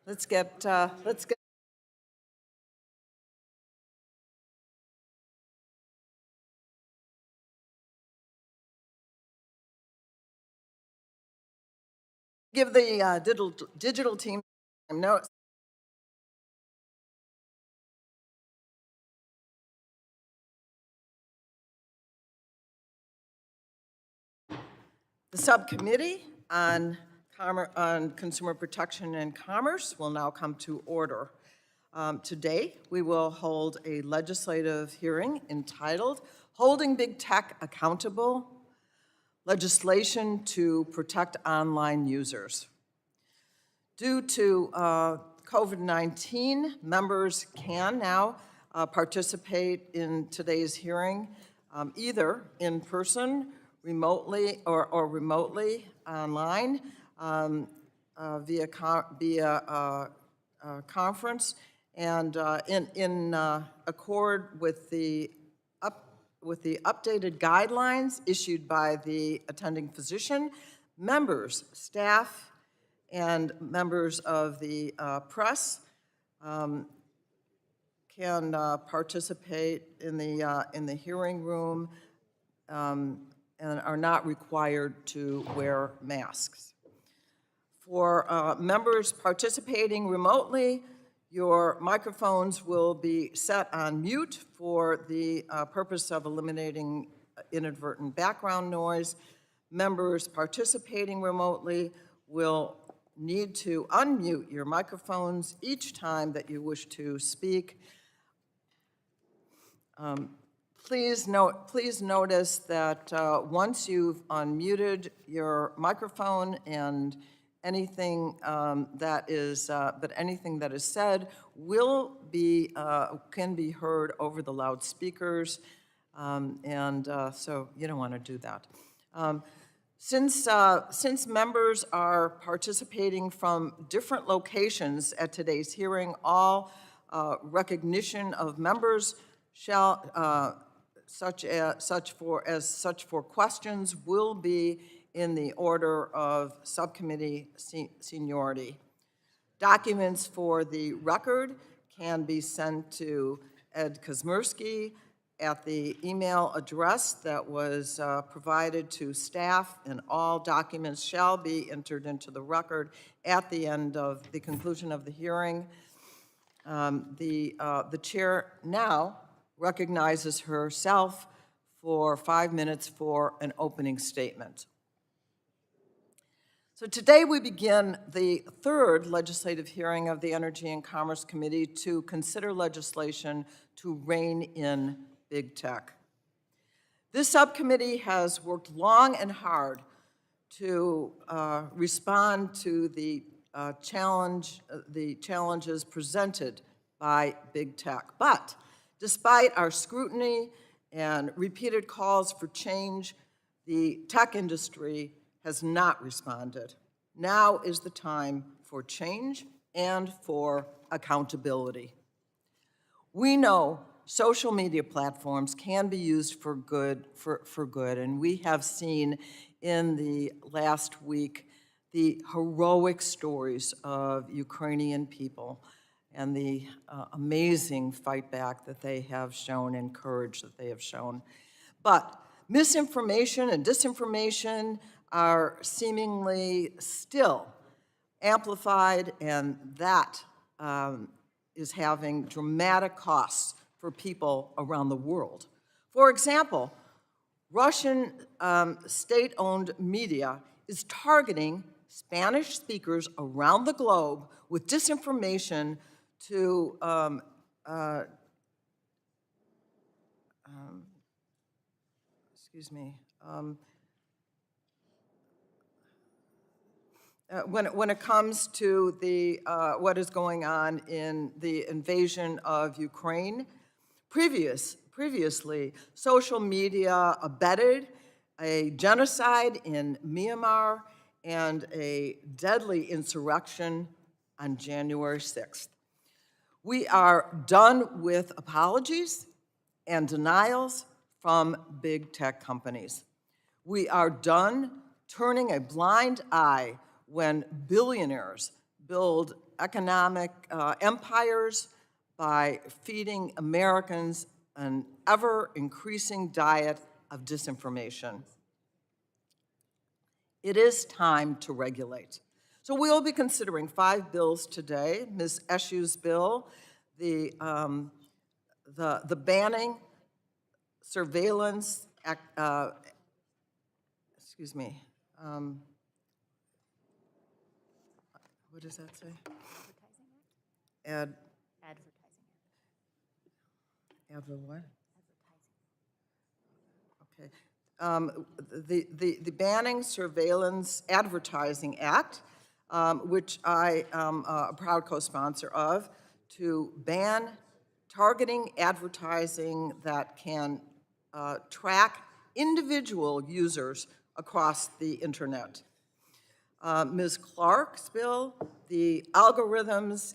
Let's get give the digital team some notes. The Subcommittee on Consumer Protection and Commerce will now come to order. Today, we will hold a legislative hearing entitled Holding Big Tech Accountable, Legislation to Protect Online Users. Due to COVID-19, members can now participate in today's hearing either in person, remotely, or remotely online via conference, and in accord with the updated guidelines issued by the attending physician, members, staff, and members of the press can participate in the hearing room and are not required to wear masks. For members participating remotely, your microphones will be set on mute for the purpose of eliminating inadvertent background noise. Members participating remotely will need to unmute your microphones each time that you wish to speak. Please notice that once you've unmuted your microphone and anything that is said will be can be heard over the loudspeakers, so you don't want to do that. Since members are participating from different locations at today's hearing, all recognition of members shall such for questions will be in the order of subcommittee seniority. Documents for the record can be sent to Ed Kazmersky at the email address that was provided to staff, and all documents shall be entered into the record at the end of the conclusion of the hearing. The chair now recognizes herself for 5 minutes for an opening statement. So today we begin the third legislative hearing of the Energy and Commerce Committee to consider legislation to rein in big tech. This subcommittee has worked long and hard to respond to the challenges presented by big tech. But despite our scrutiny and repeated calls for change, the tech industry has not responded. Now is the time for change and for accountability. We know social media platforms can be used for good, and we have seen in the last week the heroic stories of Ukrainian people and the amazing fight back that they have shown and courage that they have shown. But misinformation and disinformation are seemingly still amplified, and that is having dramatic costs for people around the world. For example, Russian state-owned media is targeting Spanish speakers around the globe with disinformation to when it comes to the what is going on in the invasion of Ukraine. Previously, social media abetted a genocide in Myanmar and a deadly insurrection on January 6th. We are done with apologies and denials from big tech companies. We are done turning a blind eye when billionaires build economic empires by feeding Americans an ever-increasing diet of disinformation. It is time to regulate. So we'll be considering 5 bills today. Ms. Eshu's bill, the banning, surveillance, excuse me, what does that say? Advertising what? Okay. The Banning Surveillance Advertising Act, which I am a proud co-sponsor of, to ban targeting advertising that can track individual users across the internet. Ms. Clark's bill, the Algorithmic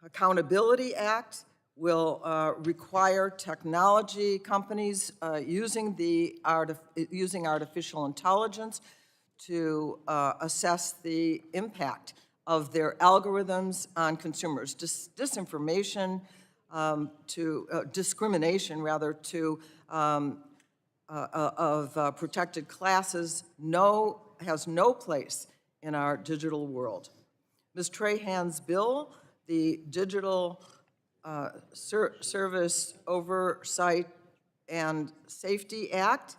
Accountability Act, will require technology companies using artificial intelligence to assess the impact of their algorithms on consumers. Discrimination rather, of protected classes has no place in our digital world. Ms. Trahan's bill, the Digital Service Oversight and Safety Act,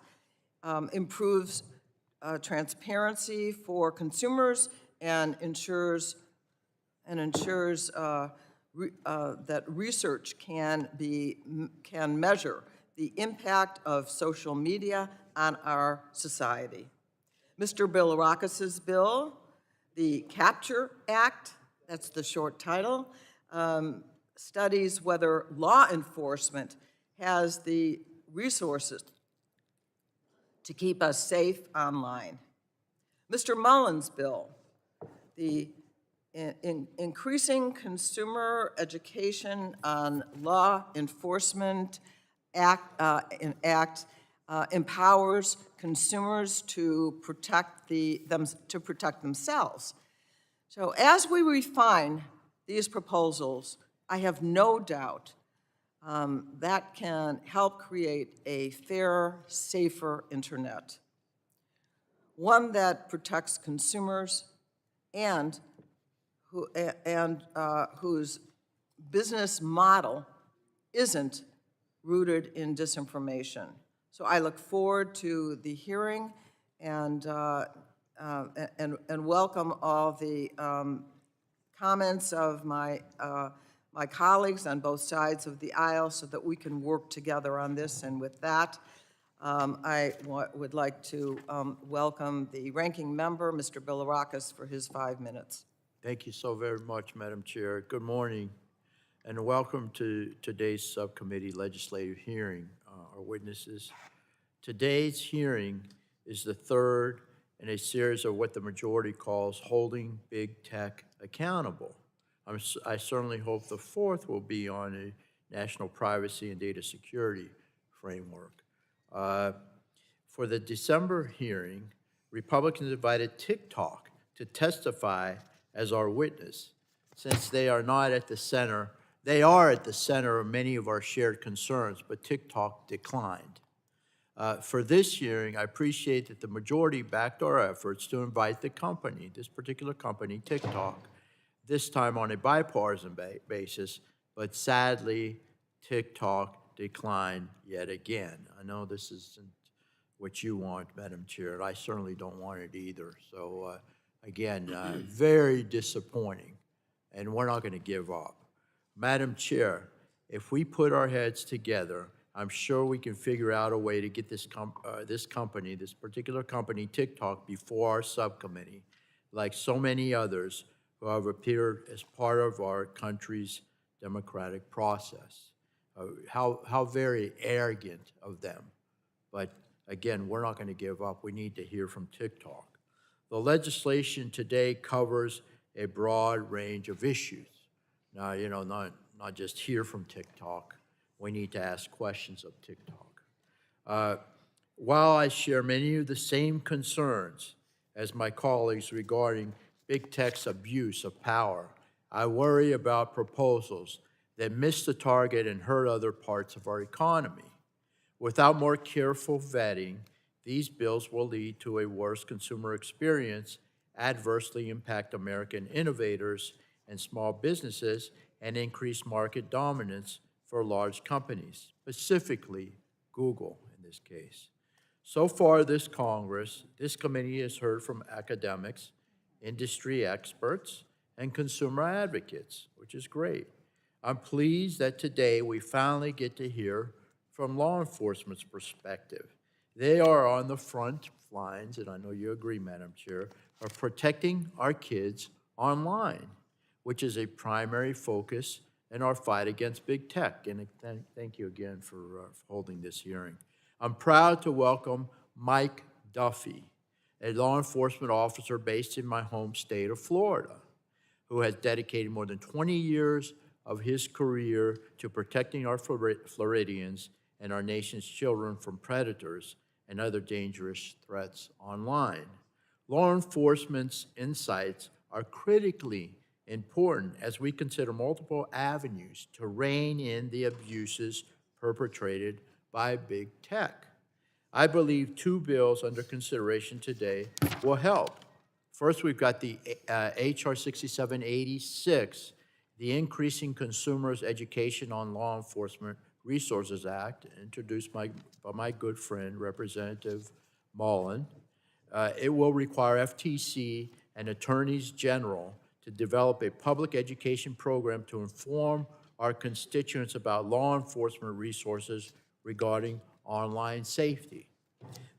improves transparency for consumers and ensures that research can measure the impact of social media on our society. Mr. Bilirakis's bill, the Capture Act, that's the short title, studies whether law enforcement has the resources to keep us safe online. Mr. Mullen's bill, the Increasing Consumer Education on Law Enforcement Act empowers consumers to protect themselves. So as we refine these proposals, I have no doubt that can help create a fairer, safer internet, one that protects consumers and whose business model isn't rooted in disinformation. So I look forward to the hearing and welcome all the comments of my colleagues on both sides of the aisle so that we can work together on this. And with that, I would like to welcome the ranking member, Mr. Bilirakis, for his 5 minutes. Thank you so very much, Madam Chair. Good morning, and welcome to today's subcommittee legislative hearing. Our witnesses. Today's hearing is the third in a series of what the majority calls holding big tech accountable. I certainly hope the fourth will be on a national privacy and data security framework. For the December hearing, Republicans invited TikTok to testify as our witness. Since they are not at the center, they are at the center of many of our shared concerns, but TikTok declined. For this hearing, I appreciate that the majority backed our efforts to invite the company, this particular company, TikTok, this time on a bipartisan basis, but sadly, TikTok declined yet again. I know this isn't what you want, Madam Chair. I certainly don't want it either. So again, very disappointing, and we're not going to give up. Madam Chair, if we put our heads together, I'm sure we can figure out a way to get this particular company, TikTok, before our subcommittee, like so many others who have appeared as part of our country's democratic process. How very arrogant of them. But again, we're not going to give up. We need to hear from TikTok. The legislation today covers a broad range of issues. Now, you know, not just hear from TikTok. We need to ask questions of TikTok. While I share many of the same concerns as my colleagues regarding big tech's abuse of power. I worry about proposals that miss the target and hurt other parts of our economy. Without more careful vetting, these bills will lead to a worse consumer experience, adversely impact American innovators and small businesses, and increase market dominance for large companies, specifically Google in this case. So far this Congress, this committee has heard from academics, industry experts, and consumer advocates, which is great. I'm pleased that today we finally get to hear from law enforcement's perspective. They are on the front lines, and I know you agree, Madam Chair, of protecting our kids online, which is a primary focus in our fight against big tech. And thank you again for holding this hearing. I'm proud to welcome Mike Duffy, a law enforcement officer based in my home state of Florida, who has dedicated more than 20 years of his career to protecting our Floridians and our nation's children from predators and other dangerous threats online. Law enforcement's insights are critically important as we consider multiple avenues to rein in the abuses perpetrated by big tech. I believe two bills under consideration today will help. First, we've got the H.R. 6786, the Increasing Consumers' Education on Law Enforcement Resources Act, introduced by my good friend, Representative Mullen. It will require FTC and attorneys general to develop a public education program to inform our constituents about law enforcement resources regarding online safety.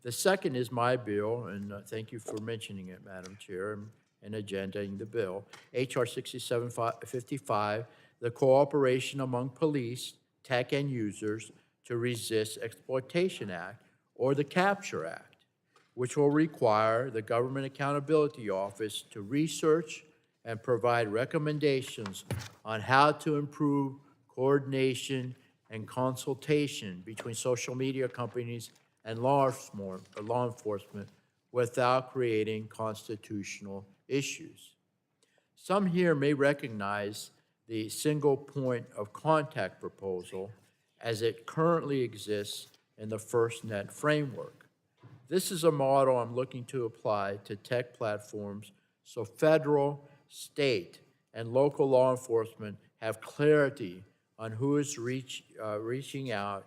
The second is my bill, and thank you for mentioning it, Madam Chair, and agendaing the bill, H.R. 6755, the Cooperation Among Police, Tech, and Users to Resist Exploitation Act, or the Capture Act, which will require the Government Accountability Office to research and provide recommendations on how to improve coordination and consultation between social media companies and law enforcement without creating constitutional issues. Some here may recognize the single point of contact proposal as it currently exists in the FirstNet framework. This is a model I'm looking to apply to tech platforms so federal, state, and local law enforcement have clarity on who is reaching out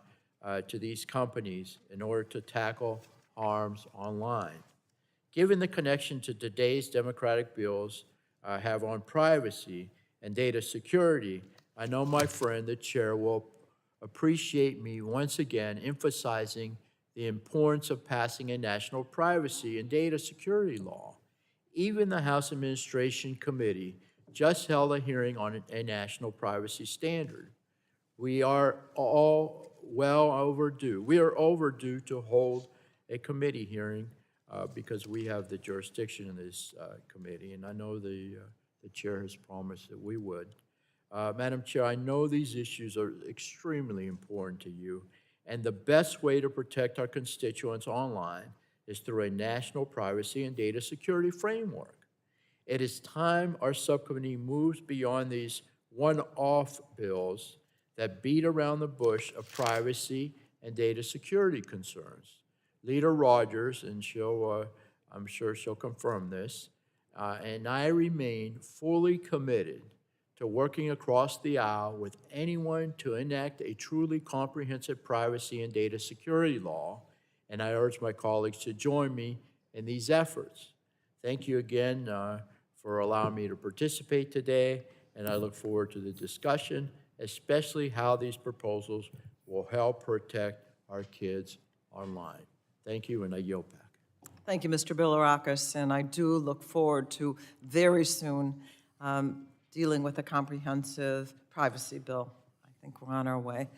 to these companies in order to tackle harms online. Given the connection to today's Democratic bills have on privacy and data security, I know my friend, the chair, will appreciate me once again emphasizing the importance of passing a national privacy and data security law. Even the House Administration Committee just held a hearing on a national privacy standard. We are all well overdue. We are overdue to hold a committee hearing because we have the jurisdiction in this committee, and I know the chair has promised that we would. Madam Chair, I know these issues are extremely important to you, and the best way to protect our constituents online is through a national privacy and data security framework. It is time our subcommittee moves beyond these one-off bills that beat around the bush of privacy and data security concerns. Leader Rogers, and I'm sure she'll confirm this, and I remain fully committed to working across the aisle with anyone to enact a truly comprehensive privacy and data security law, and I urge my colleagues to join me in these efforts. Thank you again for allowing me to participate today, and I look forward to the discussion, especially how these proposals will help protect our kids online. Thank you, and I yield back. Thank you, Mr. Bilirakis, and I do look forward to very soon dealing with a comprehensive privacy bill. I think we're on our way.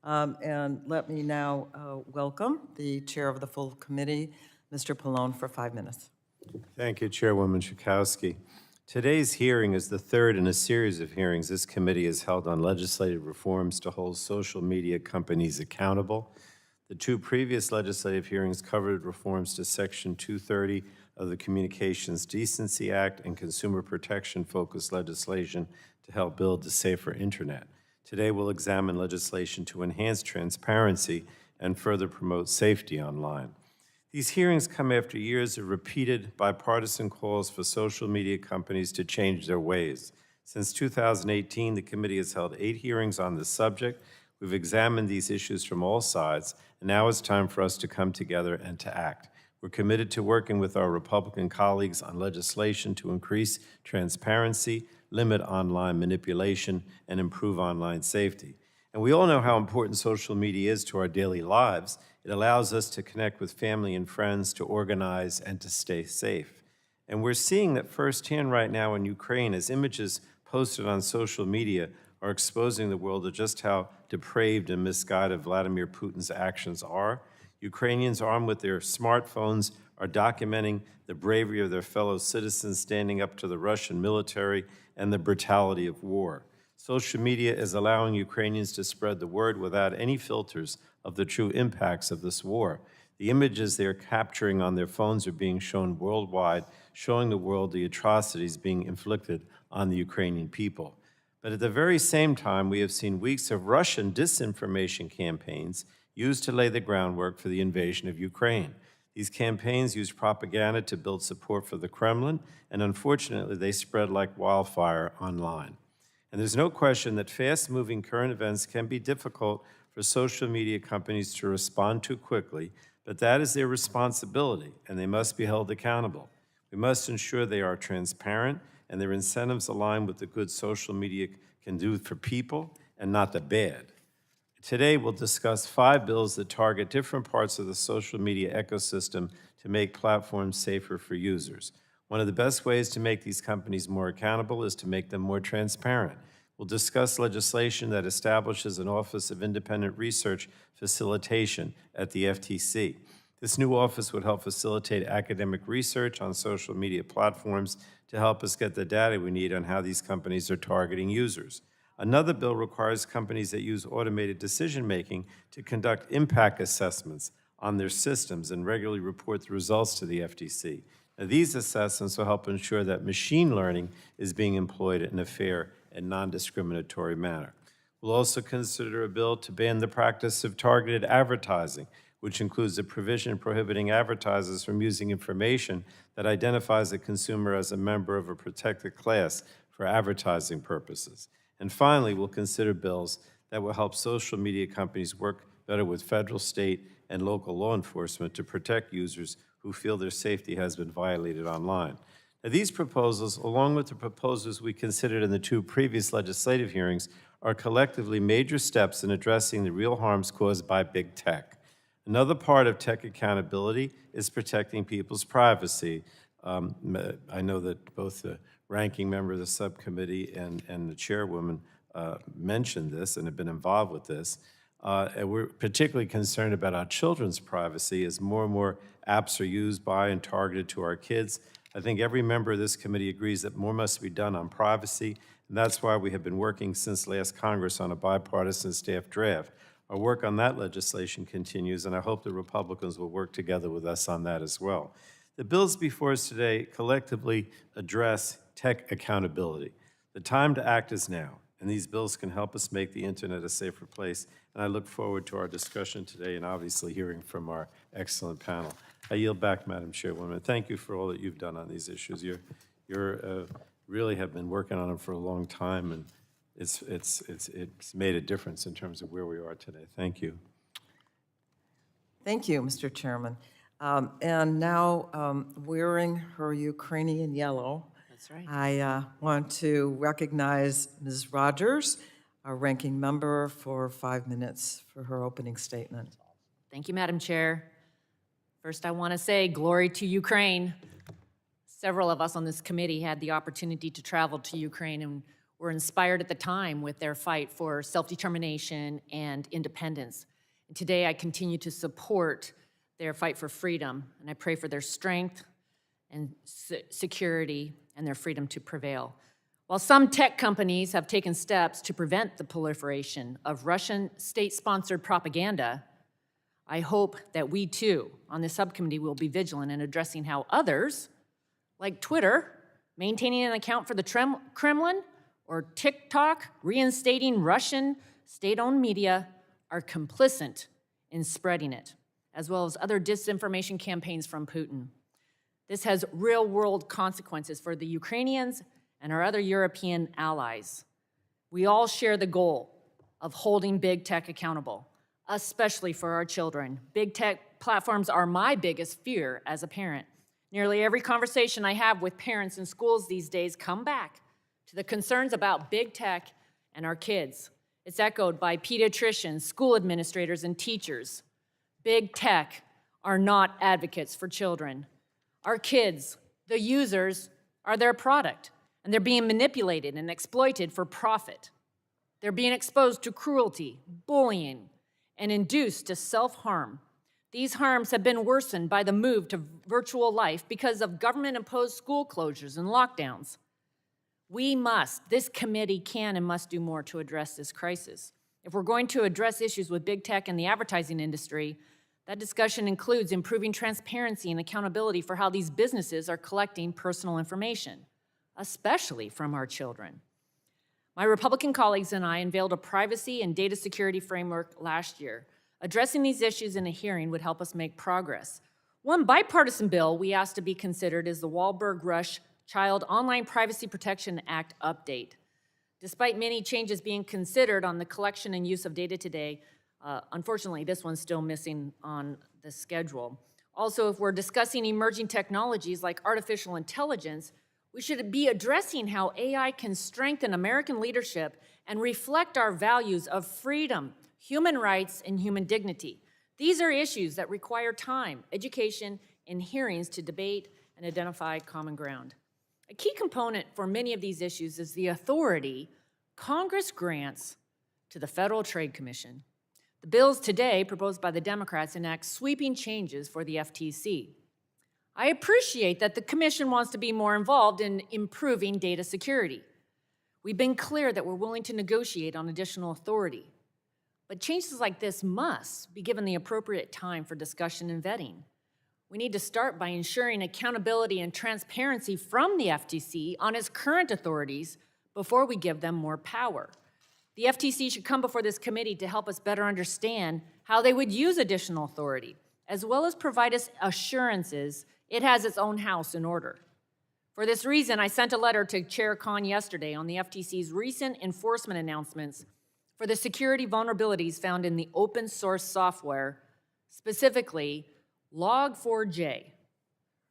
And let me now welcome the chair of the full committee, Mr. Pallone, for 5 minutes. Thank you, Chairwoman Schakowsky. Today's hearing is the third in a series of hearings this committee has held on legislative reforms to hold social media companies accountable. The two previous legislative hearings covered reforms to Section 230 of the Communications Decency Act and consumer protection-focused legislation to help build a safer internet. Today, we'll examine legislation to enhance transparency and further promote safety online. These hearings come after years of repeated bipartisan calls for social media companies to change their ways. Since 2018, the committee has held 8 hearings on this subject. We've examined these issues from all sides, and now it's time for us to come together and to act. We're committed to working with our Republican colleagues on legislation to increase transparency, limit online manipulation, and improve online safety. And we all know how important social media is to our daily lives. It allows us to connect with family and friends, to organize, and to stay safe. And we're seeing that firsthand right now in Ukraine as images posted on social media are exposing the world to just how depraved and misguided Vladimir Putin's actions are. Ukrainians armed with their smartphones are documenting the bravery of their fellow citizens standing up to the Russian military and the brutality of war. Social media is allowing Ukrainians to spread the word without any filters of the true impacts of this war. The images they're capturing on their phones are being shown worldwide, showing the world the atrocities being inflicted on the Ukrainian people. But at the very same time, we have seen weeks of Russian disinformation campaigns used to lay the groundwork for the invasion of Ukraine. These campaigns use propaganda to build support for the Kremlin, and unfortunately, they spread like wildfire online. And there's no question that fast-moving current events can be difficult for social media companies to respond to quickly, but that is their responsibility, and they must be held accountable. We must ensure they are transparent and their incentives align with the good social media can do for people and not the bad. Today, we'll discuss 5 bills that target different parts of the social media ecosystem to make platforms safer for users. One of the best ways to make these companies more accountable is to make them more transparent. We'll discuss legislation that establishes an Office of Independent Research Facilitation at the FTC. This new office would help facilitate academic research on social media platforms to help us get the data we need on how these companies are targeting users. Another bill requires companies that use automated decision-making to conduct impact assessments on their systems and regularly report the results to the FTC. Now, these assessments will help ensure that machine learning is being employed in a fair and non-discriminatory manner. We'll also consider a bill to ban the practice of targeted advertising, which includes a provision prohibiting advertisers from using information that identifies a consumer as a member of a protected class for advertising purposes. And finally, we'll consider bills that will help social media companies work better with federal, state, and local law enforcement to protect users who feel their safety has been violated online. Now, these proposals, along with the proposals we considered in the 2 previous legislative hearings, are collectively major steps in addressing the real harms caused by big tech. Another part of tech accountability is protecting people's privacy. I know that both the ranking member of the subcommittee and the chairwoman mentioned this and have been involved with this. And we're particularly concerned about our children's privacy as more and more apps are used by and targeted to our kids. I think every member of this committee agrees that more must be done on privacy, and that's why we have been working since last Congress on a bipartisan staff draft. Our work on that legislation continues, and I hope the Republicans will work together with us on that as well. The bills before us today collectively address tech accountability. The time to act is now, and these bills can help us make the internet a safer place, and I look forward to our discussion today and obviously hearing from our excellent panel. I yield back, Madam Chairwoman. Thank you for all that you've done on these issues. You really have been working on them for a long time, and it's made a difference in terms of where we are today. Thank you. Thank you, Mr. Chairman. And now, wearing her Ukrainian yellow, That's right. I want to recognize Ms. Rogers, our ranking member, for 5 minutes for her opening statement. Thank you, Madam Chair. First, I want to say glory to Ukraine. Several of us on this committee had the opportunity to travel to Ukraine and were inspired at the time with their fight for self-determination and independence. And today, I continue to support their fight for freedom, and I pray for their strength and security and their freedom to prevail. While some tech companies have taken steps to prevent the proliferation of Russian state-sponsored propaganda, I hope that we too, on this subcommittee, will be vigilant in addressing how others, like Twitter, maintaining an account for the Kremlin, or TikTok, reinstating Russian state-owned media, are complicit in spreading it, as well as other disinformation campaigns from Putin. This has real-world consequences for the Ukrainians and our other European allies. We all share the goal of holding big tech accountable, especially for our children. Big tech platforms are my biggest fear as a parent. Nearly every conversation I have with parents in schools these days come back to the concerns about big tech and our kids. It's echoed by pediatricians, school administrators, and teachers. Big tech are not advocates for children. Our kids, the users, are their product, and they're being manipulated and exploited for profit. They're being exposed to cruelty, bullying, and induced to self-harm. These harms have been worsened by the move to virtual life because of government-imposed school closures and lockdowns. This committee can and must do more to address this crisis. If we're going to address issues with big tech and the advertising industry, that discussion includes improving transparency and accountability for how these businesses are collecting personal information, especially from our children. My Republican colleagues and I unveiled a privacy and data security framework last year. Addressing these issues in a hearing would help us make progress. One bipartisan bill we asked to be considered is the Wahlberg-Rush Child Online Privacy Protection Act update. Despite many changes being considered on the collection and use of data today, unfortunately, this one's still missing on the schedule. Also, if we're discussing emerging technologies like artificial intelligence, we should be addressing how AI can strengthen American leadership and reflect our values of freedom, human rights, and human dignity. These are issues that require time, education, and hearings to debate and identify common ground. A key component for many of these issues is the authority Congress grants to the Federal Trade Commission. The bills today, proposed by the Democrats, enact sweeping changes for the FTC. I appreciate that the Commission wants to be more involved in improving data security. We've been clear that we're willing to negotiate on additional authority. But changes like this must be given the appropriate time for discussion and vetting. We need to start by ensuring accountability and transparency from the FTC on its current authorities before we give them more power. The FTC should come before this committee to help us better understand how they would use additional authority, as well as provide us assurances it has its own house in order. For this reason, I sent a letter to Chair Khan yesterday on the FTC's recent enforcement announcements for the security vulnerabilities found in the open source software, specifically Log4j.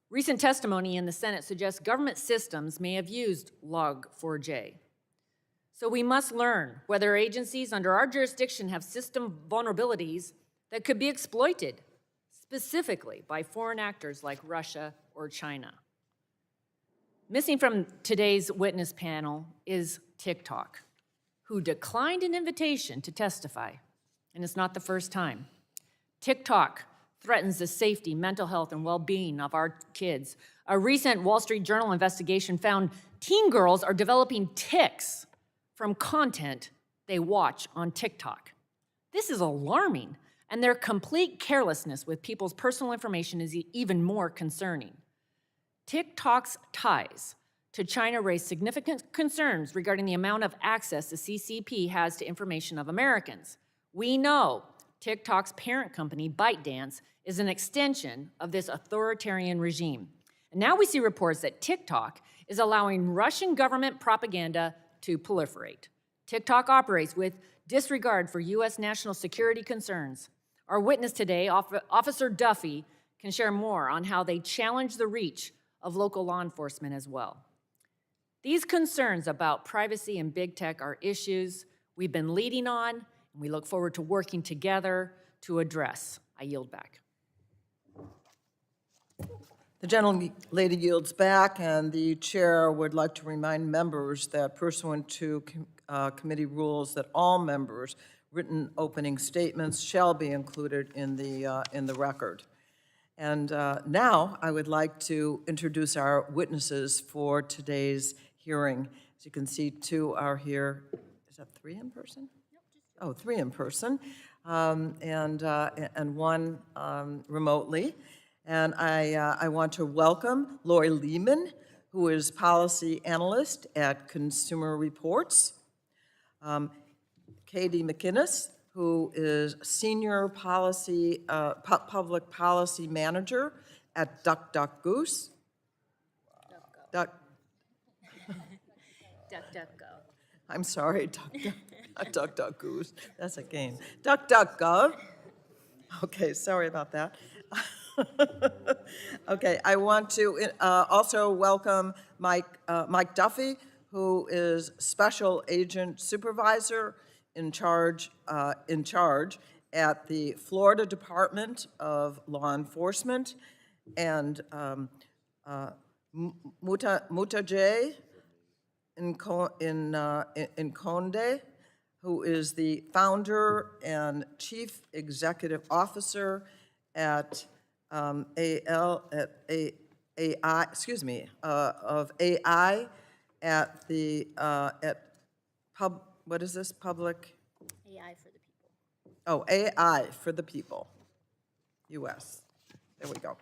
Recent testimony in the Senate suggests government systems may have used Log4j. So we must learn whether agencies under our jurisdiction have system vulnerabilities that could be exploited, specifically by foreign actors like Russia or China. Missing from today's witness panel is TikTok, who declined an invitation to testify, and it's not the first time. TikTok threatens the safety, mental health, and well-being of our kids. A recent Wall Street Journal investigation found teen girls are developing tics from content they watch on TikTok. This is alarming, and their complete carelessness with people's personal information is even more concerning. TikTok's ties to China raise significant concerns regarding the amount of access the CCP has to information of Americans. We know TikTok's parent company, ByteDance, is an extension of this authoritarian regime. And now we see reports that TikTok is allowing Russian government propaganda to proliferate. TikTok operates with disregard for U.S. national security concerns. Our witness today, Officer Duffy, can share more on how they challenge the reach of local law enforcement as well. These concerns about privacy and big tech are issues we've been leading on, and we look forward to working together to address. I yield back. The gentlelady yields back, and the chair would like to remind members that pursuant to committee rules that all members' written opening statements shall be included in the record. And now I would like to introduce our witnesses for today's hearing. As you can see, two are here. Is that three in person? Oh, three in person. and one remotely. And I want to welcome Lori Lehmann, who is Policy Analyst at Consumer Reports, Katie McInnes, who is Senior Public Policy Manager at DuckDuckGoose. DuckDuckGo. I'm sorry, DuckDuckGoose, that's a game. DuckDuckGov. Okay, sorry about that. Okay, I want to also welcome Mike Duffy, who is Special Agent Supervisor in charge at the Florida Department of Law Enforcement, and Mutajay Nkonde, who is the founder and chief executive officer at of AI at the what is this, public? AI for the people. Oh, AI for the people, US. There we go.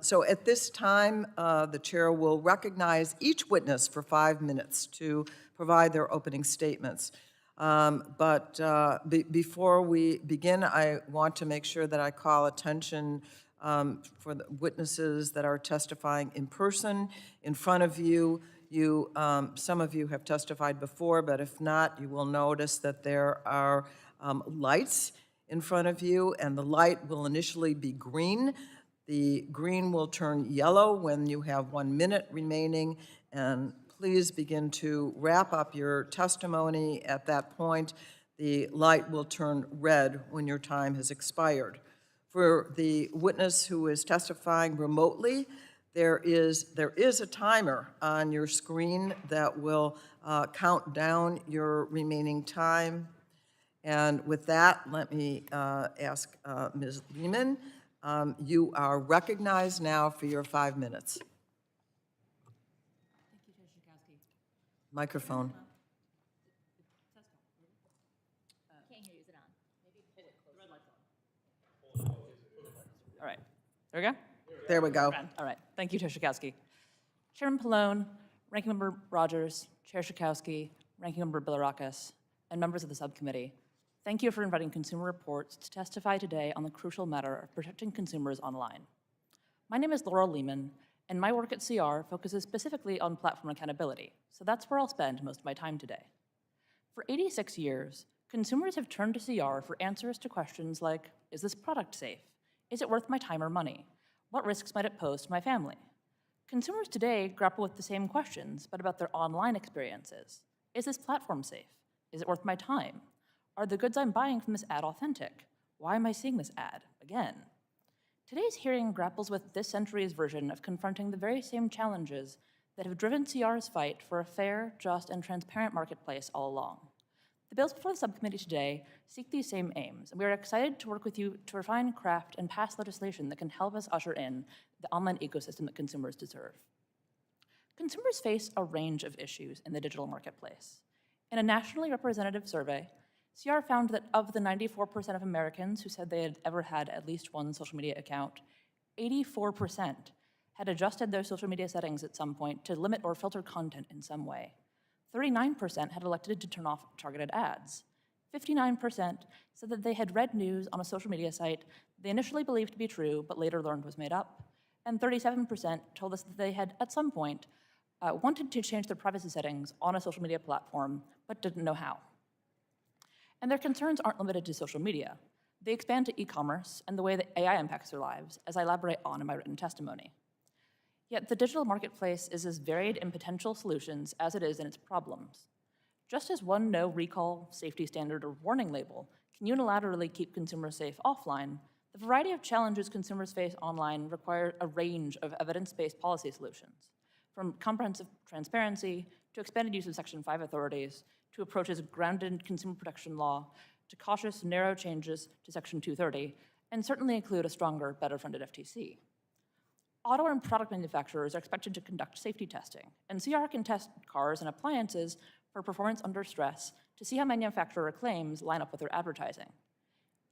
So at this time, the chair will recognize each witness for 5 minutes to provide their opening statements. Before we begin, I want to make sure that I call attention for the witnesses that are testifying in person in front of you. Some of you have testified before, but if not, you will notice that there are lights in front of you, and the light will initially be green. The green will turn yellow when you have 1 minute remaining, and please begin to wrap up your testimony at that point. The light will turn red when your time has expired. For the witness who is testifying remotely, there is a timer on your screen that will count down your remaining time. And with that, let me ask Ms. Lehmann, you are recognized now for your 5 minutes. Microphone. Can't hear you, is it on? Maybe hit it close. All right, there we go. There we go. All right, thank you, Chair Schakowsky. Chairman Pallone, Ranking Member Rogers, Chair Schakowsky, Ranking Member Bilirakis, and members of the subcommittee, thank you for inviting Consumer Reports to testify today on the crucial matter of protecting consumers online. My name is Laura Lehmann, and my work at CR focuses specifically on platform accountability, so that's where I'll spend most of my time today. For 86 years, consumers have turned to CR for answers to questions like, is this product safe? Is it worth my time or money? What risks might it pose to my family? Consumers today grapple with the same questions, but about their online experiences. Is this platform safe? Is it worth my time? Are the goods I'm buying from this ad authentic? Why am I seeing this ad again? Today's hearing grapples with this century's version of confronting the very same challenges that have driven CR's fight for a fair, just, and transparent marketplace all along. The bills before the subcommittee today seek these same aims, and we are excited to work with you to refine, craft, and pass legislation that can help us usher in the online ecosystem that consumers deserve. Consumers face a range of issues in the digital marketplace. In a nationally representative survey, CR found that of the 94% of Americans who said they had ever had at least one social media account, 84% had adjusted their social media settings at some point to limit or filter content in some way. 39% had elected to turn off targeted ads. 59% said that they had read news on a social media site they initially believed to be true, but later learned was made up. And 37% told us that they had, at some point, wanted to change their privacy settings on a social media platform, but didn't know how. And their concerns aren't limited to social media. They expand to e-commerce and the way that AI impacts their lives, as I elaborate on in my written testimony. Yet the digital marketplace is as varied in potential solutions as it is in its problems. Just as one no recall, safety standard, or warning label can unilaterally keep consumers safe offline, the variety of challenges consumers face online require a range of evidence-based policy solutions, from comprehensive transparency to expanded use of Section 5 authorities, to approaches grounded in consumer protection law, to cautious, narrow changes to Section 230, and certainly include a stronger, better-funded FTC. Auto and product manufacturers are expected to conduct safety testing, and CR can test cars and appliances for performance under stress to see how manufacturer claims line up with their advertising.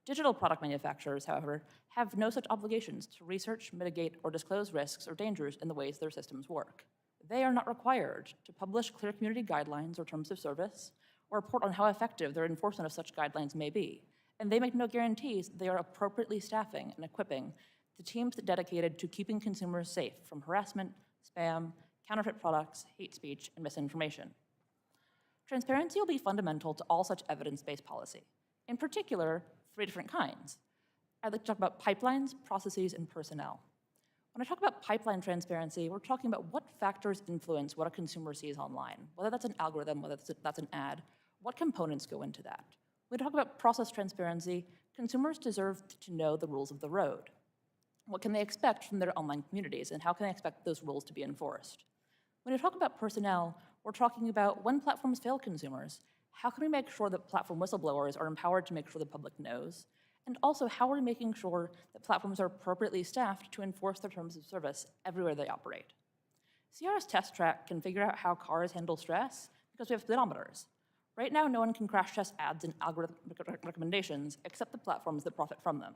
Digital product manufacturers, however, have no such obligations to research, mitigate, or disclose risks or dangers in the ways their systems work. They are not required to publish clear community guidelines or terms of service, or report on how effective their enforcement of such guidelines may be, and they make no guarantees that they are appropriately staffing and equipping the teams dedicated to keeping consumers safe from harassment, spam, counterfeit products, hate speech, and misinformation. Transparency will be fundamental to all such evidence-based policy. In particular, 3 different kinds. I'd like to talk about pipelines, processes, and personnel. When I talk about pipeline transparency, we're talking about what factors influence what a consumer sees online, whether that's an algorithm, whether that's an ad, what components go into that. When we talk about process transparency, consumers deserve to know the rules of the road. What can they expect from their online communities, and how can they expect those rules to be enforced? When we talk about personnel, we're talking about when platforms fail consumers, how can we make sure that platform whistleblowers are empowered to make sure the public knows? And also, how are we making sure that platforms are appropriately staffed to enforce their terms of service everywhere they operate? CR's test track can figure out how cars handle stress because we have speedometers. Right now, no one can crash test ads and algorithmic recommendations except the platforms that profit from them.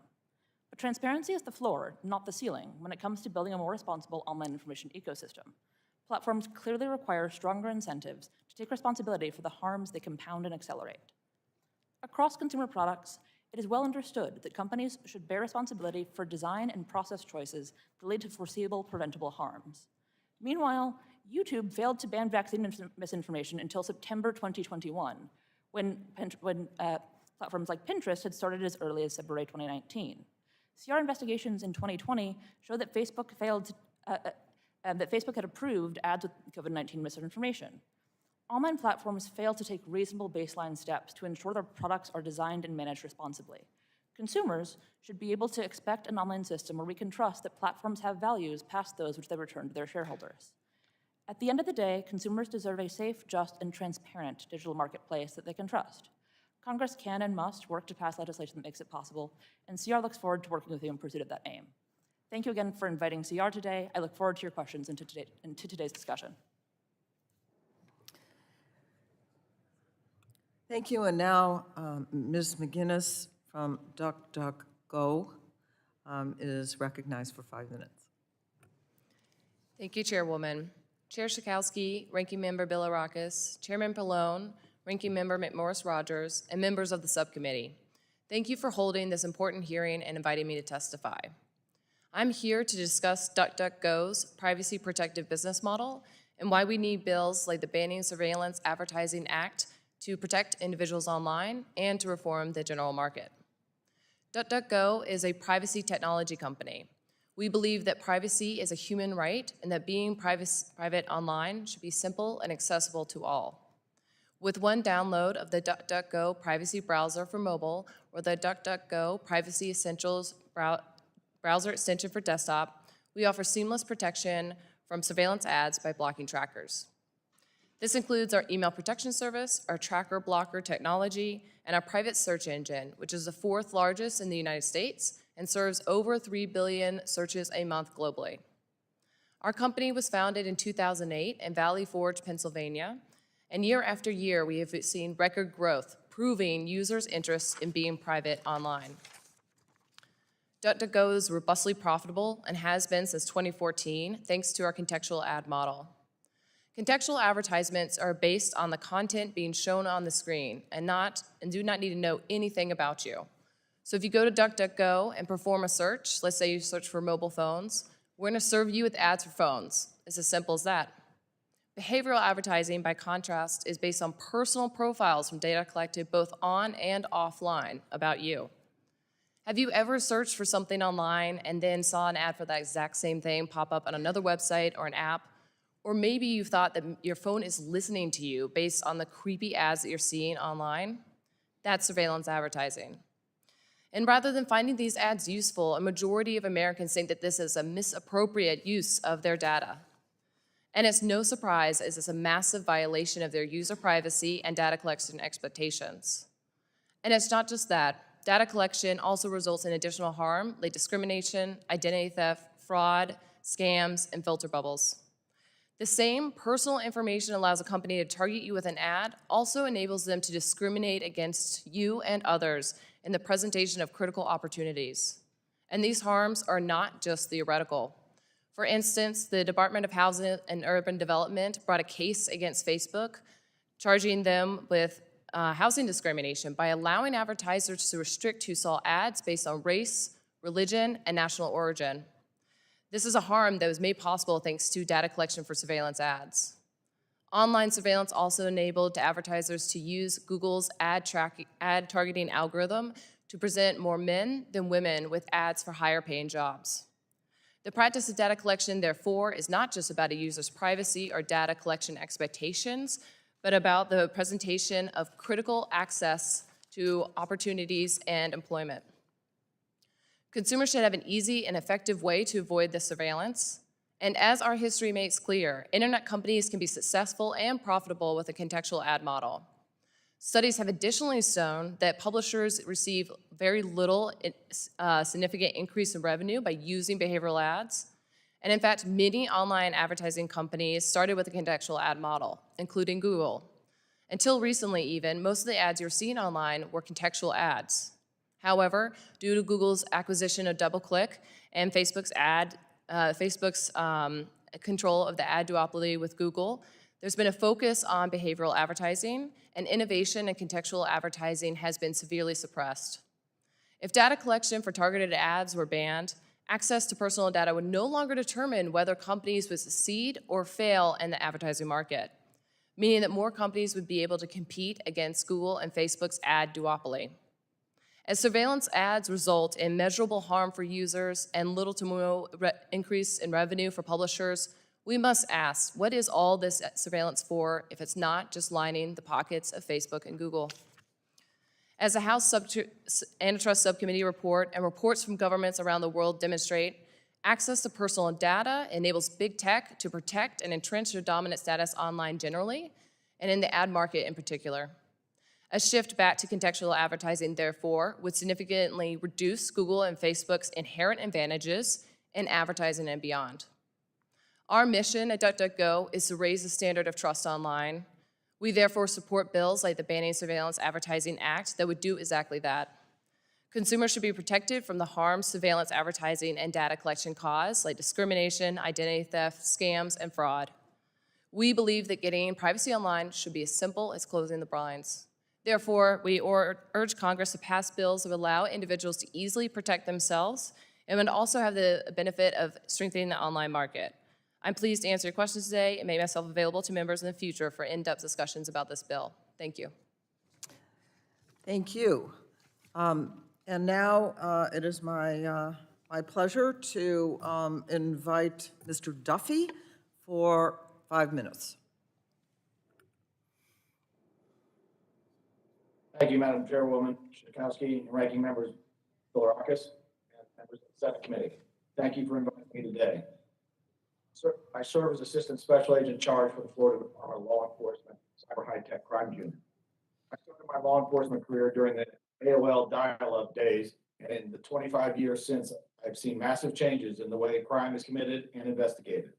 But transparency is the floor, not the ceiling, when it comes to building a more responsible online information ecosystem. Platforms clearly require stronger incentives to take responsibility for the harms they compound and accelerate. Across consumer products, it is well understood that companies should bear responsibility for design and process choices that lead to foreseeable preventable harms. Meanwhile, YouTube failed to ban vaccine misinformation until September 2021, when platforms like Pinterest had started as early as February 2019. CR investigations in 2020 showed that Facebook had approved ads with COVID-19 misinformation. Online platforms fail to take reasonable baseline steps to ensure their products are designed and managed responsibly. Consumers should be able to expect an online system where we can trust that platforms have values past those which they return to their shareholders. At the end of the day, consumers deserve a safe, just, and transparent digital marketplace that they can trust. Congress can and must work to pass legislation that makes it possible, and CR looks forward to working with you in pursuit of that aim. Thank you again for inviting CR today. I look forward to your questions and to today's discussion. Thank you, and now Ms. McGinnis from DuckDuckGo is recognized for 5 minutes. Thank you, Chairwoman. Chair Schakowsky, Ranking Member Bilirakis, Chairman Pallone, Ranking Member McMorris-Rogers, and members of the subcommittee. Thank you for holding this important hearing and inviting me to testify. I'm here to discuss DuckDuckGo's privacy protective business model and why we need bills like the Banning Surveillance Advertising Act to protect individuals online and to reform the general market. DuckDuckGo is a privacy technology company. We believe that privacy is a human right and that being private online should be simple and accessible to all. With one download of the DuckDuckGo privacy browser for mobile or the DuckDuckGo Privacy Essentials browser extension for desktop, we offer seamless protection from surveillance ads by blocking trackers. This includes our email protection service, our tracker blocker technology, and our private search engine, which is the 4th largest in the United States and serves over 3 billion searches a month globally. Our company was founded in 2008 in Valley Forge, Pennsylvania, and year after year we have seen record growth, proving users' interest in being private online. DuckDuckGo is robustly profitable and has been since 2014, thanks to our contextual ad model. Contextual advertisements are based on the content being shown on the screen and do not need to know anything about you. So if you go to DuckDuckGo and perform a search, let's say you search for mobile phones, we're going to serve you with ads for phones. It's as simple as that. Behavioral advertising, by contrast, is based on personal profiles from data collected both on and offline about you. Have you ever searched for something online and then saw an ad for that exact same thing pop up on another website or an app? Or maybe you thought that your phone is listening to you based on the creepy ads that you're seeing online? That's surveillance advertising. And rather than finding these ads useful, a majority of Americans think that this is a misappropriate use of their data. And it's no surprise, as it's a massive violation of their user privacy and data collection expectations. And it's not just that. Data collection also results in additional harm like discrimination, identity theft, fraud, scams, and filter bubbles. The same personal information allows a company to target you with an ad also enables them to discriminate against you and others in the presentation of critical opportunities. And these harms are not just theoretical. For instance, the Department of Housing and Urban Development brought a case against Facebook, charging them with housing discrimination by allowing advertisers to restrict who saw ads based on race, religion, and national origin. This is a harm that was made possible thanks to data collection for surveillance ads. Online surveillance also enabled advertisers to use Google's ad targeting algorithm to present more men than women with ads for higher paying jobs. The practice of data collection, therefore, is not just about a user's privacy or data collection expectations, but about the presentation of critical access to opportunities and employment. Consumers should have an easy and effective way to avoid this surveillance. And as our history makes clear, internet companies can be successful and profitable with a contextual ad model. Studies have additionally shown that publishers receive very little significant increase in revenue by using behavioral ads. And in fact, many online advertising companies started with a contextual ad model, including Google. Until recently even, most of the ads you're seeing online were contextual ads. However, due to Google's acquisition of DoubleClick and Facebook's control of the ad duopoly with Google, there's been a focus on behavioral advertising, and innovation in contextual advertising has been severely suppressed. If data collection for targeted ads were banned, access to personal data would no longer determine whether companies would succeed or fail in the advertising market, meaning that more companies would be able to compete against Google and Facebook's ad duopoly. As surveillance ads result in measurable harm for users and little to no increase in revenue for publishers, we must ask, what is all this surveillance for if it's not just lining the pockets of Facebook and Google? As a House Antitrust Subcommittee report and reports from governments around the world demonstrate, access to personal data enables big tech to protect and entrench their dominant status online generally, and in the ad market in particular. A shift back to contextual advertising, therefore, would significantly reduce Google and Facebook's inherent advantages in advertising and beyond. Our mission at DuckDuckGo is to raise the standard of trust online. We therefore support bills like the Banning Surveillance Advertising Act that would do exactly that. Consumers should be protected from the harms surveillance advertising and data collection cause, like discrimination, identity theft, scams, and fraud. We believe that getting privacy online should be as simple as closing the blinds. Therefore, we urge Congress to pass bills that would allow individuals to easily protect themselves and would also have the benefit of strengthening the online market. I'm pleased to answer your questions today and make myself available to members in the future for in-depth discussions about this bill. Thank you. Thank you. And now it is my pleasure to invite Mr. Duffy for 5 minutes. Thank you, Madam Chairwoman Schakowsky, and Ranking Members Bilirakis, and members of the Senate Committee. Thank you for inviting me today. I serve as Assistant Special Agent in charge for the Florida Department of Law Enforcement Cyber High Tech Crime Unit. I started my law enforcement career during the AOL dial-up days, and in the 25 years since, I've seen massive changes in the way crime is committed and investigated.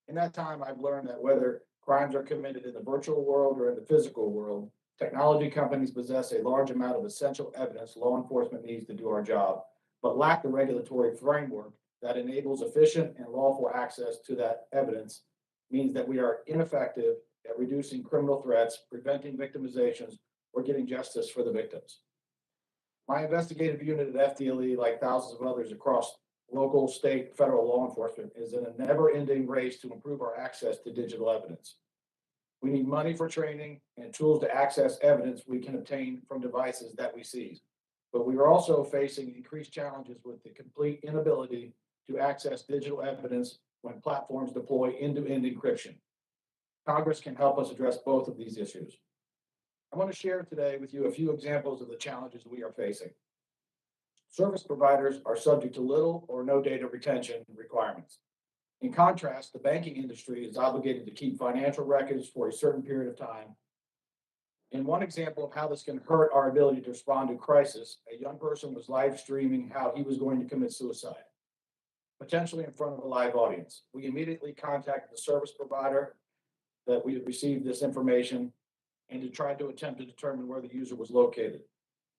In that time, I've learned that whether crimes are committed in the virtual world or in the physical world, technology companies possess a large amount of essential evidence law enforcement needs to do our job, but lack the regulatory framework that enables efficient and lawful access to that evidence. Means that we are ineffective at reducing criminal threats, preventing victimizations, or getting justice for the victims. My investigative unit at FDLE, like thousands of others across local, state, federal law enforcement, is in a never-ending race to improve our access to digital evidence. We need money for training and tools to access evidence we can obtain from devices that we seize. But we are also facing increased challenges with the complete inability to access digital evidence when platforms deploy end-to-end encryption. Congress can help us address both of these issues. I want to share today with you a few examples of the challenges we are facing. Service providers are subject to little or no data retention requirements. In contrast, the banking industry is obligated to keep financial records for a certain period of time. In one example of how this can hurt our ability to respond to crisis, a young person was live streaming how he was going to commit suicide, potentially in front of a live audience. We immediately contacted the service provider that we had received this information and to try to attempt to determine where the user was located.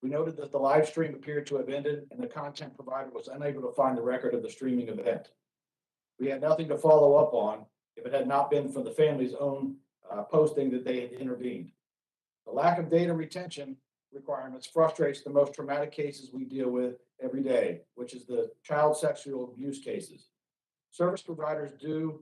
We noted that the live stream appeared to have ended and the content provider was unable to find the record of the streaming event. We had nothing to follow up on if it had not been for the family's own posting that they had intervened. The lack of data retention requirements frustrates the most traumatic cases we deal with every day, which is the child sexual abuse cases. Service providers who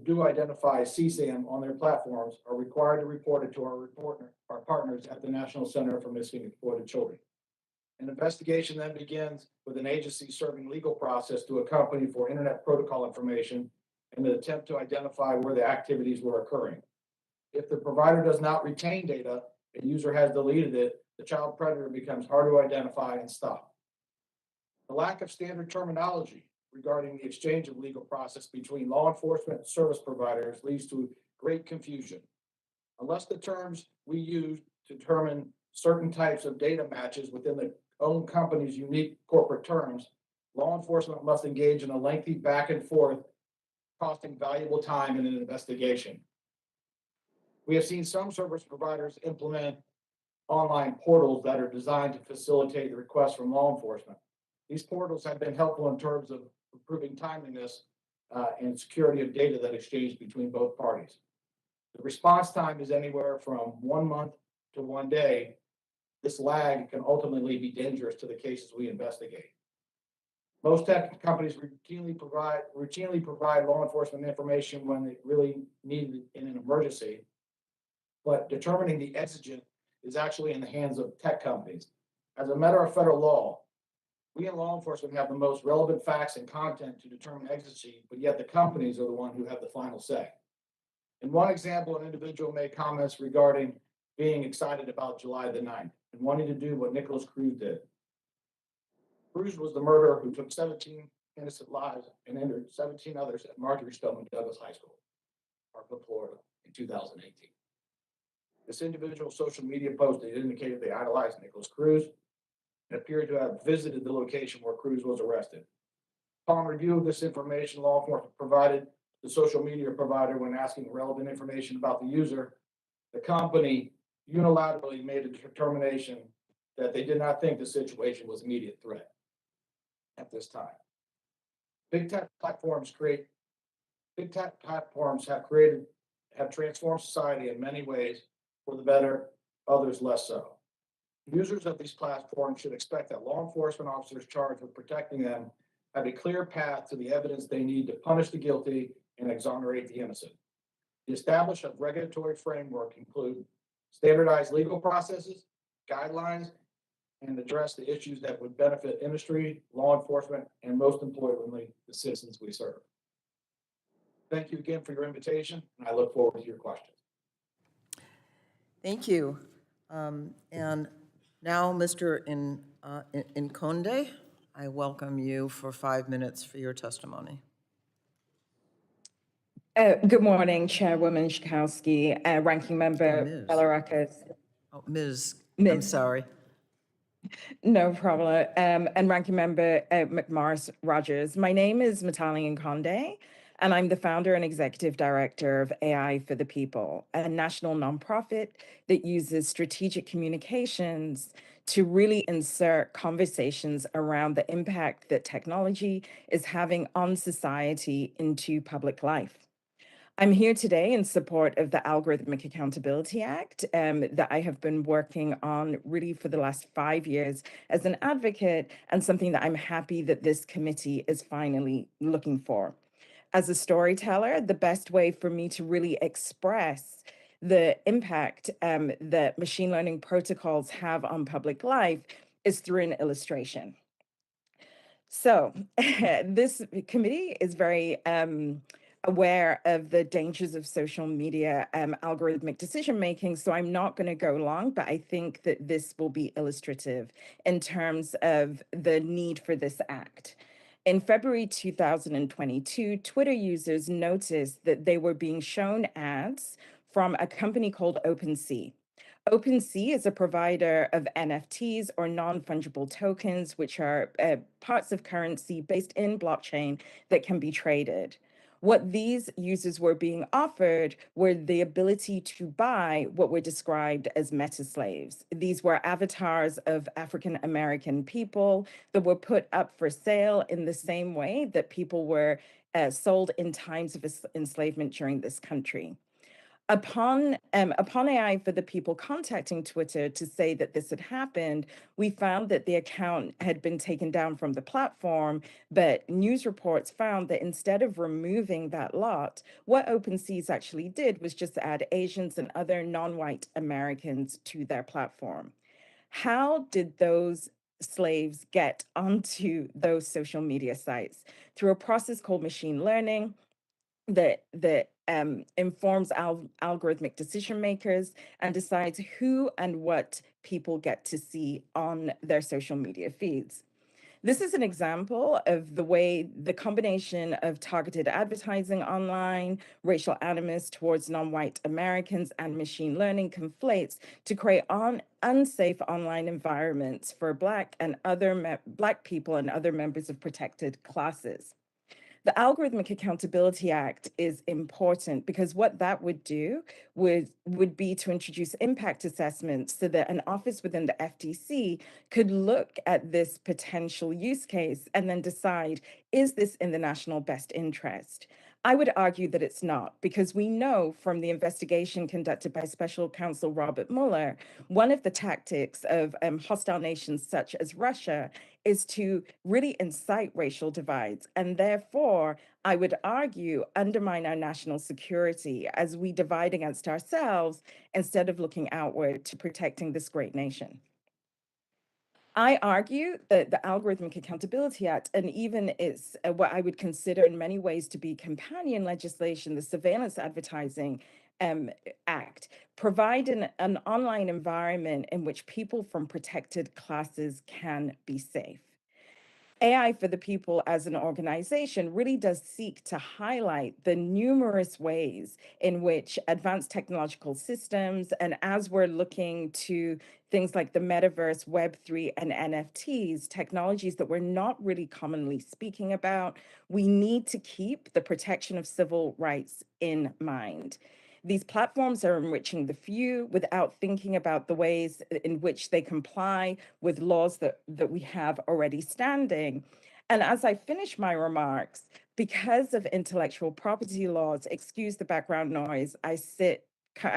do identify CSAM on their platforms are required to report it to our partners at the National Center for Missing and Exploited Children. An investigation then begins with an agency serving legal process to a company for internet protocol information in an attempt to identify where the activities were occurring. If the provider does not retain data, a user has deleted it, the child predator becomes hard to identify and stop. The lack of standard terminology regarding the exchange of legal process between law enforcement and service providers leads to great confusion. Unless the terms we use to determine certain types of data matches within the own company's unique corporate terms, law enforcement must engage in a lengthy back and forth, costing valuable time in an investigation. We have seen some service providers implement online portals that are designed to facilitate the requests from law enforcement. These portals have been helpful in terms of improving timeliness and security of data that exchanged between both parties. The response time is anywhere from 1 month to 1 day. This lag can ultimately be dangerous to the cases we investigate. Most tech companies routinely provide law enforcement information when they really need it in an emergency, but determining the exigent is actually in the hands of tech companies. As a matter of federal law, we in law enforcement have the most relevant facts and content to determine exigency, but yet the companies are the ones who have the final say. In one example, an individual made comments regarding being excited about July the 9th and wanting to do what Nicholas Cruz did. Cruz was the murderer who took 17 innocent lives and injured 17 others at Marjorie Stoneman Douglas High School, Parkland, Florida, in 2018. This individual's social media post indicated they idolized Nicholas Cruz and appeared to have visited the location where Cruz was arrested. Upon review of this information, law enforcement provided the social media provider when asking relevant information about the user. The company unilaterally made a determination that they did not think the situation was an immediate threat at this time. Big tech platforms have transformed society in many ways for the better, others less so. Users of these platforms should expect that law enforcement officers charged with protecting them have a clear path to the evidence they need to punish the guilty and exonerate the innocent. The establishment of regulatory framework include standardized legal processes, guidelines, and address the issues that would benefit industry, law enforcement, and most importantly, the citizens we serve. Thank you again for your invitation, and I look forward to your questions. Thank you. And now, Mr. Nkonde, I welcome you for 5 minutes for your testimony. Good morning, Chairwoman Schakowsky, Ranking Member Ms. Belarakis. Oh, Ms. I'm Ms. sorry. No problem. And Ranking Member McMorris Rogers. My name is Mitali Nkonde, and I'm the founder and executive director of AI for the People, a national nonprofit that uses strategic communications to really insert conversations around the impact that technology is having on society into public life. I'm here today in support of the Algorithmic Accountability Act that I have been working on really for the last 5 years as an advocate, and something that I'm happy that this committee is finally looking for. As a storyteller, the best way for me to really express the impact that machine learning protocols have on public life is through an illustration. So this committee is very aware of the dangers of social media algorithmic decision making, so I'm not going to go long, but I think that this will be illustrative in terms of the need for this act. In February 2022, Twitter users noticed that they were being shown ads from a company called OpenSea. OpenSea is a provider of NFTs, or non-fungible tokens, which are parts of currency based in blockchain that can be traded. What these users were being offered were the ability to buy what were described as meta slaves. These were avatars of African American people that were put up for sale in the same way that people were sold in times of enslavement during this country. Upon AI for the people contacting Twitter to say that this had happened, we found that the account had been taken down from the platform, but news reports found that instead of removing that lot, what OpenSeas actually did was just add Asians and other non-white Americans to their platform. How did those slaves get onto those social media sites? Through a process called machine learning, that informs algorithmic decision makers and decides who and what people get to see on their social media feeds. This is an example of the way the combination of targeted advertising online, racial animus towards non-white Americans, and machine learning conflates to create unsafe online environments for Black people and other members of protected classes. The Algorithmic Accountability Act is important because what that would do would be to introduce impact assessments so that an office within the FTC could look at this potential use case and then decide, is this in the national best interest? I would argue that it's not, because we know from the investigation conducted by Special Counsel Robert Mueller, one of the tactics of hostile nations such as Russia is to really incite racial divides, and therefore, I would argue, undermine our national security as we divide against ourselves instead of looking outward to protecting this great nation. I argue that the Algorithmic Accountability Act, and even its what I would consider in many ways to be companion legislation, the Surveillance Advertising Act, provide an online environment in which people from protected classes can be safe. AI for the People as an organization really does seek to highlight the numerous ways in which advanced technological systems, and as we're looking to things like the metaverse, Web3, and NFTs, technologies that we're not really commonly speaking about, we need to keep the protection of civil rights in mind. These platforms are enriching the few without thinking about the ways in which they comply with laws that we have already standing. And as I finish my remarks, because of intellectual property laws, excuse the background noise, I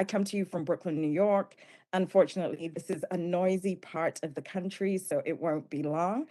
come to you from Brooklyn, New York. Unfortunately, this is a noisy part of the country, so it won't be long.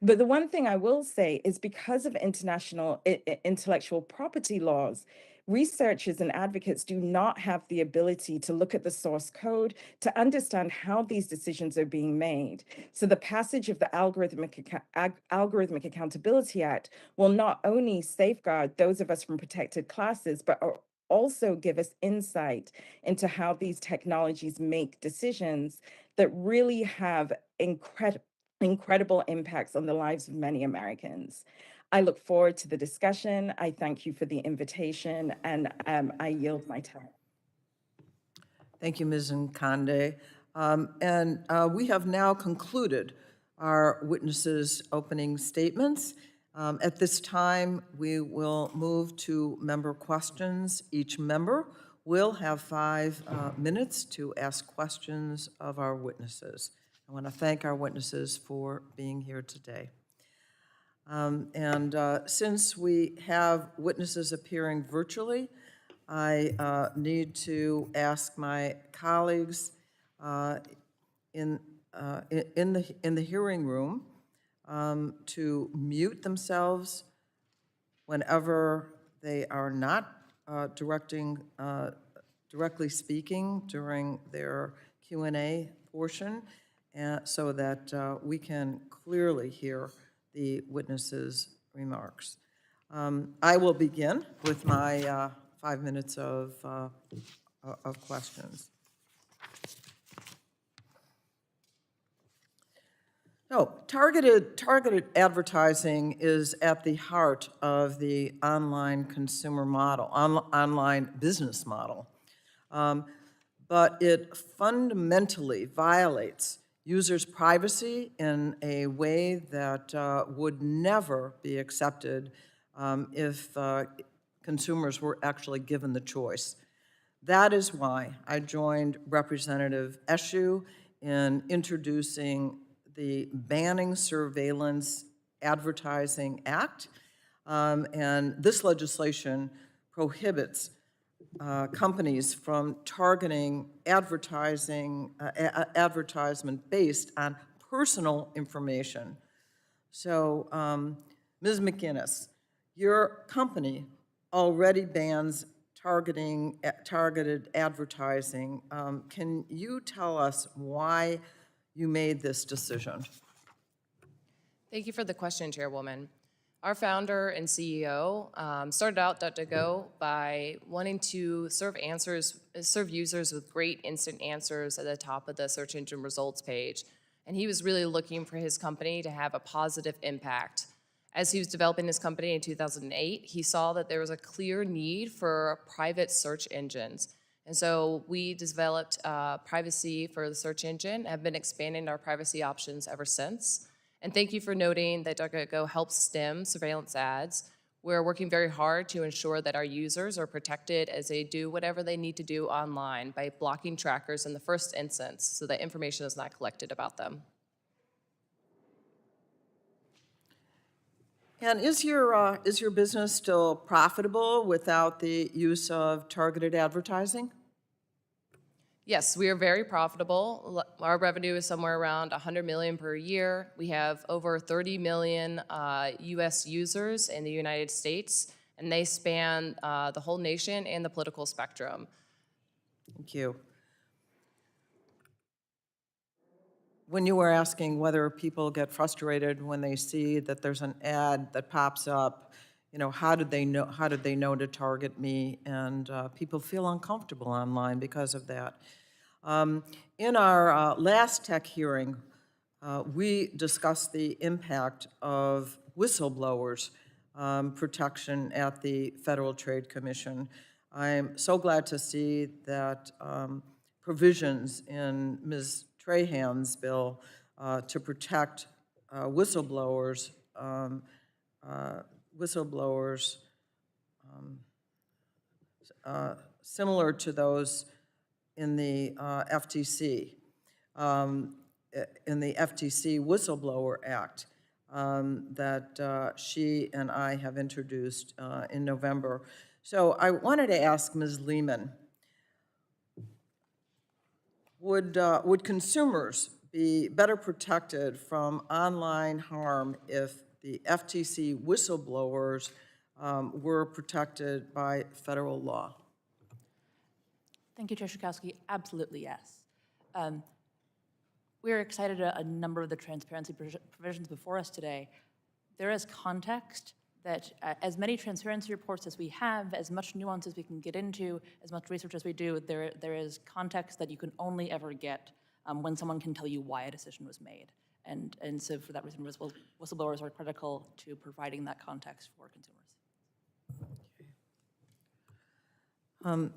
But the one thing I will say is because of international intellectual property laws, researchers and advocates do not have the ability to look at the source code to understand how these decisions are being made. So the passage of the Algorithmic Accountability Act will not only safeguard those of us from protected classes, but also give us insight into how these technologies make decisions that really have incredible impacts on the lives of many Americans. I look forward to the discussion. I thank you for the invitation, and I yield my time. Thank you, Ms. Nkande. We have now concluded our witnesses' opening statements. At this time, we will move to member questions. Each member will have 5 minutes to ask questions of our witnesses. I want to thank our witnesses for being here today. Since we have witnesses appearing virtually, I need to ask my colleagues in the hearing room to mute themselves whenever they are not directly speaking during their Q&A portion, so that we can clearly hear the witnesses' remarks. I will begin with my 5 minutes of questions. No, targeted advertising is at the heart of the online consumer model, online business model. But it fundamentally violates users' privacy in a way that would never be accepted if consumers were actually given the choice. That is why I joined Representative Eshoo in introducing the Banning Surveillance Advertising Act. And this legislation prohibits companies from targeting advertisement based on personal information. So, Ms. McInnes, your company already bans targeted advertising. Can you tell us why you made this decision? Thank you for the question, Chairwoman. Our founder and CEO started out DuckDuckGo by wanting to serve users with great instant answers at the top of the search engine results page. And he was really looking for his company to have a positive impact. As he was developing his company in 2008, he saw that there was a clear need for private search engines. And so we developed privacy for the search engine, have been expanding our privacy options ever since. And thank you for noting that DuckDuckGo helps stem surveillance ads. We're working very hard to ensure that our users are protected as they do whatever they need to do online by blocking trackers in the first instance so that information is not collected about them. And is your business still profitable without the use of targeted advertising? Yes, we are very profitable. Our revenue is somewhere around $100 million per year. We have over 30 million US users in the United States, and they span the whole nation and the political spectrum. Thank you. When you were asking whether people get frustrated when they see that there's an ad that pops up, you know, how did they know to target me? And people feel uncomfortable online because of that. In our last tech hearing, we discussed the impact of whistleblowers protection at the Federal Trade Commission. I'm so glad to see that provisions in Ms. Trahan's bill to protect whistleblowers similar to those in the FTC, in the FTC Whistleblower Act that she and I have introduced in November. So I wanted to ask Ms. Lehmann, would consumers be better protected from online harm if the FTC whistleblowers were protected by federal law? Thank you, Chair Schakowsky. Absolutely, yes. We're excited at a number of the transparency provisions before us today. There is context that as many transparency reports as we have, as much nuance as we can get into, as much research as we do, there is context that you can only ever get when someone can tell you why a decision was made. And so for that reason, whistleblowers are critical to providing that context for consumers.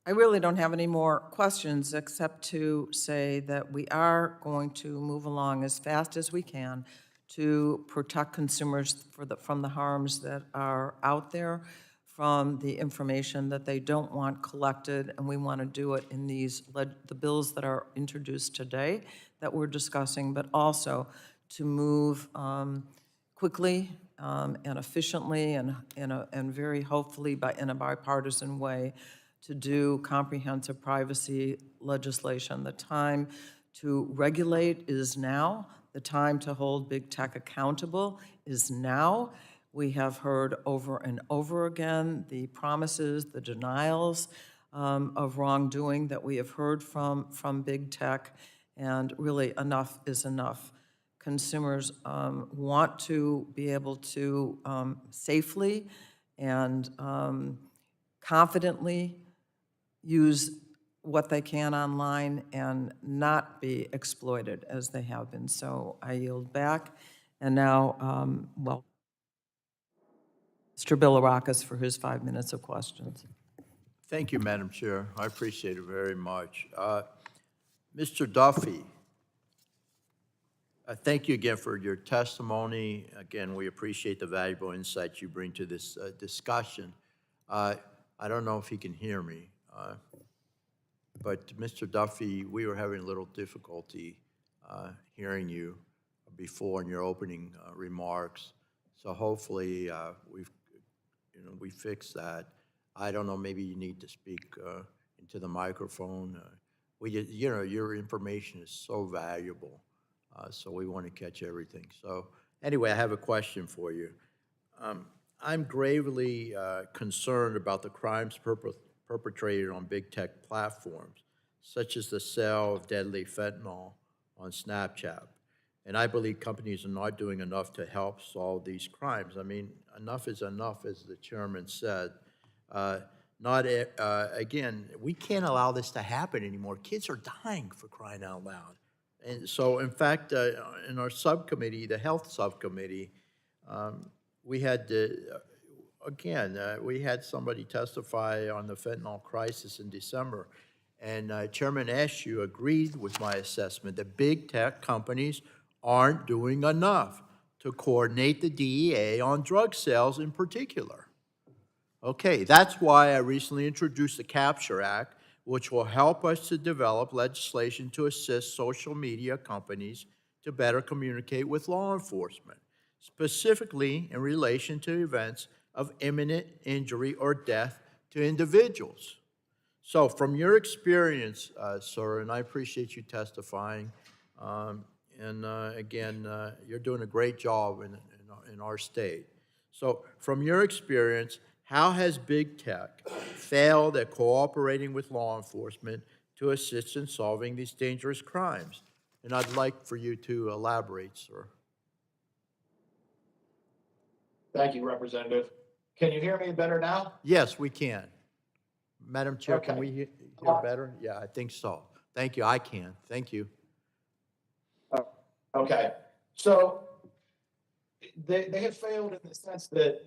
I really don't have any more questions except to say that we are going to move along as fast as we can to protect consumers from the harms that are out there, from the information that they don't want collected, and we want to do it in the bills that are introduced today that we're discussing, but also to move quickly and efficiently and very hopefully in a bipartisan way to do comprehensive privacy legislation. The time to regulate is now. The time to hold big tech accountable is now. We have heard over and over again the promises, the denials of wrongdoing that we have heard from big tech, and really enough is enough. Consumers want to be able to safely and confidently use what they can online and not be exploited as they have been. So I yield back. And now, well, Mr. Bilirakis for his 5 minutes of questions. Thank you, Madam Chair. I appreciate it very much. Mr. Duffy, thank you again for your testimony. Again, we appreciate the valuable insights you bring to this discussion. I don't know if he can hear me, but Mr. Duffy, we were having a little difficulty hearing you before in your opening remarks. So hopefully we fixed that. I don't know, maybe you need to speak into the microphone. Your information is so valuable, so we want to catch everything. So anyway, I have a question for you. I'm gravely concerned about the crimes perpetrated on big tech platforms, such as the sale of deadly fentanyl on Snapchat. And I believe companies are not doing enough to help solve these crimes. I mean, enough is enough, as the chairman said. Again, we can't allow this to happen anymore. Kids are dying, for crying out loud. And so, in fact, in our subcommittee, the health subcommittee, we had, we had somebody testify on the fentanyl crisis in December. And Chairman Ashew agreed with my assessment that big tech companies aren't doing enough to coordinate the DEA on drug sales in particular. Okay, that's why I recently introduced the Capture Act, which will help us to develop legislation to assist social media companies to better communicate with law enforcement, specifically in relation to events of imminent injury or death to individuals. So from your experience, sir, and I appreciate you testifying, again, you're doing a great job in our state. So from your experience, how has big tech failed at cooperating with law enforcement to assist in solving these dangerous crimes? And I'd like for you to elaborate, sir. Thank you, Representative. Can you hear me better now? Yes, we can. Madam Chair, Okay. can we hear better? Yeah, I think so. Thank you. I can. Thank you. Okay. So they have failed in the sense that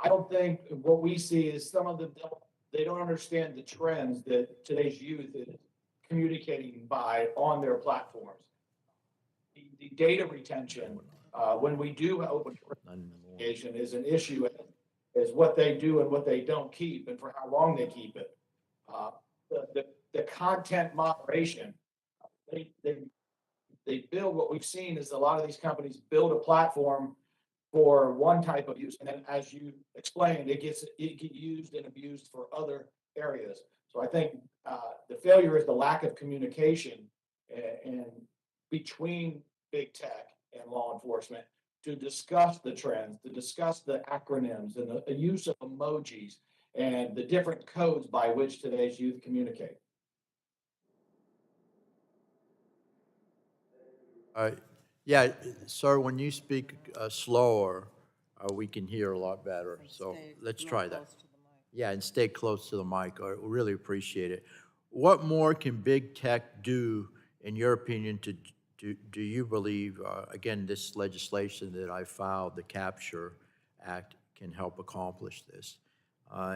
I don't think what we see is some of them they don't understand the trends that today's youth is communicating by on their platforms. The data retention, when we do open communication, is an issue, is what they do and what they don't keep and for how long they keep it. The content moderation, they build, what we've seen is a lot of these companies build a platform for one type of use, and then as you explained, it gets used and abused for other areas. So I think the failure is the lack of communication and between big tech and law enforcement to discuss the trends, to discuss the acronyms and the use of emojis and the different codes by which today's youth communicate. Yeah, sir, when you speak slower, we can hear a lot better. So let's try that. Yeah, and stay close to the mic. I really appreciate it. What more can big tech do, in your opinion, do you believe, again, this legislation that I filed, the Capture Act, can help accomplish this?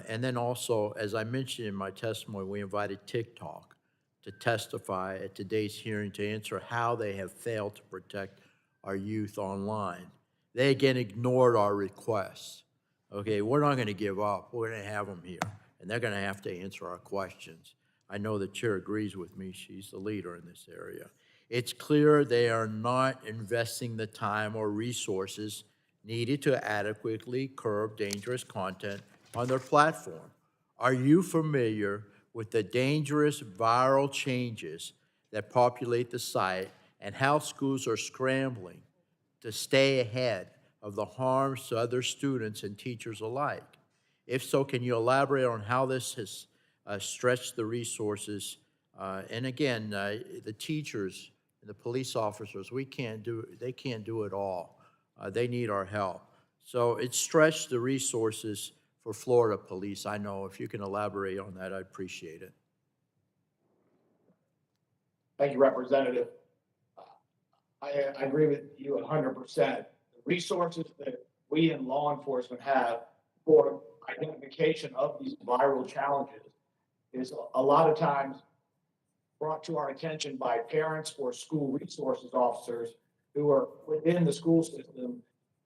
And then also, as I mentioned in my testimony, we invited TikTok to testify at today's hearing to answer how they have failed to protect our youth online. They again ignored our requests. Okay, we're not going to give up. We're going to have them here, and they're going to have to answer our questions. I know the chair agrees with me. She's the leader in this area. It's clear they are not investing the time or resources needed to adequately curb dangerous content on their platform. Are you familiar with the dangerous viral changes that populate the site and how schools are scrambling to stay ahead of the harms to other students and teachers alike? If so, can you elaborate on how this has stretched the resources? And again, the teachers and the police officers, they can't do it all. They need our help. So it's stretched the resources for Florida police. I know if you can elaborate on that, I'd appreciate it. Thank you, Representative. I agree with you 100%. The resources that we in law enforcement have for identification of these viral challenges is a lot of times brought to our attention by parents or school resources officers who are within the school system,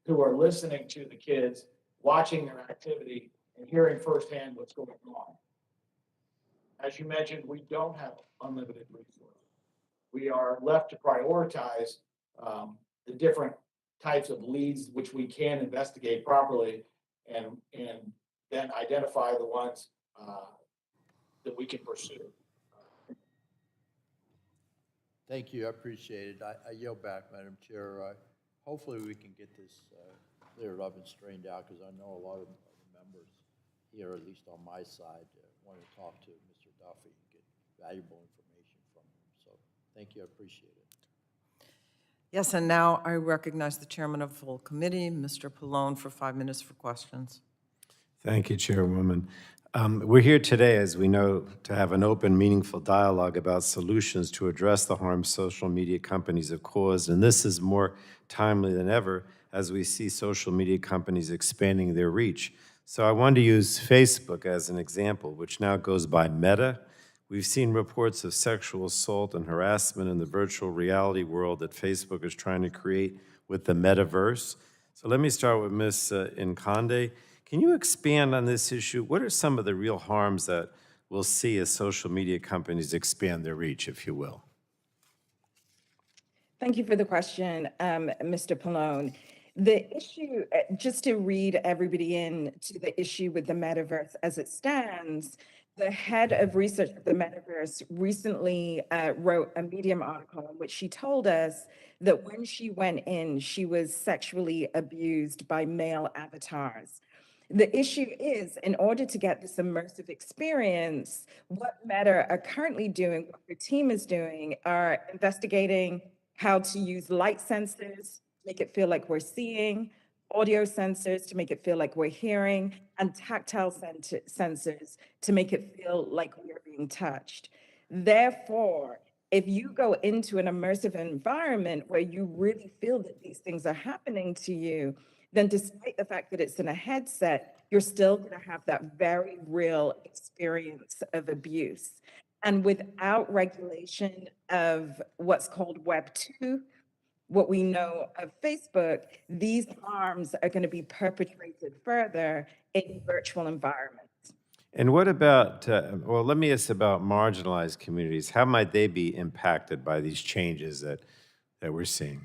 who are listening to the kids, watching their activity, and hearing firsthand what's going on. As you mentioned, we don't have unlimited resources. We are left to prioritize the different types of leads which we can investigate properly, and then identify the ones that we can pursue. Thank you, I appreciate it. I yield back, Madam Chair. Hopefully we can get this cleared up and straightened out, because I know a lot of the members here, at least on my side, want to talk to Mr. Duffy and get valuable information from him. So thank you, I appreciate it. Yes, and now I recognize the chairman of the full committee, Mr. Pallone, for 5 minutes for questions. Thank you, Chairwoman. We're here today, as we know, to have an open, meaningful dialogue about solutions to address the harm social media companies have caused, and this is more timely than ever as we see social media companies expanding their reach. So I wanted to use Facebook as an example, which now goes by Meta. We've seen reports of sexual assault and harassment in the virtual reality world that Facebook is trying to create with the metaverse. So let me start with Ms. Nkande. Can you expand on this issue? What are some of the real harms that we'll see as social media companies expand their reach, if you will? Thank you for the question, Mr. Pallone. The issue, just to read everybody in to the issue with the metaverse as it stands, the head of research of the metaverse recently wrote a Medium article in which she told us that when she went in, she was sexually abused by male avatars. The issue is, in order to get this immersive experience, what Meta are currently doing, what their team is doing, are investigating how to use light sensors, make it feel like we're seeing, audio sensors to make it feel like we're hearing, and tactile sensors to make it feel like we're being touched. Therefore, if you go into an immersive environment where you really feel that these things are happening to you, then despite the fact that it's in a headset, you're still going to have that very real experience of abuse. And without regulation of what's called Web 2, what we know of Facebook, these harms are going to be perpetrated further in virtual environments. And what about, well, let me ask about marginalized communities. How might they be impacted by these changes that we're seeing?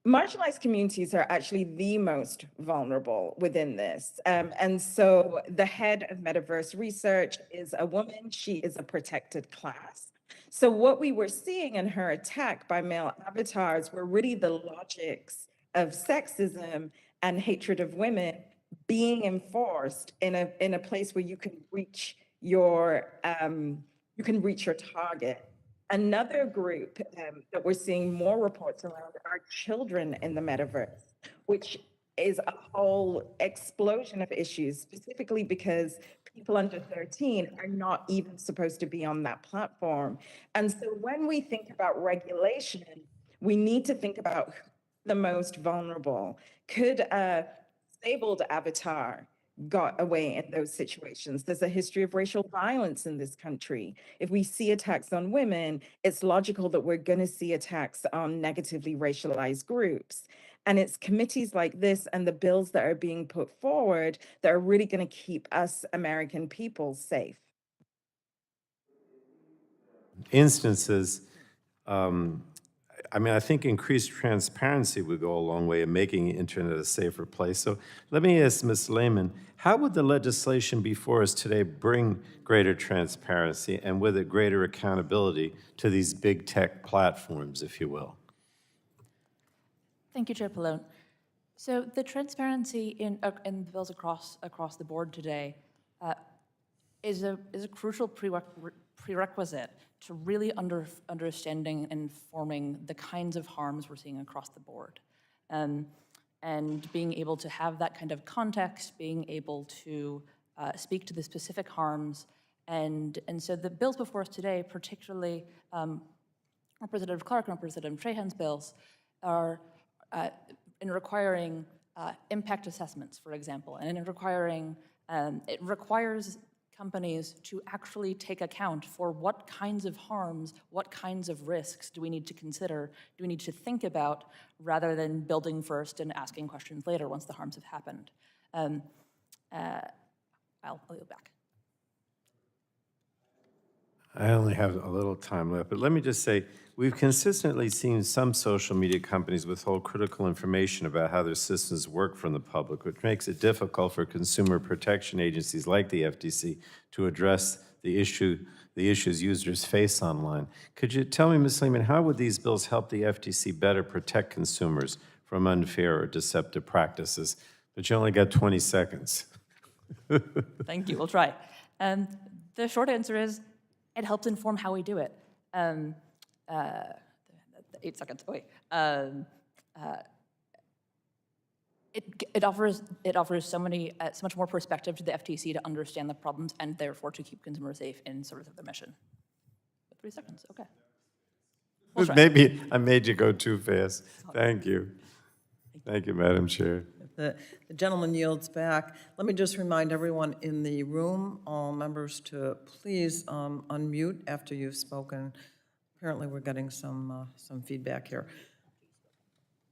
Marginalized communities are actually the most vulnerable within this. And so the head of metaverse research is a woman. She is a protected class. So what we were seeing in her attack by male avatars were really the logics of sexism and hatred of women being enforced in a place where you can reach your target. Another group that we're seeing more reports around are children in the metaverse, which is a whole explosion of issues, specifically because people under 13 are not even supposed to be on that platform. And so when we think about regulation, we need to think about the most vulnerable. Could a disabled avatar got away in those situations? There's a history of racial violence in this country. If we see attacks on women, it's logical that we're going to see attacks on negatively racialized groups. And it's committees like this and the bills that are being put forward that are really going to keep us American people safe. Instances, I think increased transparency would go a long way in making the internet a safer place. So let me ask Ms. Lehmann, how would the legislation before us today bring greater transparency and with it greater accountability to these big tech platforms, if you will? Thank you, Chair Pallone. So the transparency in bills across the board today is a crucial prerequisite to really understanding and forming the kinds of harms we're seeing across the board. And being able to have that kind of context, being able to speak to the specific harms. And so the bills before us today, particularly Representative Clark and Representative Trahan's bills, are in requiring impact assessments, for example, and in requiring, it requires companies to actually take account for what kinds of harms, what kinds of risks do we need to consider, do we need to think about, rather than building first and asking questions later once the harms have happened. I'll go back. I only have a little time left, but let me just say, we've consistently seen some social media companies withhold critical information about how their systems work from the public, which makes it difficult for consumer protection agencies like the FTC to address the issues users face online. Could you tell me, Ms. Lehmann, how would these bills help the FTC better protect consumers from unfair or deceptive practices? But you only got 20 seconds. Thank you, we'll try. The short answer is, it helps inform how we do it. 8 seconds, oh wait. It offers so much more perspective to the FTC to understand the problems and therefore to keep consumers safe in service of their mission. 3 seconds, okay. We'll try. Maybe I made you go too fast. Thank you. Thank you, Madam Chair. The gentleman yields back. Let me just remind everyone in the room, all members, to please unmute after you've spoken. Apparently, we're getting some feedback here.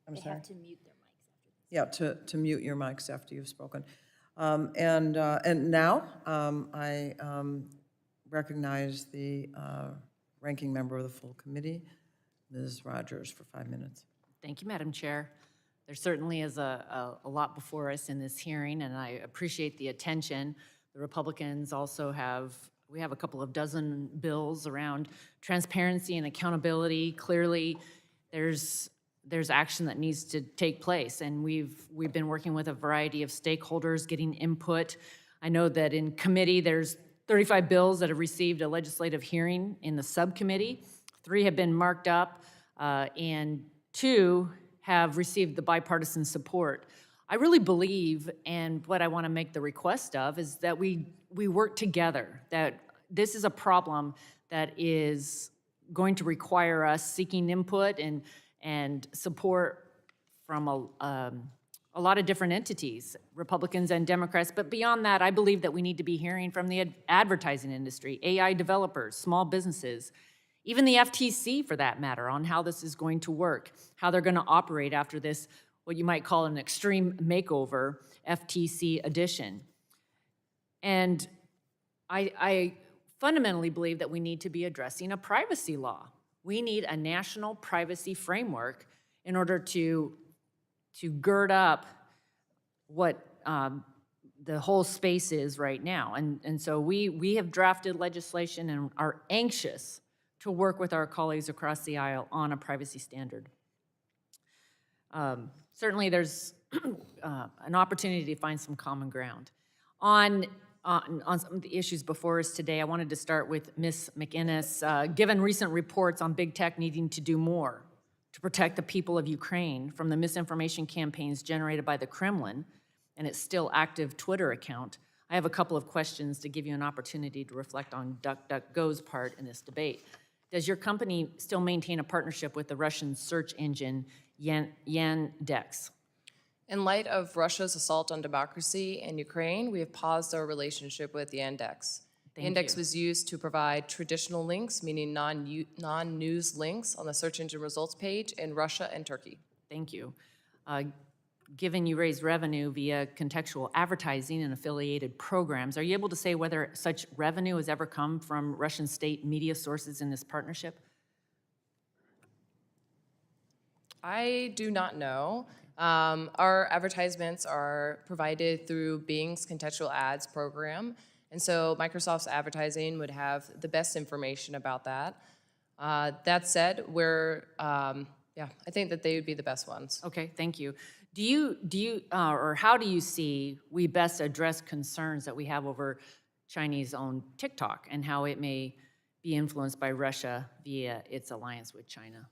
I'm sorry? They have to mute their mics. Yeah, to mute your mics after you've spoken. And now, I recognize the ranking member of the full committee, Ms. Rogers, for 5 minutes. Thank you, Madam Chair. There certainly is a lot before us in this hearing, and I appreciate the attention. The Republicans also we have a couple of dozen bills around transparency and accountability. Clearly, there's action that needs to take place, and we've been working with a variety of stakeholders, getting input. I know that in committee, there's 35 bills that have received a legislative hearing in the subcommittee. 3 have been marked up, and 2 have received the bipartisan support. I really believe, and what I want to make the request of, is that we work together, that this is a problem that is going to require us seeking input and support from a lot of different entities, Republicans and Democrats. But beyond that, I believe that we need to be hearing from the advertising industry, AI developers, small businesses, even the FTC, for that matter, on how this is going to work, how they're going to operate after this, what you might call an extreme makeover FTC edition. And I fundamentally believe that we need to be addressing a privacy law. We need a national privacy framework in order to gird up what the whole space is right now. And so we have drafted legislation and are anxious to work with our colleagues across the aisle on a privacy standard. Certainly there's an opportunity to find some common ground. On some of the issues before us today, I wanted to start with Ms. McInnes. Given recent reports on big tech needing to do more to protect the people of Ukraine from the misinformation campaigns generated by the Kremlin and its still active Twitter account, I have a couple of questions to give you an opportunity to reflect on DuckDuckGo's part in this debate. Does your company still maintain a partnership with the Russian search engine Yandex? In light of Russia's assault on democracy in Ukraine, we have paused our relationship with Yandex. Yandex was used to provide traditional links, meaning non-news links on the search engine results page in Russia and Turkey. Thank you. Given you raise revenue via contextual advertising and affiliated programs, are you able to say whether such revenue has ever come from Russian state media sources in this partnership? I do not know. Our advertisements are provided through Bing's contextual ads program, and so Microsoft's advertising would have the best information about that. That said, I think that they would be the best ones. Okay, thank you. Or how do you see we best address concerns that we have over Chinese-owned TikTok and how it may be influenced by Russia via its alliance with China?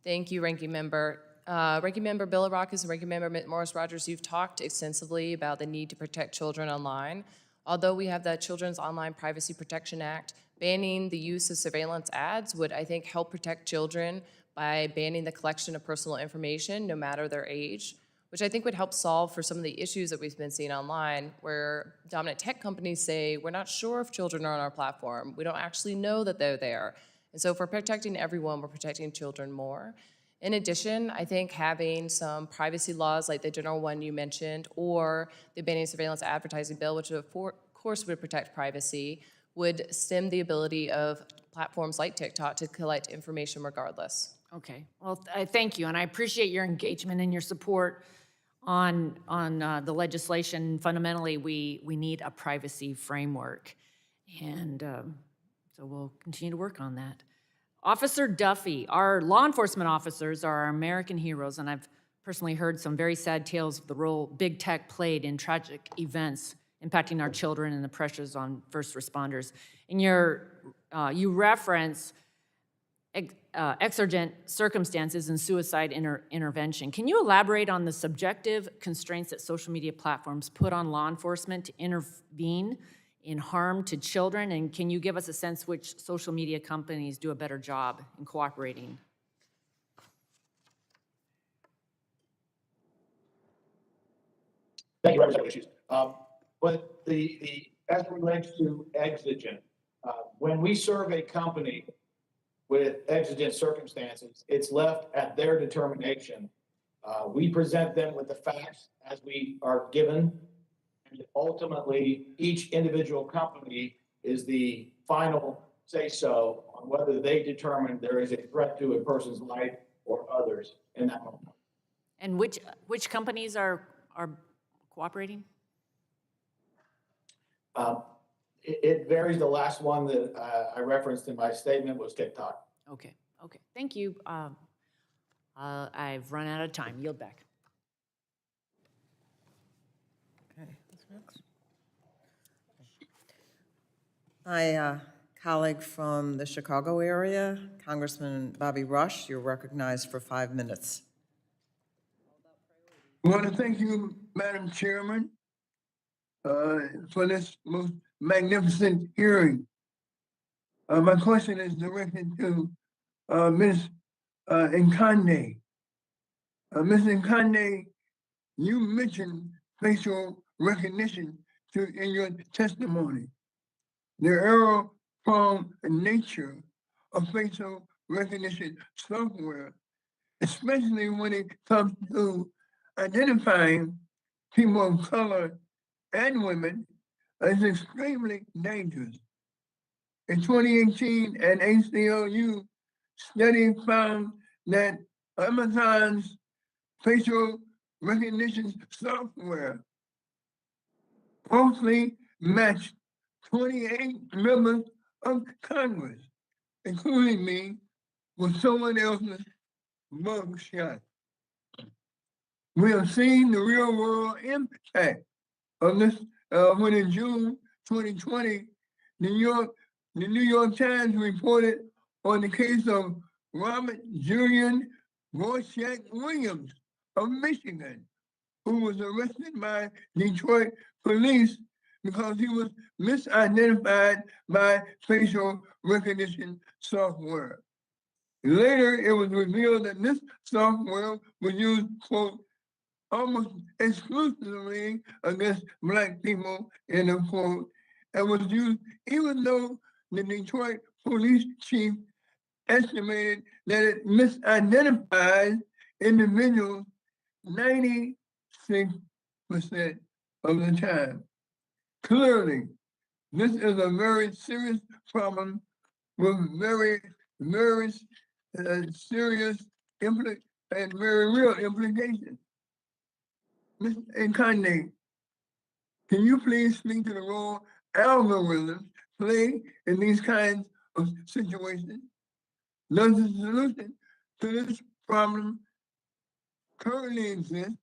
Thank you, Ranking Member. Ranking Member Billirakis and Ranking Member Morris-Rogers, you've talked extensively about the need to protect children online. Although we have the Children's Online Privacy Protection Act, banning the use of surveillance ads would, I think, help protect children by banning the collection of personal information, no matter their age, which I think would help solve for some of the issues that we've been seeing online, where dominant tech companies say, we're not sure if children are on our platform. We don't actually know that they're there. And so if we're protecting everyone, we're protecting children more. In addition, I think having some privacy laws like the general one you mentioned, or the banning surveillance advertising bill, which of course would protect privacy, would stem the ability of platforms like TikTok to collect information regardless. Okay, well, thank you, and I appreciate your engagement and your support on the legislation. Fundamentally, we need a privacy framework, and so we'll continue to work on that. Officer Duffy, our law enforcement officers are our American heroes, and I've personally heard some very sad tales of the role big tech played in tragic events impacting our children and the pressures on first responders. In your, you reference exigent circumstances and suicide intervention. Can you elaborate on the subjective constraints that social media platforms put on law enforcement to intervene in harm to children? And can you give us a sense which social media companies do a better job in cooperating? Thank you, Representative Issues. But as it relates to exigent, when we serve a company with exigent circumstances, it's left at their determination. We present them with the facts as we are given. And ultimately, each individual company is the final say-so on whether they determine there is a threat to a person's life or others in that moment. And which companies are cooperating? It varies. The last one that I referenced in my statement was TikTok. Okay, thank you. I've run out of time. Yield back. Okay, what's next? My colleague from the Chicago area, Congressman Bobby Rush, you're recognized for 5 minutes. I want to thank you, Madam Chairman, for this most magnificent hearing. My question is directed to Ms. Nkande. Ms. Nkande, you mentioned facial recognition in your testimony. The error-prone nature of facial recognition software, especially when it comes to identifying people of color and women, is extremely dangerous. In 2018, an ACLU study found that Amazon's facial recognition software falsely matched 28 members of Congress, including me, with someone else's mugshot. We have seen the real world impact of this when in June 2020, the New York Times reported on the case of Robert Julian Rorschach Williams of Michigan, who was arrested by Detroit police because he was misidentified by facial recognition software. Later, it was revealed that this software was used, quote, almost exclusively against Black people, end of quote, and was used even though the Detroit police chief estimated that it misidentified individuals 96% of the time. Clearly, this is a very serious problem with very, very serious and very real implications. Ms. Nkande, can you please speak to the role algorithms play in these kinds of situations? Does the solution to this problem currently exist?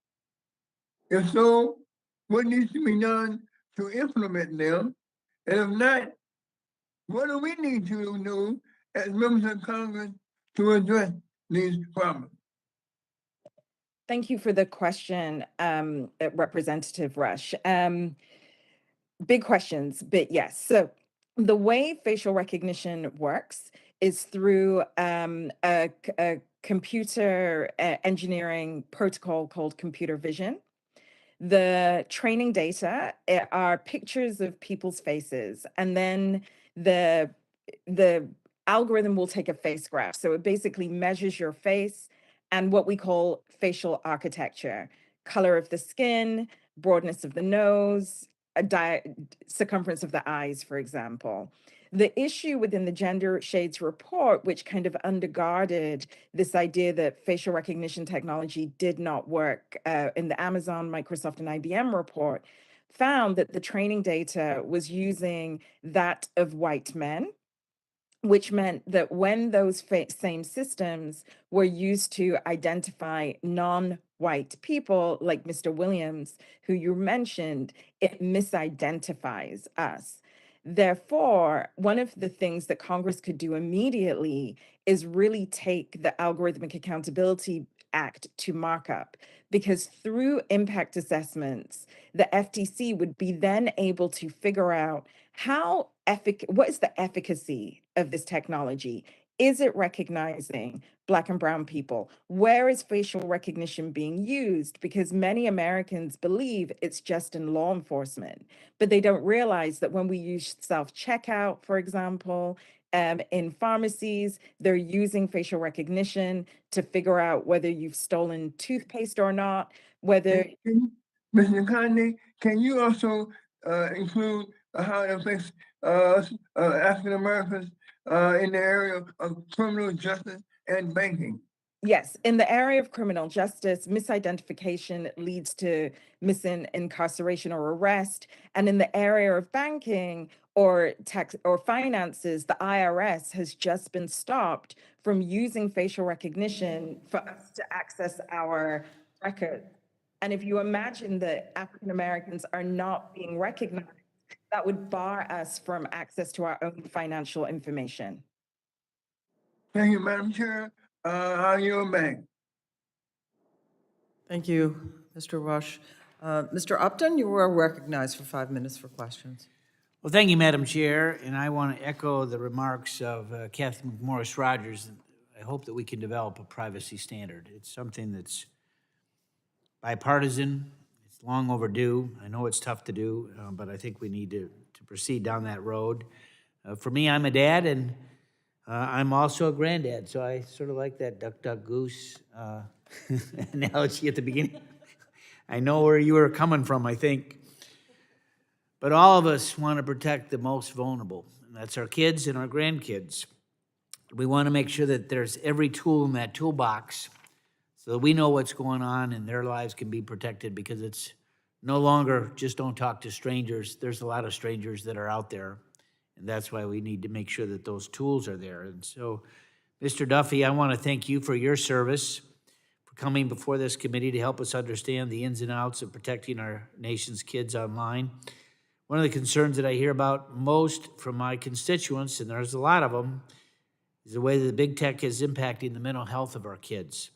If so, what needs to be done to implement them? And if not, what do we need to do as members of Congress to address these problems? Thank you for the question, Representative Rush. Big questions, but yes. So the way facial recognition works is through a computer engineering protocol called computer vision. The training data are pictures of people's faces, and then the algorithm will take a face graph. So it basically measures your face and what we call facial architecture, color of the skin, broadness of the nose, circumference of the eyes, for example. The issue within the Gender Shades report, which kind of undergirded this idea that facial recognition technology did not work in the Amazon, Microsoft, and IBM report, found that the training data was using that of white men, which meant that when those same systems were used to identify non-white people, like Mr. Williams, who you mentioned, it misidentifies us. Therefore, one of the things that Congress could do immediately is really take the Algorithmic Accountability Act to markup, because through impact assessments, the FTC would be then able to figure out what is the efficacy of this technology? Is it recognizing Black and brown people? Where is facial recognition being used? Because many Americans believe it's just in law enforcement, but they don't realize that when we use self-checkout, for example, in pharmacies, they're using facial recognition to figure out whether you've stolen toothpaste or not, whether Mr. Conde, can you also include how it affects African Americans in the area of criminal justice and banking? Yes, in the area of criminal justice, misidentification leads to incarceration or arrest. And in the area of banking or tax or finances, the IRS has just been stopped from using facial recognition for us to access our records. And if you imagine that African Americans are not being recognized, that would bar us from access to our own financial information. Thank you, Madam Chair. I yield back. Thank you, Mr. Rush. Mr. Upton, you are recognized for 5 minutes for questions. Well, thank you, Madam Chair, and I want to echo the remarks of Kathy McMorris Rogers. I hope that we can develop a privacy standard. It's something that's bipartisan. It's long overdue. I know it's tough to do, but I think we need to proceed down that road. For me, I'm a dad, and I'm also a granddad, so I sort of like that duck, duck, goose analogy at the beginning. I know where you were coming from, I think. But all of us want to protect the most vulnerable, and that's our kids and our grandkids. We want to make sure that there's every tool in that toolbox so that we know what's going on and their lives can be protected, because it's no longer just don't talk to strangers. There's a lot of strangers that are out there, and that's why we need to make sure that those tools are there. And so, Mr. Duffy, I want to thank you for your service, for coming before this committee to help us understand the ins and outs of protecting our nation's kids online. One of the concerns that I hear about most from my constituents, and there's a lot of them, is the way that big tech is impacting the mental health of our kids.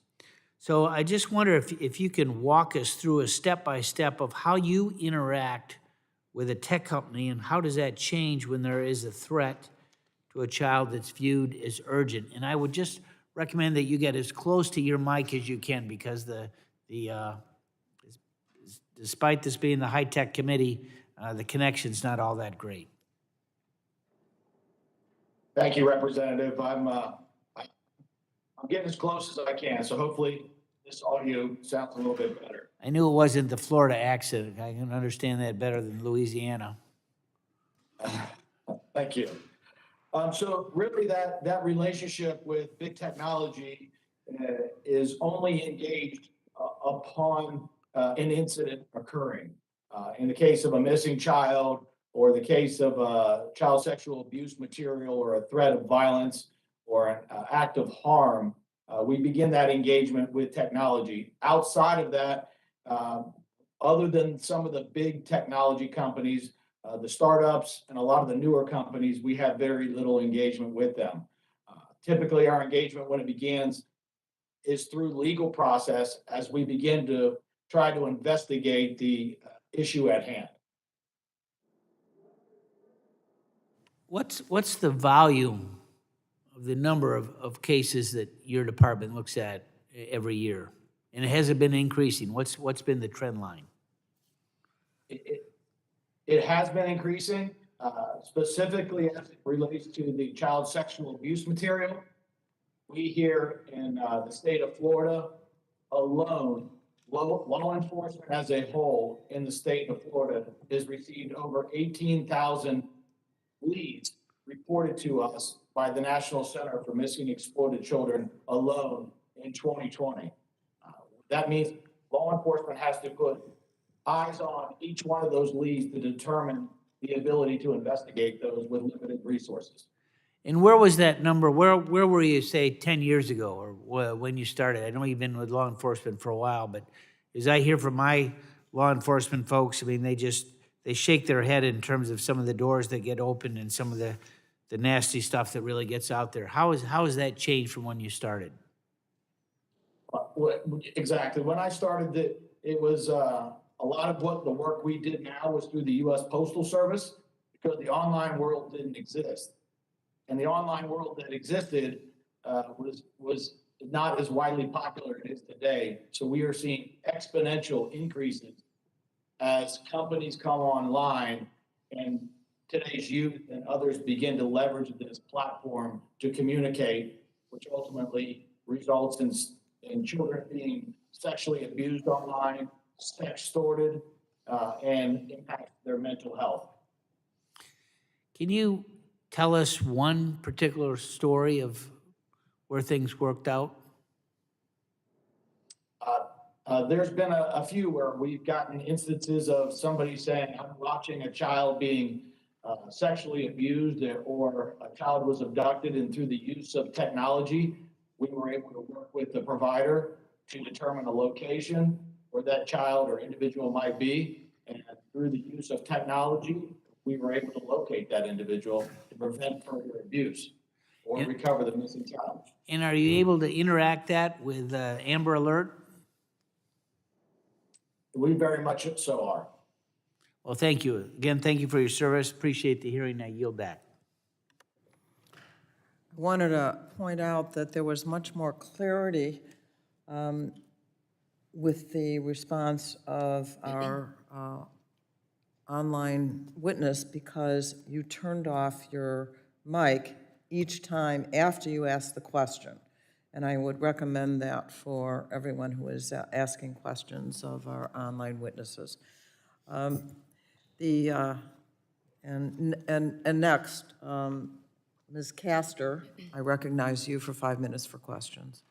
So I just wonder if you can walk us through a step-by-step of how you interact with a tech company, and how does that change when there is a threat to a child that's viewed as urgent. And I would just recommend that you get as close to your mic as you can, because despite this being the high-tech committee, the connection's not all that great. Thank you, Representative. I'm getting as close as I can, so hopefully this audio sounds a little bit better. I knew it wasn't the Florida accent. I can understand that better than Louisiana. Thank you. So really that relationship with big technology is only engaged upon an incident occurring. In the case of a missing child, or the case of child sexual abuse material, or a threat of violence, or an act of harm, we begin that engagement with technology. Outside of that, other than some of the big technology companies, the startups and a lot of the newer companies, we have very little engagement with them. Typically, our engagement when it begins is through legal process as we begin to try to investigate the issue at hand. What's the volume of the number of cases that your department looks at every year? And has it been increasing? What's been the trend line? It has been increasing, specifically as it relates to the child sexual abuse material. we here in the state of Florida alone, law enforcement as a whole in the state of Florida has received over 18,000 leads reported to us by the National Center for Missing and Exploited Children alone in 2020. That means law enforcement has to put eyes on each one of those leads to determine the ability to investigate those with limited resources. And where was that number? Where were you, say, 10 years ago, or when you started? I know you've been with law enforcement for a while, but as I hear from my law enforcement folks, I mean, they shake their head in terms of some of the doors that get opened and some of the nasty stuff that really gets out there. How has that changed from when you started? Exactly. When I started, it was a lot of what the work we did now was through the U.S. Postal Service, because the online world didn't exist. And the online world that existed was not as widely popular as it is today. So we are seeing exponential increases as companies come online and today's youth and others begin to leverage this platform to communicate, which ultimately results in children being sexually abused online, sextorted, and impacts their mental health. Can you tell us one particular story of where things worked out? There's been a few where we've gotten instances of somebody saying, I'm watching a child being sexually abused, or a child was abducted, and through the use of technology, we were able to work with the provider to determine a location where that child or individual might be. And through the use of technology, we were able to locate that individual to prevent further abuse or recover the missing child. And are you able to interact that with Amber Alert? We very much so are. Well, thank you. Again, thank you for your service. Appreciate the hearing. I yield back. I wanted to point out that there was much more clarity with the response of our online witness, because you turned off your mic each time after you asked the question. And I would recommend that for everyone who is asking questions of our online witnesses. Next, Ms. Castor, I recognize you for 5 minutes for questions.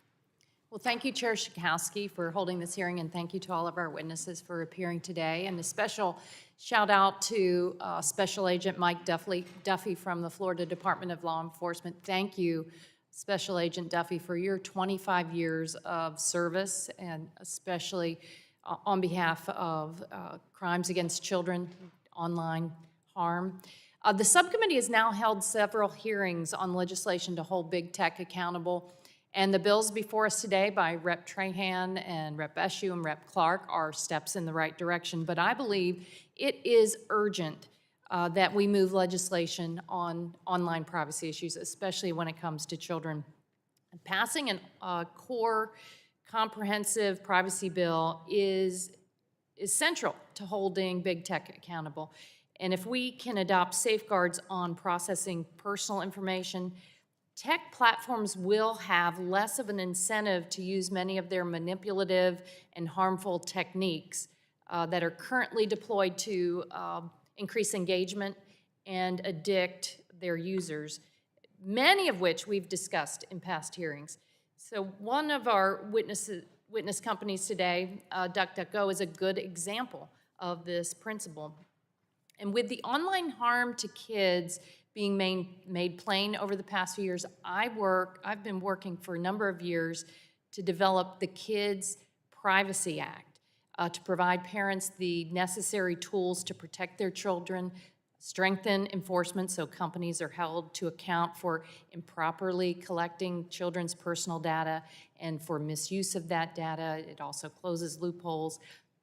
Well, thank you, Chair Schakowsky, for holding this hearing, and thank you to all of our witnesses for appearing today. And a special shout out to Special Agent Mike Duffy from the Florida Department of Law Enforcement. Thank you, Special Agent Duffy, for your 25 years of service, and especially on behalf of crimes against children, online harm. The subcommittee has now held several hearings on legislation to hold big tech accountable. And the bills before us today by Rep. Trahan and Rep. Eshoo and Rep. Clark are steps in the right direction. But I believe it is urgent that we move legislation on online privacy issues, especially when it comes to children. Passing a core comprehensive privacy bill is central to holding big tech accountable. And if we can adopt safeguards on processing personal information, tech platforms will have less of an incentive to use many of their manipulative and harmful techniques that are currently deployed to increase engagement and addict their users, many of which we've discussed in past hearings. So one of our witness companies today, DuckDuckGo, is a good example of this principle. And with the online harm to kids being made plain over the past few years, I've been working for a number of years to develop the Kids Privacy Act to provide parents the necessary tools to protect their children, strengthen enforcement so companies are held to account for improperly collecting children's personal data and for misuse of that data. It also closes loopholes.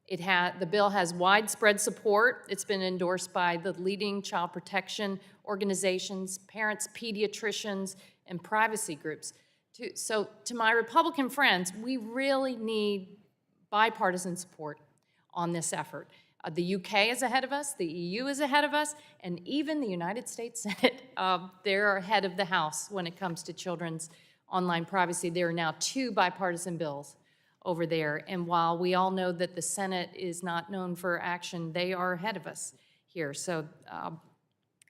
The bill has widespread support. It's been endorsed by the leading child protection organizations, parents, pediatricians, and privacy groups. So to my Republican friends, we really need bipartisan support on this effort. The UK is ahead of us, the EU is ahead of us, and even the United States Senate, they're ahead of the House when it comes to children's online privacy. There are now 2 bipartisan bills over there, and while we all know that the Senate is not known for action, they are ahead of us here. So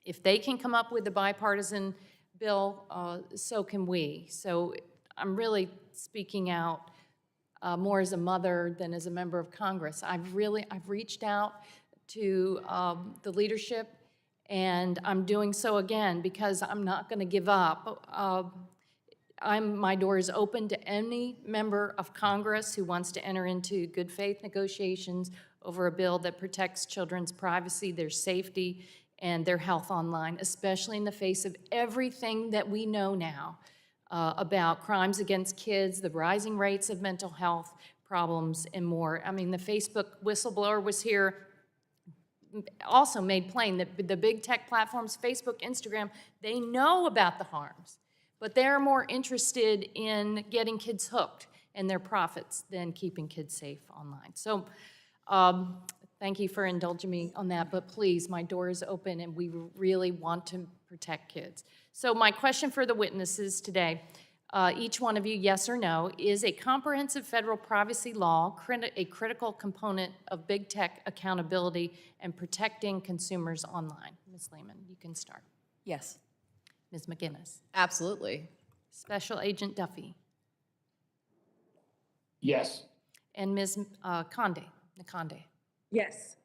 if they can come up with a bipartisan bill, so can we. So I'm really speaking out more as a mother than as a member of Congress. I've reached out to the leadership, and I'm doing so again because I'm not going to give up. My door is open to any member of Congress who wants to enter into good faith negotiations over a bill that protects children's privacy, their safety, and their health online, especially in the face of everything that we know now about crimes against kids, the rising rates of mental health problems, and more. I mean, the Facebook whistleblower was here, also made plain that the big tech platforms, Facebook, Instagram, they know about the harms, but they're more interested in getting kids hooked and their profits than keeping kids safe online. So thank you for indulging me on that, but please, my door is open and we really want to protect kids. So my question for the witnesses today, each one of you, yes or no, is a comprehensive federal privacy law a critical component of big tech accountability and protecting consumers online? Ms. Lehmann, you can start. Yes. Ms. McGinnis. Absolutely. Special Agent Duffy. Yes. And Ms. Nakande. Yes.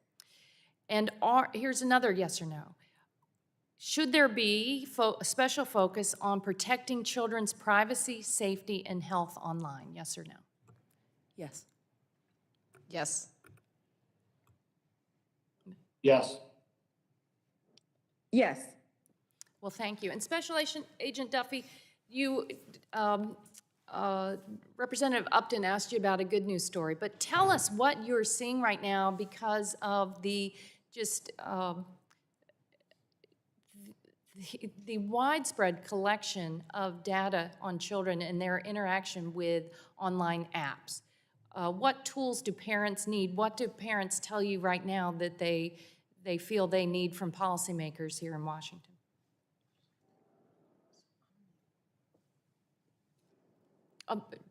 And here's another yes or no. Should there be a special focus on protecting children's privacy, safety, and health online? Yes or no? Yes. Yes. Yes. Yes. Well, thank you. And Special Agent Duffy, you, Representative Upton asked you about a good news story, but tell us what you're seeing right now because of the the widespread collection of data on children and their interaction with online apps. What tools do parents need? What do parents tell you right now that they feel they need from policymakers here in Washington?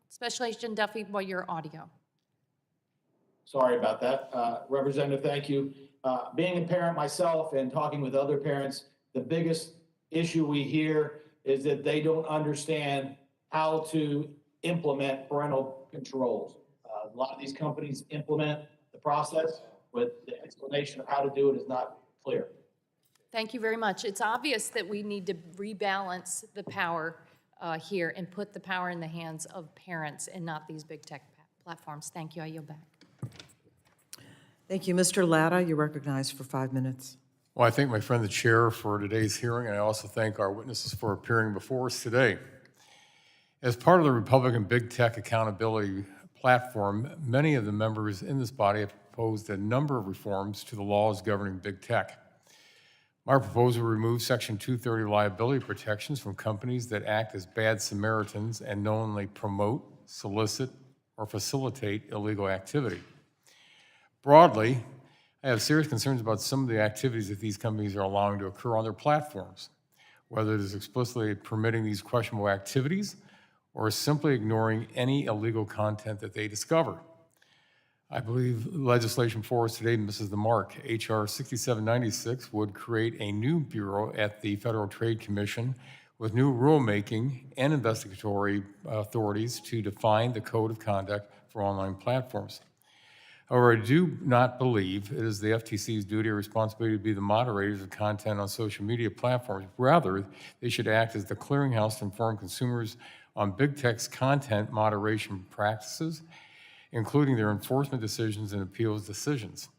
Special Agent Duffy, your audio. Sorry about that. Representative, thank you. Being a parent myself and talking with other parents, the biggest issue we hear is that they don't understand how to implement parental controls. A lot of these companies implement the process, but the explanation of how to do it is not clear. Thank you very much. It's obvious that we need to rebalance the power here and put the power in the hands of parents and not these big tech platforms. Thank you. I yield back. Thank you. Mr. Latta, you're recognized for 5 minutes. Well, I thank my friend the chair for today's hearing, and I also thank our witnesses for appearing before us today. As part of the Republican Big Tech Accountability Platform, many of the members in this body have proposed a number of reforms to the laws governing big tech. My proposal removes Section 230 liability protections from companies that act as bad Samaritans and knowingly promote, solicit, or facilitate illegal activity. Broadly, I have serious concerns about some of the activities that these companies are allowing to occur on their platforms, whether it is explicitly permitting these questionable activities or simply ignoring any illegal content that they discover. I believe legislation for us today misses the mark. H.R. 6796 would create a new bureau at the Federal Trade Commission with new rulemaking and investigatory authorities to define the code of conduct for online platforms. However, I do not believe it is the FTC's duty or responsibility to be the moderators of content on social media platforms. Rather, they should act as the clearinghouse to inform consumers on big tech's content moderation practices, including their enforcement decisions and appeals decisions.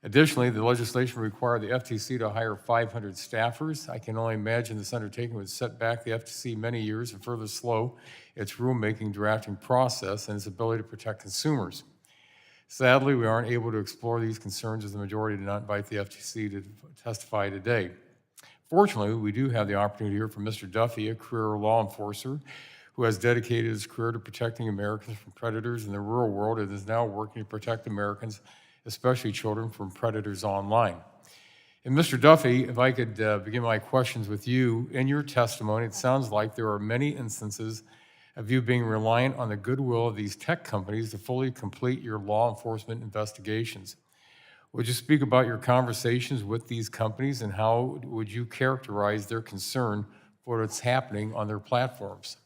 Additionally, the legislation required the FTC to hire 500 staffers. I can only imagine this undertaking would set back the FTC many years and further slow its rulemaking drafting process and its ability to protect consumers. Sadly, we aren't able to explore these concerns as the majority did not invite the FTC to testify today. Fortunately, we do have the opportunity to hear from Mr. Duffy, a career law enforcer who has dedicated his career to protecting Americans from predators in the real world and is now working to protect Americans, especially children, from predators online. And Mr. Duffy, if I could begin my questions with you. In your testimony, it sounds like there are many instances of you being reliant on the goodwill of these tech companies to fully complete your law enforcement investigations. Would you speak about your conversations with these companies and how would you characterize their concern for what's happening on their platforms?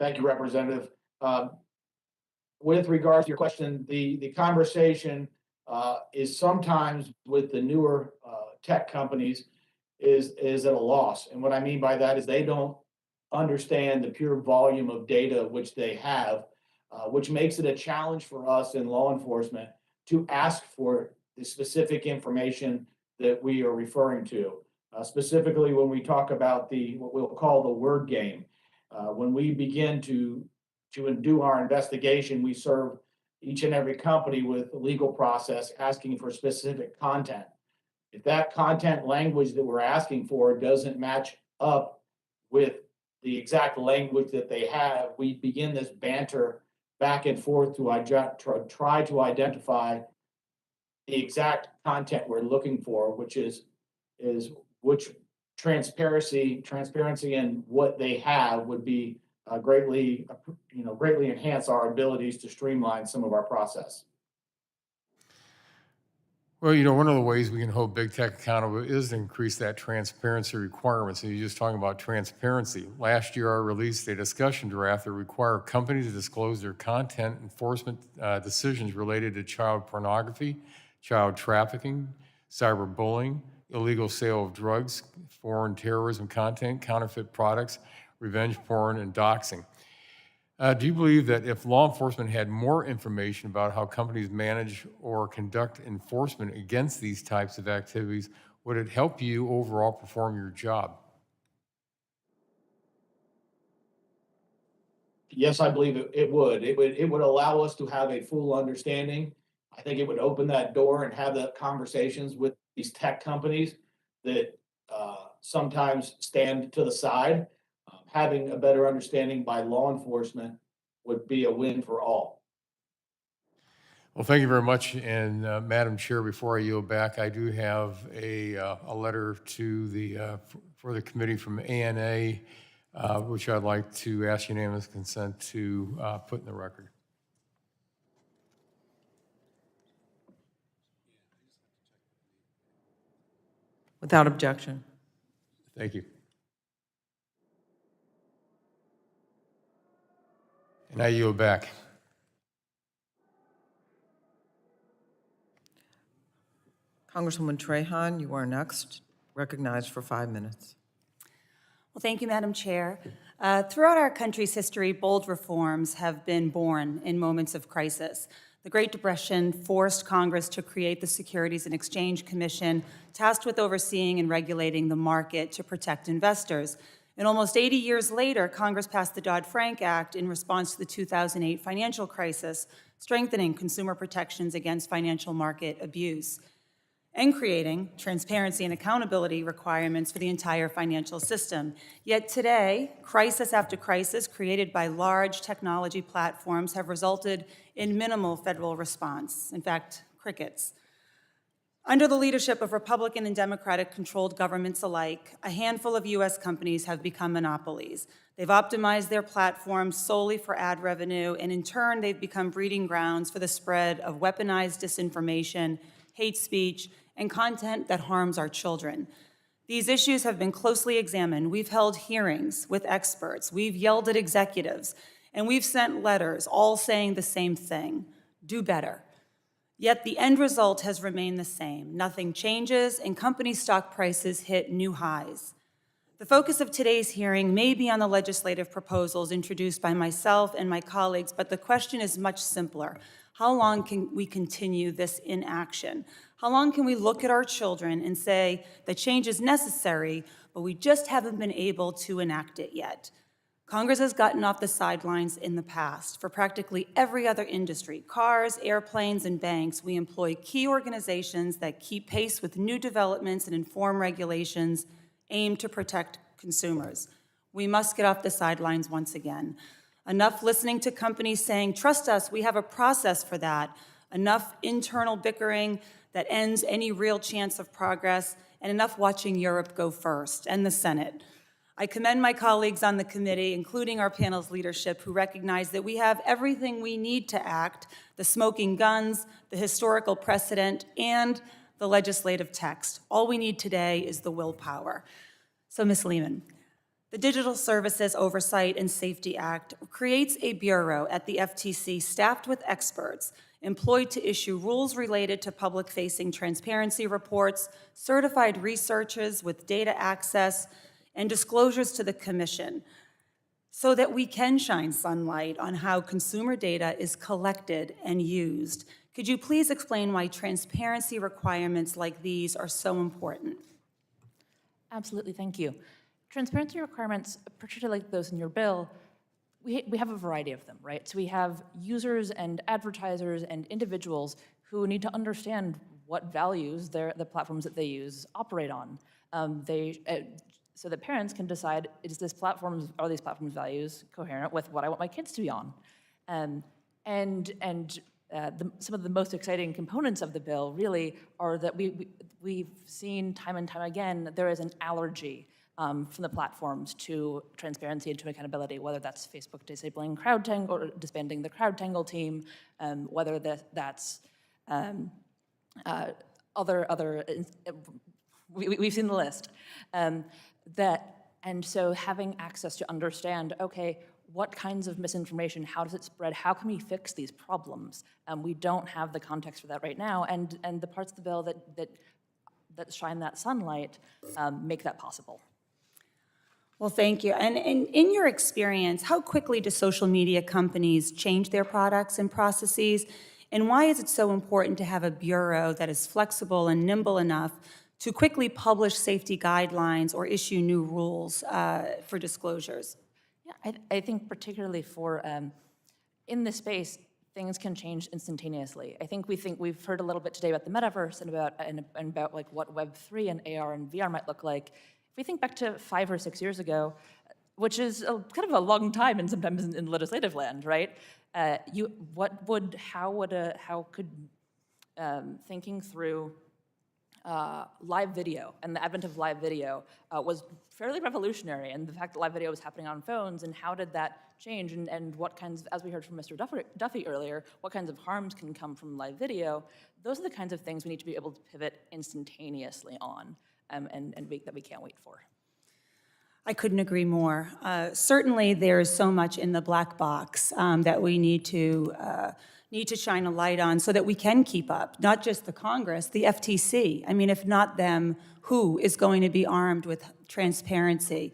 Thank you, Representative. With regards to your question, the conversation is sometimes with the newer tech companies is at a loss. And what I mean by that is they don't understand the pure volume of data which they have, which makes it a challenge for us in law enforcement to ask for the specific information that we are referring to. Specifically, when we talk about what we'll call the word game, when we begin to do our investigation, we serve each and every company with a legal process asking for specific content. If that content language that we're asking for doesn't match up with the exact language that they have, we begin this banter back and forth to try to identify the exact content we're looking for, which transparency and what they have would be greatly enhance our abilities to streamline some of our process. Well, one of the ways we can hold big tech accountable is to increase that transparency requirement. So you're just talking about transparency. Last year, I released a discussion draft that required companies to disclose their content enforcement decisions related to child pornography, child trafficking, cyberbullying, illegal sale of drugs, foreign terrorism content, counterfeit products, revenge porn, and doxing. Do you believe that if law enforcement had more information about how companies manage or conduct enforcement against these types of activities, would it help you overall perform your job? Yes, I believe it would. It would allow us to have a full understanding. I think it would open that door and have the conversations with these tech companies that sometimes stand to the side. Having a better understanding by law enforcement would be a win for all. Well, thank you very much. And Madam Chair, before I yield back, I do have a letter to for the committee from ANA, which I'd like to ask unanimous consent to put in the record. Without objection. Thank you. And I yield back. Congresswoman Trahan, you are next. Recognized for 5 minutes. Well, thank you, Madam Chair. Throughout our country's history, bold reforms have been born in moments of crisis. The Great Depression forced Congress to create the Securities and Exchange Commission, tasked with overseeing and regulating the market to protect investors. And almost 80 years later, Congress passed the Dodd-Frank Act in response to the 2008 financial crisis, strengthening consumer protections against financial market abuse, and creating transparency and accountability requirements for the entire financial system. Yet today, crisis after crisis created by large technology platforms have resulted in minimal federal response. In fact, crickets. Under the leadership of Republican and Democratic-controlled governments alike, a handful of U.S. companies have become monopolies. They've optimized their platforms solely for ad revenue, and in turn, they've become breeding grounds for the spread of weaponized disinformation, hate speech, and content that harms our children. These issues have been closely examined. We've held hearings with experts. We've yelled at executives, and we've sent letters all saying the same thing: do better. Yet the end result has remained the same. Nothing changes, and company stock prices hit new highs. The focus of today's hearing may be on the legislative proposals introduced by myself and my colleagues, but the question is much simpler. How long can we continue this inaction? How long can we look at our children and say that change is necessary, but we just haven't been able to enact it yet? Congress has gotten off the sidelines in the past. For practically every other industry, cars, airplanes, and banks, we employ key organizations that keep pace with new developments and inform regulations aimed to protect consumers. We must get off the sidelines once again. Enough listening to companies saying, trust us, we have a process for that. Enough internal bickering that ends any real chance of progress, and enough watching Europe go first, and the Senate. I commend my colleagues on the committee, including our panel's leadership, who recognize that we have everything we need to act: the smoking guns, the historical precedent, and the legislative text. All we need today is the willpower. So, Ms. Lehmann, the Digital Services Oversight and Safety Act creates a bureau at the FTC staffed with experts employed to issue rules related to public-facing transparency reports, certified researchers with data access, and disclosures to the Commission, so that we can shine sunlight on how consumer data is collected and used. Could you please explain why transparency requirements like these are so important? Absolutely, thank you. Transparency requirements, particularly like those in your bill, we have a variety of them, right? So we have users and advertisers and individuals who need to understand what values the platforms that they use operate on. So that parents can decide, are these platforms' values coherent with what I want my kids to be on? Some of the most exciting components of the bill really are that we've seen time and time again that there is an allergy from the platforms to transparency and to accountability, whether that's Facebook disabling CrowdTangle or disbanding the CrowdTangle team, whether that's we've seen the list. And so having access to understand, okay, what kinds of misinformation, how does it spread, how can we fix these problems? We don't have the context for that right now, and the parts of the bill that shine that sunlight make that possible. Well, thank you. And in your experience, how quickly do social media companies change their products and processes? And why is it so important to have a bureau that is flexible and nimble enough to quickly publish safety guidelines or issue new rules for disclosures? Yeah, I think particularly for in this space, things can change instantaneously. I think we've heard a little bit today about the metaverse and about like what Web3 and AR and VR might look like. If we think back to 5 or 6 years ago, which is kind of a long time and sometimes in legislative land, right? How could thinking through live video and the advent of live video was fairly revolutionary, and the fact that live video was happening on phones, and how did that change, and what kinds of, as we heard from Mr. Duffy earlier, what kinds of harms can come from live video. Those are the kinds of things we need to be able to pivot instantaneously on, and that we can't wait for. I couldn't agree more. Certainly, there is so much in the black box that we need to shine a light on so that we can keep up, not just the Congress, the FTC. I mean, if not them, who is going to be armed with transparency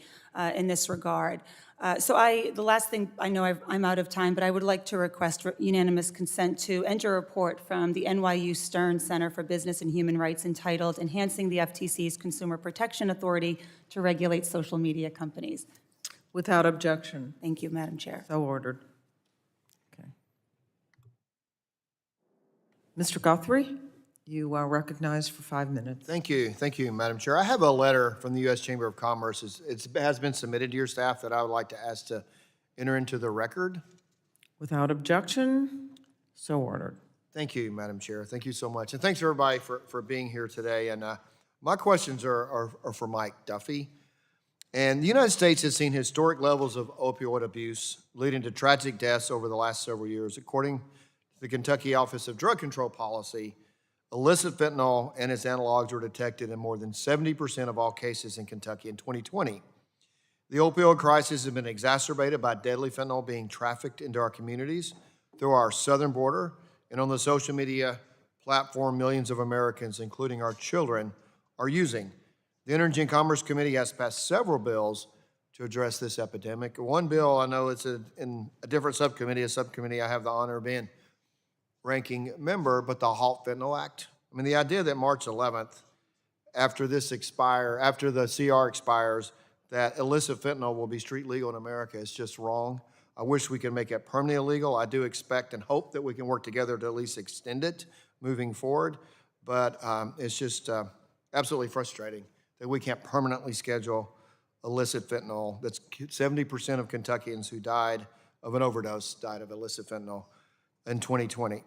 in this regard? The last thing, I know I'm out of time, but I would like to request unanimous consent to enter a report from the NYU Stern Center for Business and Human Rights entitled "Enhancing the FTC's Consumer Protection Authority to Regulate Social Media Companies." Without objection. Thank you, Madam Chair. So ordered. Okay. Mr. Guthrie, you are recognized for 5 minutes. Thank you, Madam Chair. I have a letter from the U.S. Chamber of Commerce. It has been submitted to your staff that I would like to ask to enter into the record. Without objection, so ordered. Thank you, Madam Chair. Thank you so much. And thanks, everybody, for being here today. And my questions are for Mike Duffy. And the United States has seen historic levels of opioid abuse, leading to tragic deaths over the last several years. According to the Kentucky Office of Drug Control Policy, illicit fentanyl and its analogs were detected in more than 70% of all cases in Kentucky in 2020. The opioid crisis has been exacerbated by deadly fentanyl being trafficked into our communities through our southern border and on the social media platform millions of Americans, including our children, are using. The Energy and Commerce Committee has passed several bills to address this epidemic. One bill, I know it's in a different subcommittee, a subcommittee I have the honor of being ranking member, but the Halt Fentanyl Act. I mean, the idea that March 11th, after the CR expires, that illicit fentanyl will be street legal in America is just wrong. I wish we could make it permanently illegal. I do expect and hope that we can work together to at least extend it moving forward, but it's just absolutely frustrating that we can't permanently schedule illicit fentanyl. That's 70% of Kentuckians who died of an overdose died of illicit fentanyl in 2020.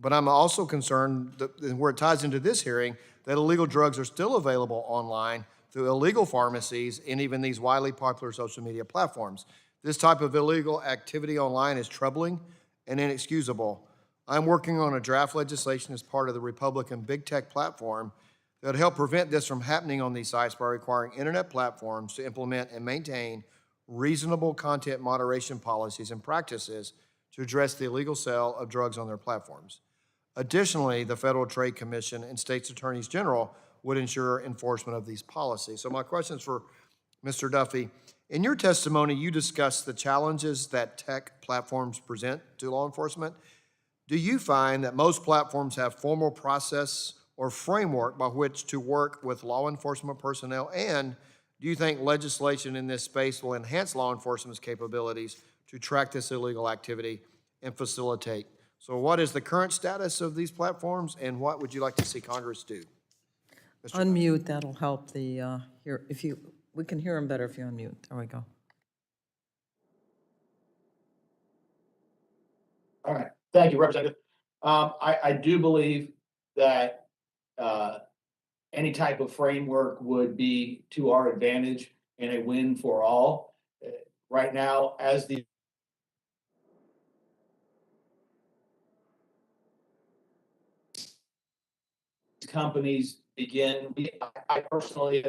But I'm also concerned, that, and where it ties into this hearing, that illegal drugs are still available online through illegal pharmacies and even these widely popular social media platforms. This type of illegal activity online is troubling and inexcusable. I'm working on a draft legislation as part of the Republican Big Tech platform that would help prevent this from happening on these sites by requiring internet platforms to implement and maintain reasonable content moderation policies and practices to address the illegal sale of drugs on their platforms. Additionally, the Federal Trade Commission and states' attorneys general would ensure enforcement of these policies. So my question is for Mr. Duffy. In your testimony, you discussed the challenges that tech platforms present to law enforcement. Do you find that most platforms have formal process or framework by which to work with law enforcement personnel? And do you think legislation in this space will enhance law enforcement's capabilities to track this illegal activity and facilitate? So what is the current status of these platforms, and what would you like to see Congress do? Mr. Unmute, that'll help the, we can hear him better if you unmute. There we go. All right, thank you, Representative. I do believe that any type of framework would be to our advantage and a win for all. Right now, as the companies begin, I personally,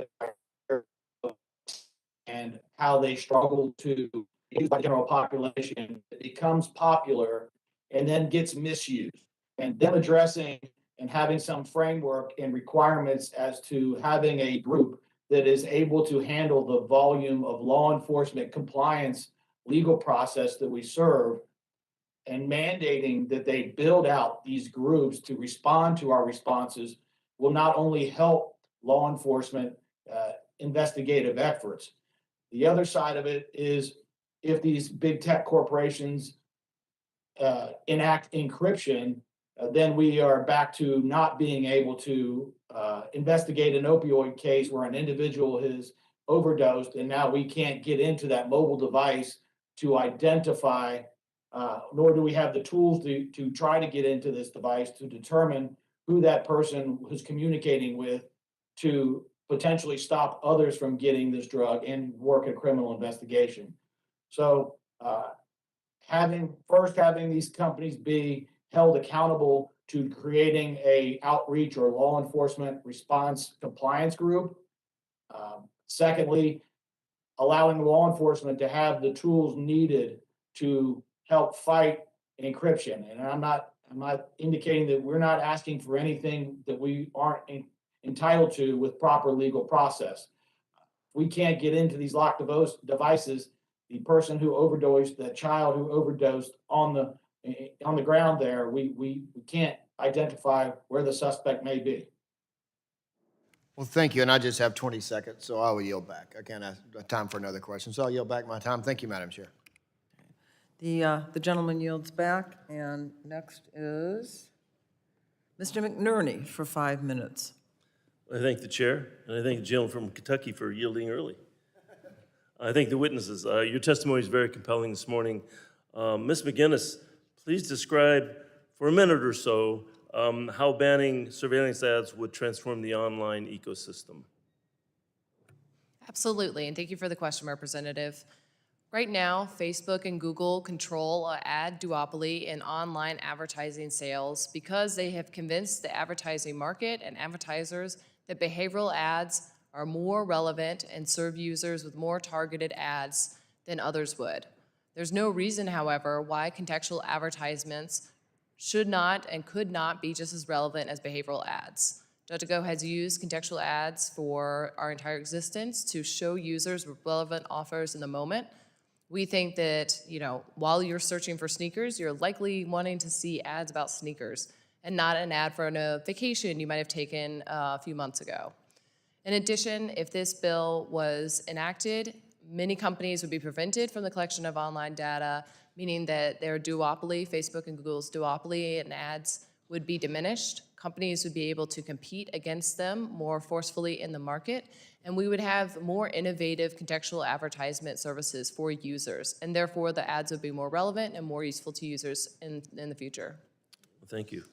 and how they struggle to use by the general population, it becomes popular and then gets misused. And them addressing and having some framework and requirements as to having a group that is able to handle the volume of law enforcement compliance legal process that we serve, and mandating that they build out these groups to respond to our responses will not only help law enforcement investigative efforts. The other side of it is if these big tech corporations enact encryption, then we are back to not being able to investigate an opioid case where an individual has overdosed, and now we can't get into that mobile device to identify, nor do we have the tools to try to get into this device to determine who that person was communicating with to potentially stop others from getting this drug and work a criminal investigation. So having these companies be held accountable to creating a outreach or law enforcement response compliance group. Secondly, allowing law enforcement to have the tools needed to help fight encryption. And I'm not indicating that we're not asking for anything that we aren't entitled to with proper legal process. We can't get into these locked devices. The person who overdosed, the child who overdosed on the ground there, we can't identify where the suspect may be. Well, thank you, and I just have 20 seconds, so I will yield back. I can't have time for another question, so I'll yield back my time. Thank you, Madam Chair. The gentleman yields back, and next is Mr. McNerney for 5 minutes. I thank the chair, and I thank the gentleman from Kentucky for yielding early. I thank the witnesses. Your testimony is very compelling this morning. Ms. McGinnis, please describe for a minute or so how banning surveillance ads would transform the online ecosystem. Absolutely, and thank you for the question, Representative. Right now, Facebook and Google control an ad duopoly in online advertising sales because they have convinced the advertising market and advertisers that behavioral ads are more relevant and serve users with more targeted ads than others would. There's no reason, however, why contextual advertisements should not and could not be just as relevant as behavioral ads. DuckDuckGo has used contextual ads for our entire existence to show users relevant offers in the moment. We think that, while you're searching for sneakers, you're likely wanting to see ads about sneakers and not an ad for a vacation you might have taken a few months ago. In addition, if this bill was enacted, many companies would be prevented from the collection of online data, meaning that their duopoly, Facebook and Google's duopoly and ads, would be diminished. Companies would be able to compete against them more forcefully in the market, and we would have more innovative contextual advertisement services for users, and therefore the ads would be more relevant and more useful to users in the future. Thank you.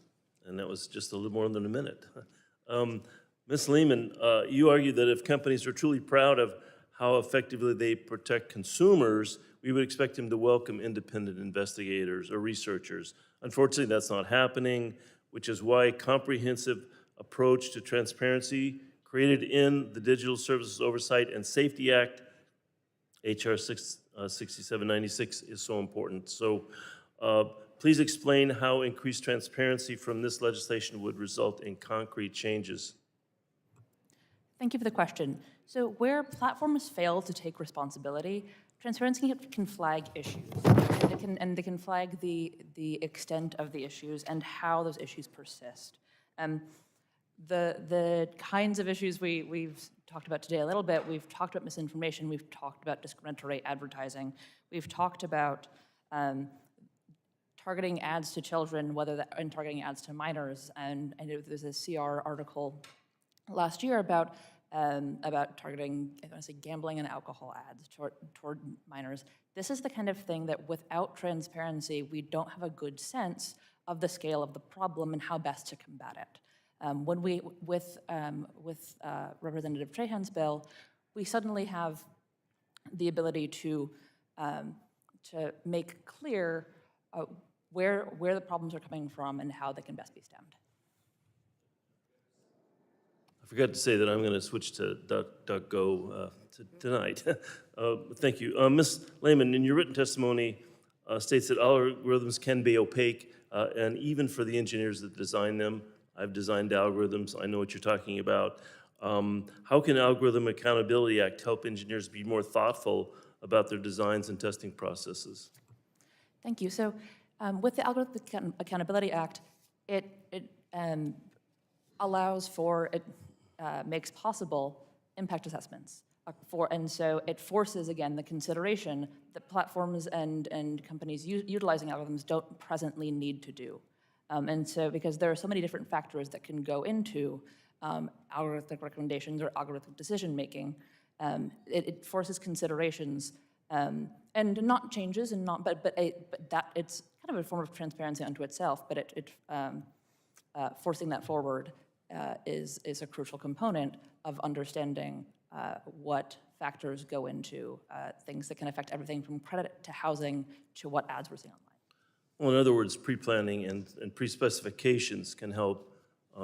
And that was just a little more than a minute. Ms. Lehmann, you argue that if companies are truly proud of how effectively they protect consumers, we would expect them to welcome independent investigators or researchers. Unfortunately, that's not happening, which is why a comprehensive approach to transparency created in the Digital Services Oversight and Safety Act, HR 6796, is so important. So please explain how increased transparency from this legislation would result in concrete changes. Thank you for the question. So where platforms fail to take responsibility, transparency can flag issues. And they can flag the extent of the issues and how those issues persist. The kinds of issues we've talked about today a little bit, we've talked about misinformation, we've talked about discriminatory advertising, we've talked about targeting ads to children, and targeting ads to minors, and there's a CR article last year about targeting, I want to say, gambling and alcohol ads toward minors. This is the kind of thing that without transparency, we don't have a good sense of the scale of the problem and how best to combat it. With Representative Trahan's bill, we suddenly have the ability to make clear where the problems are coming from and how they can best be stemmed. I forgot to say that I'm going to switch to DuckDuckGo tonight. Thank you. Ms. Lehmann, in your written testimony, states that algorithms can be opaque, and even for the engineers that design them. I've designed algorithms. I know what you're talking about. How can Algorithmic Accountability Act help engineers be more thoughtful about their designs and testing processes? Thank you. So with the Algorithmic Accountability Act, it allows for, it makes possible impact assessments. And so it forces, again, the consideration that platforms and companies utilizing algorithms don't presently need to do. And so because there are so many different factors that can go into algorithmic recommendations or algorithmic decision-making, it forces considerations and not changes, and not, but that it's kind of a form of transparency unto itself, but forcing that forward is a crucial component of understanding what factors go into things that can affect everything from credit to housing to what ads we're seeing online. Well, in other words, pre-planning and pre-specifications can help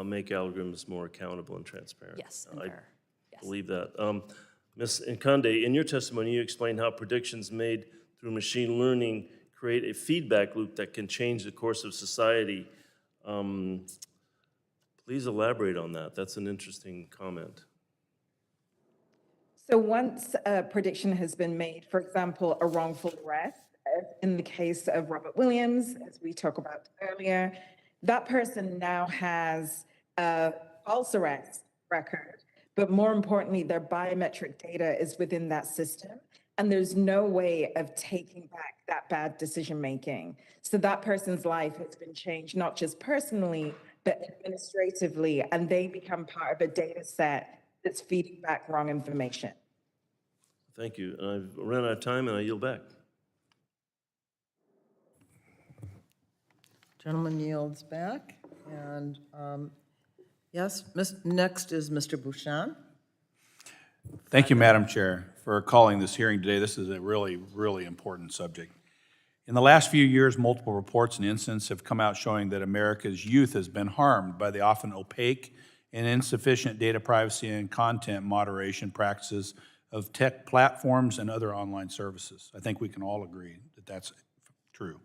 make algorithms more accountable and transparent. Yes, and fair. Yes. Believe that. Ms. Nkande, in your testimony, you explained how predictions made through machine learning create a feedback loop that can change the course of society. Please elaborate on that. That's an interesting comment. So once a prediction has been made, for example, a wrongful arrest, in the case of Robert Williams, as we talked about earlier, that person now has a false arrest record, but more importantly, their biometric data is within that system, and there's no way of taking back that bad decision-making. So that person's life has been changed, not just personally, but administratively, and they become part of a data set that's feeding back wrong information. Thank you. I've run out of time, and I yield back. Gentleman yields back, and yes, next is Mr. Bouchon. Thank you, Madam Chair, for calling this hearing today. This is a really, really important subject. In the last few years, multiple reports and incidents have come out showing that America's youth has been harmed by the often opaque and insufficient data privacy and content moderation practices of tech platforms and other online services. I think we can all agree that that's true.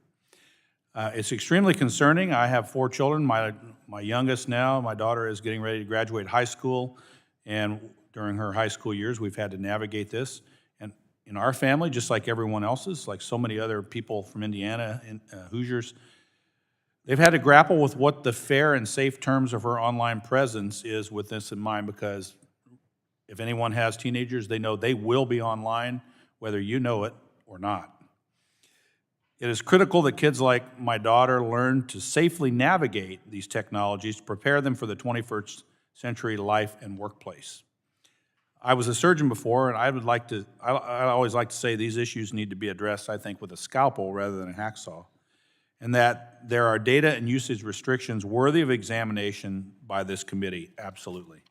It's extremely concerning. I have 4 children. My youngest now, my daughter, is getting ready to graduate high school, and during her high school years, we've had to navigate this. And in our family, just like everyone else's, like so many other people from Indiana and Hoosiers, they've had to grapple with what the fair and safe terms of her online presence is with this in mind, because if anyone has teenagers, they know they will be online, whether you know it or not. It is critical that kids like my daughter learn to safely navigate these technologies to prepare them for the 21st century life and workplace. I was a surgeon before, and I always like to say these issues need to be addressed, I think, with a scalpel rather than a hacksaw, and that there are data and usage restrictions worthy of examination by this committee, absolutely.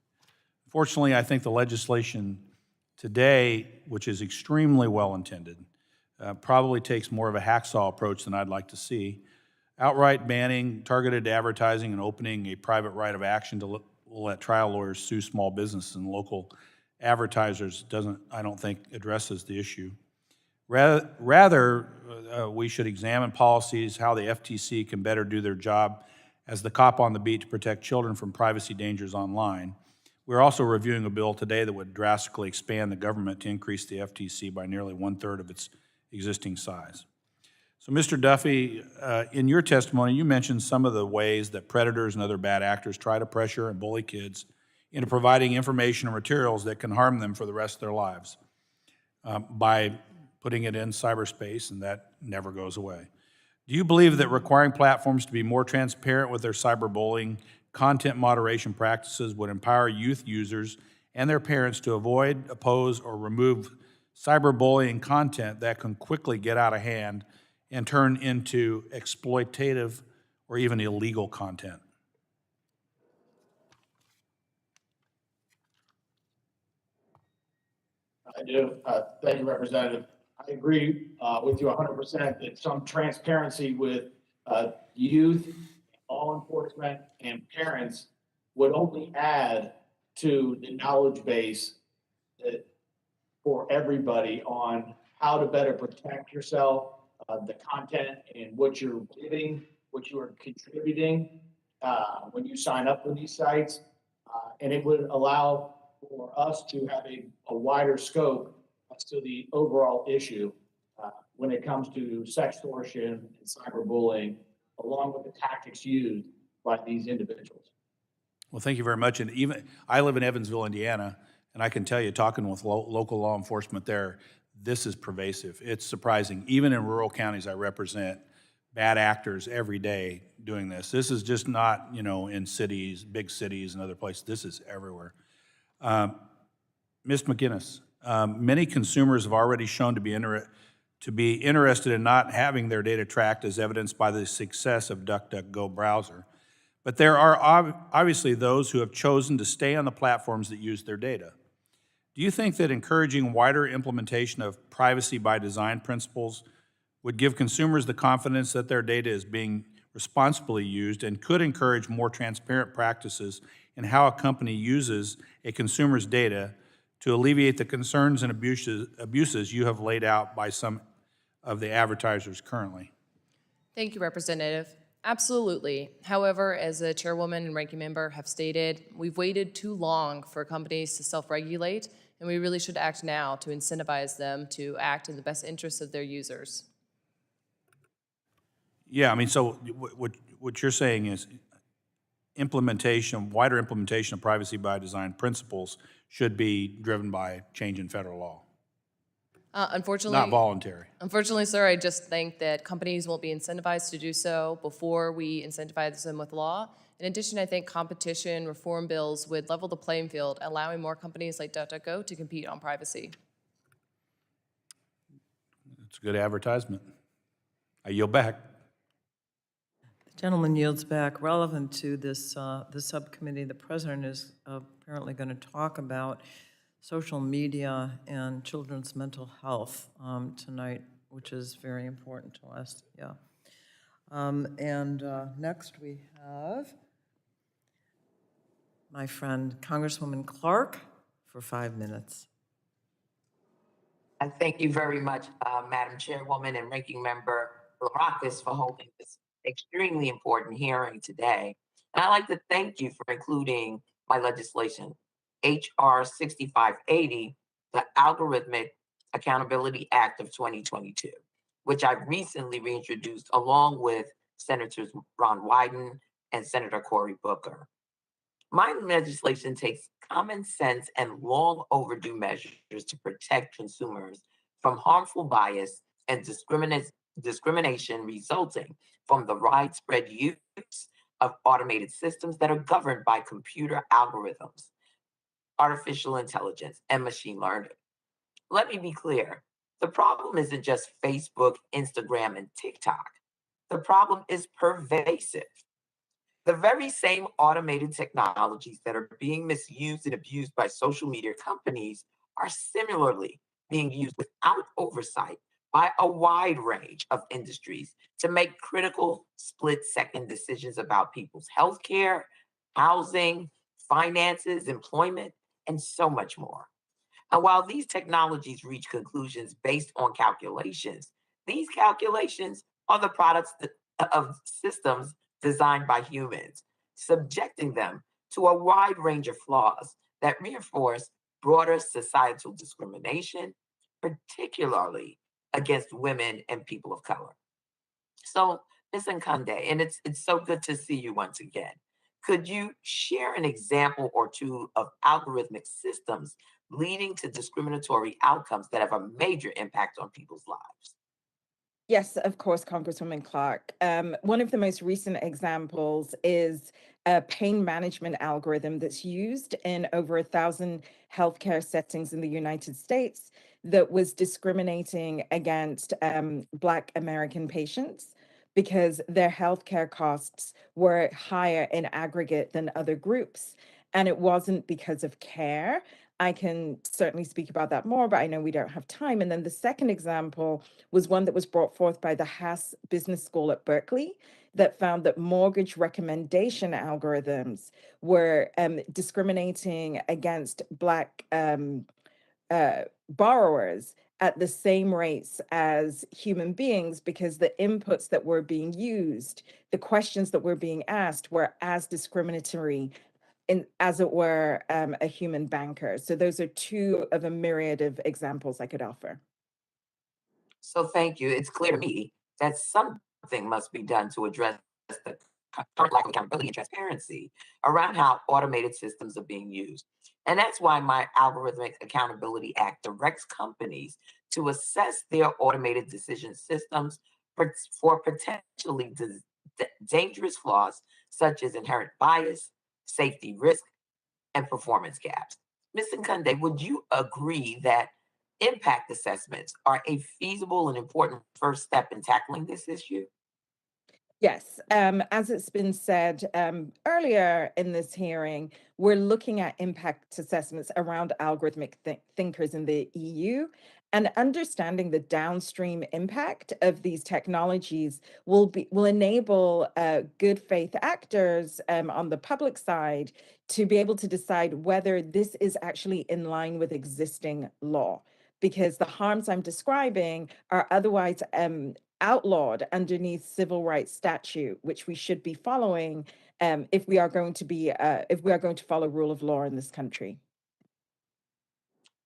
Unfortunately, I think the legislation today, which is extremely well-intended, probably takes more of a hacksaw approach than I'd like to see. Outright banning targeted advertising and opening a private right of action to let trial lawyers sue small businesses and local advertisers I don't think, addresses the issue. Rather, we should examine policies, how the FTC can better do their job as the cop on the beat to protect children from privacy dangers online. We're also reviewing a bill today that would drastically expand the government to increase the FTC by nearly 1/3 of its existing size. So, Mr. Duffy, in your testimony, you mentioned some of the ways that predators and other bad actors try to pressure and bully kids into providing information or materials that can harm them for the rest of their lives by putting it in cyberspace, and that never goes away. Do you believe that requiring platforms to be more transparent with their cyberbullying content moderation practices would empower youth users and their parents to avoid, oppose, or remove cyberbullying content that can quickly get out of hand and turn into exploitative or even illegal content? I do. Thank you, Representative. I agree with you 100% that some transparency with youth, law enforcement, and parents would only add to the knowledge base for everybody on how to better protect yourself, the content and what you're giving, what you are contributing when you sign up for these sites. And it would allow for us to have a wider scope as to the overall issue when it comes to sextortion and cyberbullying, along with the tactics used by these individuals. Well, thank you very much. And even I live in Evansville, Indiana, and I can tell you, talking with local law enforcement there, this is pervasive. It's surprising. Even in rural counties I represent, bad actors every day doing this. This is just not, in cities, big cities and other places. This is everywhere. Ms. McGinnis, many consumers have already shown to be interested in not having their data tracked, as evidenced by the success of DuckDuckGo browser. But there are obviously those who have chosen to stay on the platforms that use their data. Do you think that encouraging wider implementation of privacy by design principles would give consumers the confidence that their data is being responsibly used and could encourage more transparent practices in how a company uses a consumer's data to alleviate the concerns and abuses you have laid out by some of the advertisers currently? Thank you, Representative. Absolutely. However, as the chairwoman and ranking member have stated, we've waited too long for companies to self-regulate, and we really should act now to incentivize them to act in the best interests of their users. Yeah, so what you're saying is wider implementation of privacy by design principles should be driven by change in federal law. Unfortunately, not voluntary. Unfortunately, sir, I just think that companies won't be incentivized to do so before we incentivize them with law. In addition, I think competition reform bills would level the playing field, allowing more companies like DuckDuckGo to compete on privacy. It's a good advertisement. I yield back. The gentleman yields back. Relevant to this subcommittee, the president is apparently going to talk about social media and children's mental health tonight, which is very important to us. Yeah. Next we have my friend Congresswoman Clark for 5 minutes. And thank you very much, Madam Chairwoman and Ranking Member Bilrakis, for holding this extremely important hearing today. And I'd like to thank you for including my legislation, H.R. 6580, the Algorithmic Accountability Act of 2022, which I recently reintroduced along with Senators Ron Wyden and Senator Cory Booker. My legislation takes common sense and long overdue measures to protect consumers from harmful bias and discrimination resulting from the widespread use of automated systems that are governed by computer algorithms, artificial intelligence, and machine learning. Let me be clear. The problem isn't just Facebook, Instagram, and TikTok. The problem is pervasive. The very same automated technologies that are being misused and abused by social media companies are similarly being used without oversight by a wide range of industries to make critical split-second decisions about people's health care, housing, finances, employment, and so much more. And while these technologies reach conclusions based on calculations, these calculations are the products of systems designed by humans, subjecting them to a wide range of flaws that reinforce broader societal discrimination, particularly against women and people of color. So, Ms. Nkande, and it's so good to see you once again. Could you share an example or two of algorithmic systems leading to discriminatory outcomes that have a major impact on people's lives? Yes, of course, Congresswoman Clark. One of the most recent examples is a pain management algorithm that's used in over 1,000 healthcare settings in the United States that was discriminating against Black American patients because their healthcare costs were higher in aggregate than other groups. And it wasn't because of care. I can certainly speak about that more, but I know we don't have time. And then the second example was one that was brought forth by the Haas Business School at Berkeley that found that mortgage recommendation algorithms were discriminating against Black borrowers at the same rates as human beings because the inputs that were being used, the questions that were being asked were as discriminatory as it were, a human banker. So those are two of a myriad of examples I could offer. So thank you. It's clear to me that something must be done to address the current lack of accountability and transparency around how automated systems are being used. And that's why my Algorithmic Accountability Act directs companies to assess their automated decision systems for potentially dangerous flaws such as inherent bias, safety risk, and performance gaps. Ms. Nkande, would you agree that impact assessments are a feasible and important first step in tackling this issue? Yes, as it's been said earlier in this hearing, we're looking at impact assessments around algorithmic thinkers in the EU, and understanding the downstream impact of these technologies will enable good faith actors on the public side to be able to decide whether this is actually in line with existing law, because the harms I'm describing are otherwise outlawed underneath civil rights statute, which we should be following if we are going to follow rule of law in this country.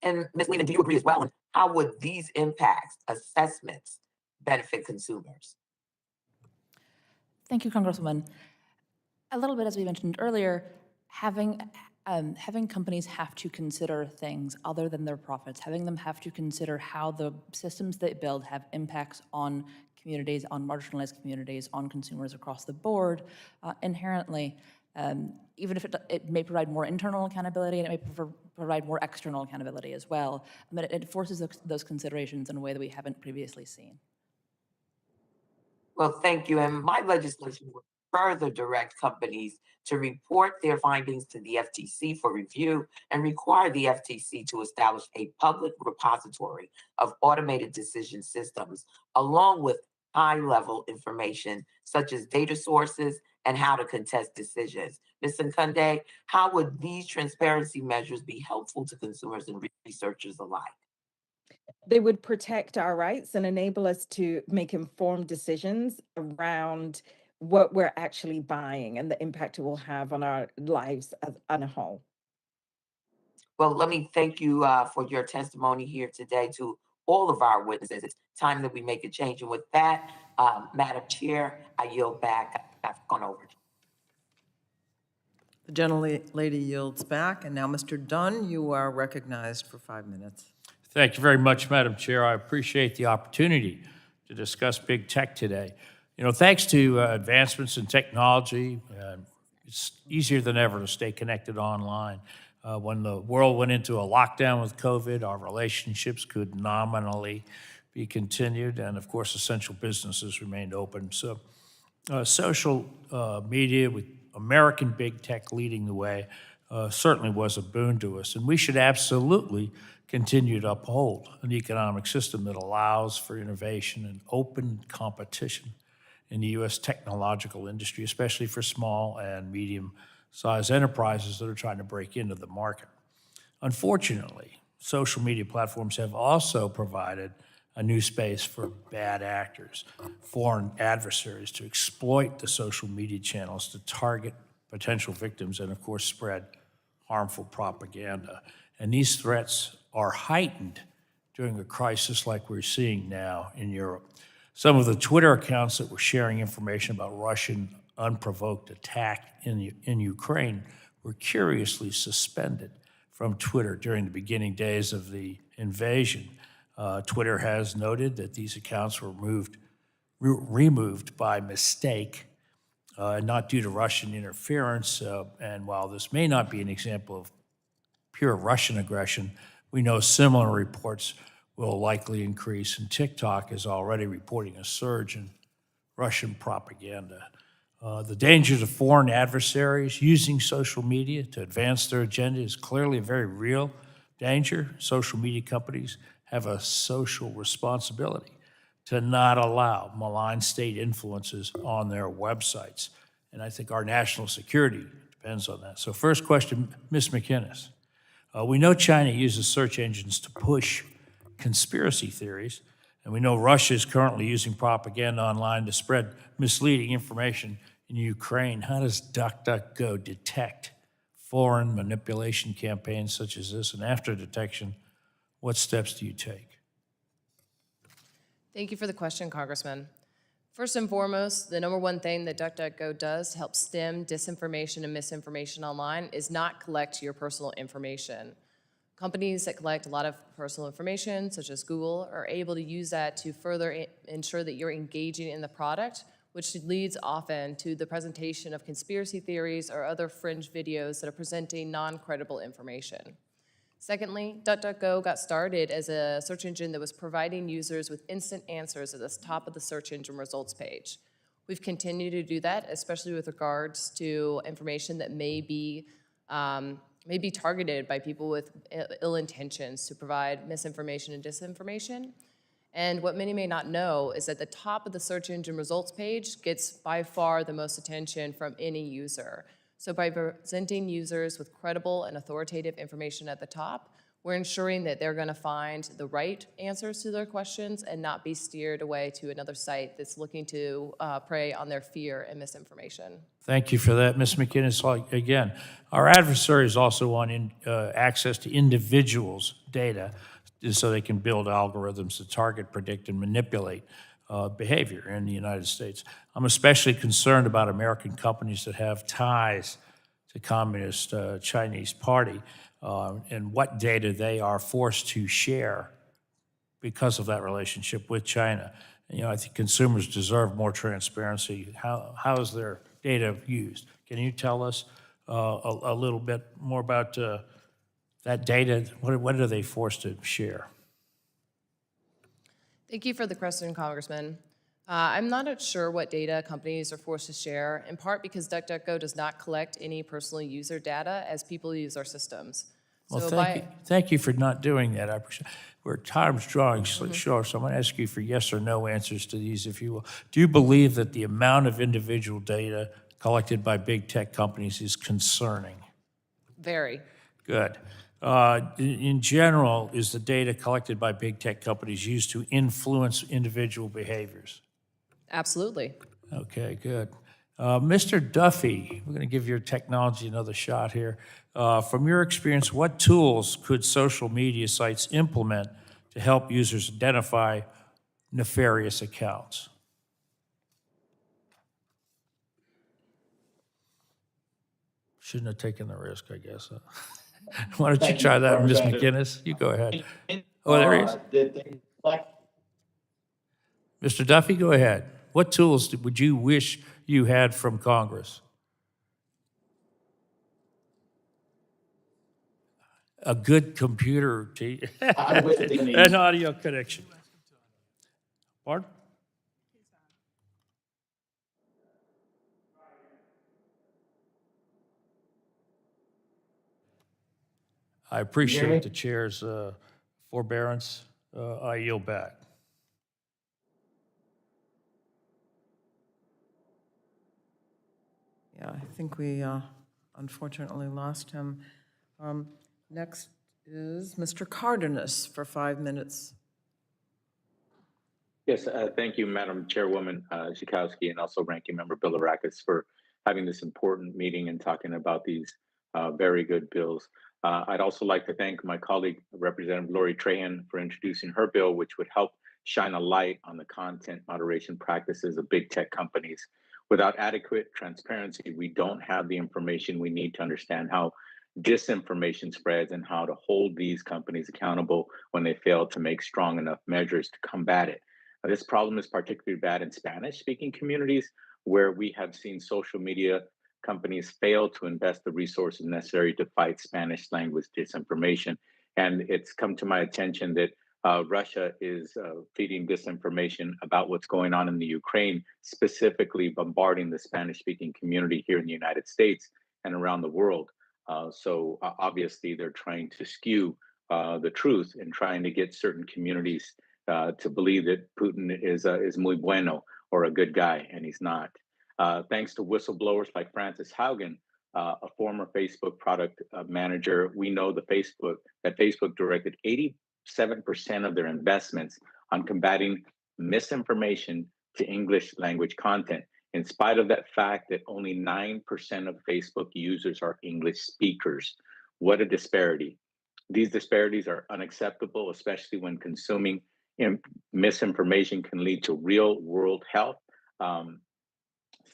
And Ms. Lehmann, do you agree as well? And how would these impacts assessments benefit consumers? Thank you, Congresswoman. A little bit, as we mentioned earlier, having companies have to consider things other than their profits, having them have to consider how the systems they build have impacts on communities, on marginalized communities, on consumers across the board, inherently, even if it may provide more internal accountability and it may provide more external accountability as well, but it forces those considerations in a way that we haven't previously seen. Well, thank you. And my legislation would further direct companies to report their findings to the FTC for review and require the FTC to establish a public repository of automated decision systems, along with high-level information such as data sources and how to contest decisions. Ms. Nkande, how would these transparency measures be helpful to consumers and researchers alike? They would protect our rights and enable us to make informed decisions around what we're actually buying and the impact it will have on our lives as a whole. Well, let me thank you for your testimony here today to all of our witnesses. It's time that we make a change. And with that, Madam Chair, I yield back. I've gone over. The gentlelady yields back, and now, Mr. Dunn, you are recognized for 5 minutes. Thank you very much, Madam Chair. I appreciate the opportunity to discuss big tech today. You know, thanks to advancements in technology, it's easier than ever to stay connected online. When the world went into a lockdown with COVID, our relationships could nominally be continued, and of course, essential businesses remained open. So social media with American big tech leading the way certainly was a boon to us. And we should absolutely continue to uphold an economic system that allows for innovation and open competition in the U.S. technological industry, especially for small and medium-sized enterprises that are trying to break into the market. Unfortunately, social media platforms have also provided a new space for bad actors, foreign adversaries to exploit the social media channels to target potential victims and, of course, spread harmful propaganda. And these threats are heightened during a crisis like we're seeing now in Europe. Some of the Twitter accounts that were sharing information about Russian unprovoked attack in Ukraine were curiously suspended from Twitter during the beginning days of the invasion. Twitter has noted that these accounts were removed by mistake, not due to Russian interference. And while this may not be an example of pure Russian aggression, we know similar reports will likely increase, and TikTok is already reporting a surge in Russian propaganda. The dangers of foreign adversaries using social media to advance their agenda is clearly a very real danger. Social media companies have a social responsibility to not allow malign state influences on their websites. And I think our national security depends on that. So first question, Ms. McInnes. We know China uses search engines to push conspiracy theories, and we know Russia is currently using propaganda online to spread misleading information in Ukraine. How does DuckDuckGo detect foreign manipulation campaigns such as this? And after detection, what steps do you take? Thank you for the question, Congressman. First and foremost, the number one thing that DuckDuckGo does to help stem disinformation and misinformation online is not collect your personal information. Companies that collect a lot of personal information, such as Google, are able to use that to further ensure that you're engaging in the product, which leads often to the presentation of conspiracy theories or other fringe videos that are presenting non-credible information. Secondly, DuckDuckGo got started as a search engine that was providing users with instant answers at the top of the search engine results page. We've continued to do that, especially with regards to information that may be targeted by people with ill intentions to provide misinformation and disinformation. And what many may not know is that the top of the search engine results page gets by far the most attention from any user. So by presenting users with credible and authoritative information at the top, we're ensuring that they're going to find the right answers to their questions and not be steered away to another site that's looking to prey on their fear and misinformation. Thank you for that, Ms. McInnes. Again, our adversaries also want access to individuals' data so they can build algorithms to target, predict, and manipulate behavior in the United States. I'm especially concerned about American companies that have ties to Communist Chinese Party and what data they are forced to share because of that relationship with China. And, I think consumers deserve more transparency. How is their data used? Can you tell us a little bit more about that data? What are they forced to share? Thank you for the question, Congressman. I'm not sure what data companies are forced to share, in part because DuckDuckGo does not collect any personal user data as people use our systems. Well, thank you for not doing that. I appreciate it. Where time's drawing short, so I'm going to ask you for yes or no answers to these, if you will. Do you believe that the amount of individual data collected by big tech companies is concerning? Very. Good. In general, is the data collected by big tech companies used to influence individual behaviors? Absolutely. Okay, good. Mr. Duffy, we're going to give your technology another shot here. From your experience, what tools could social media sites implement to help users identify nefarious accounts? Shouldn't have taken the risk, I guess. Why don't you try that, Ms. McInnes? You go ahead. Oh, there he is. Mr. Duffy, go ahead. What tools would you wish you had from Congress? A good computer, an audio connection. Pardon? I appreciate the chair's forbearance. I yield back. Yeah, I think we unfortunately lost him. Next is Mr. Cardenas for 5 minutes. Yes, thank you, Madam Chairwoman Zukowski, and also Ranking Member Bilirakis for having this important meeting and talking about these very good bills. I'd also like to thank my colleague, Representative Lori Trahan, for introducing her bill, which would help shine a light on the content moderation practices of big tech companies. Without adequate transparency, we don't have the information we need to understand how disinformation spreads and how to hold these companies accountable when they fail to make strong enough measures to combat it. This problem is particularly bad in Spanish-speaking communities, where we have seen social media companies fail to invest the resources necessary to fight Spanish language disinformation. And it's come to my attention that Russia is feeding disinformation about what's going on in the Ukraine, specifically bombarding the Spanish-speaking community here in the United States and around the world. So obviously they're trying to skew the truth and trying to get certain communities to believe that Putin is muy bueno or a good guy, and he's not. Thanks to whistleblowers like Frances Haugen, a former Facebook product manager, we know that Facebook directed 87% of their investments on combating misinformation to English language content, in spite of that fact that only 9% of Facebook users are English speakers. What a disparity. These disparities are unacceptable, especially when consuming misinformation can lead to real world health,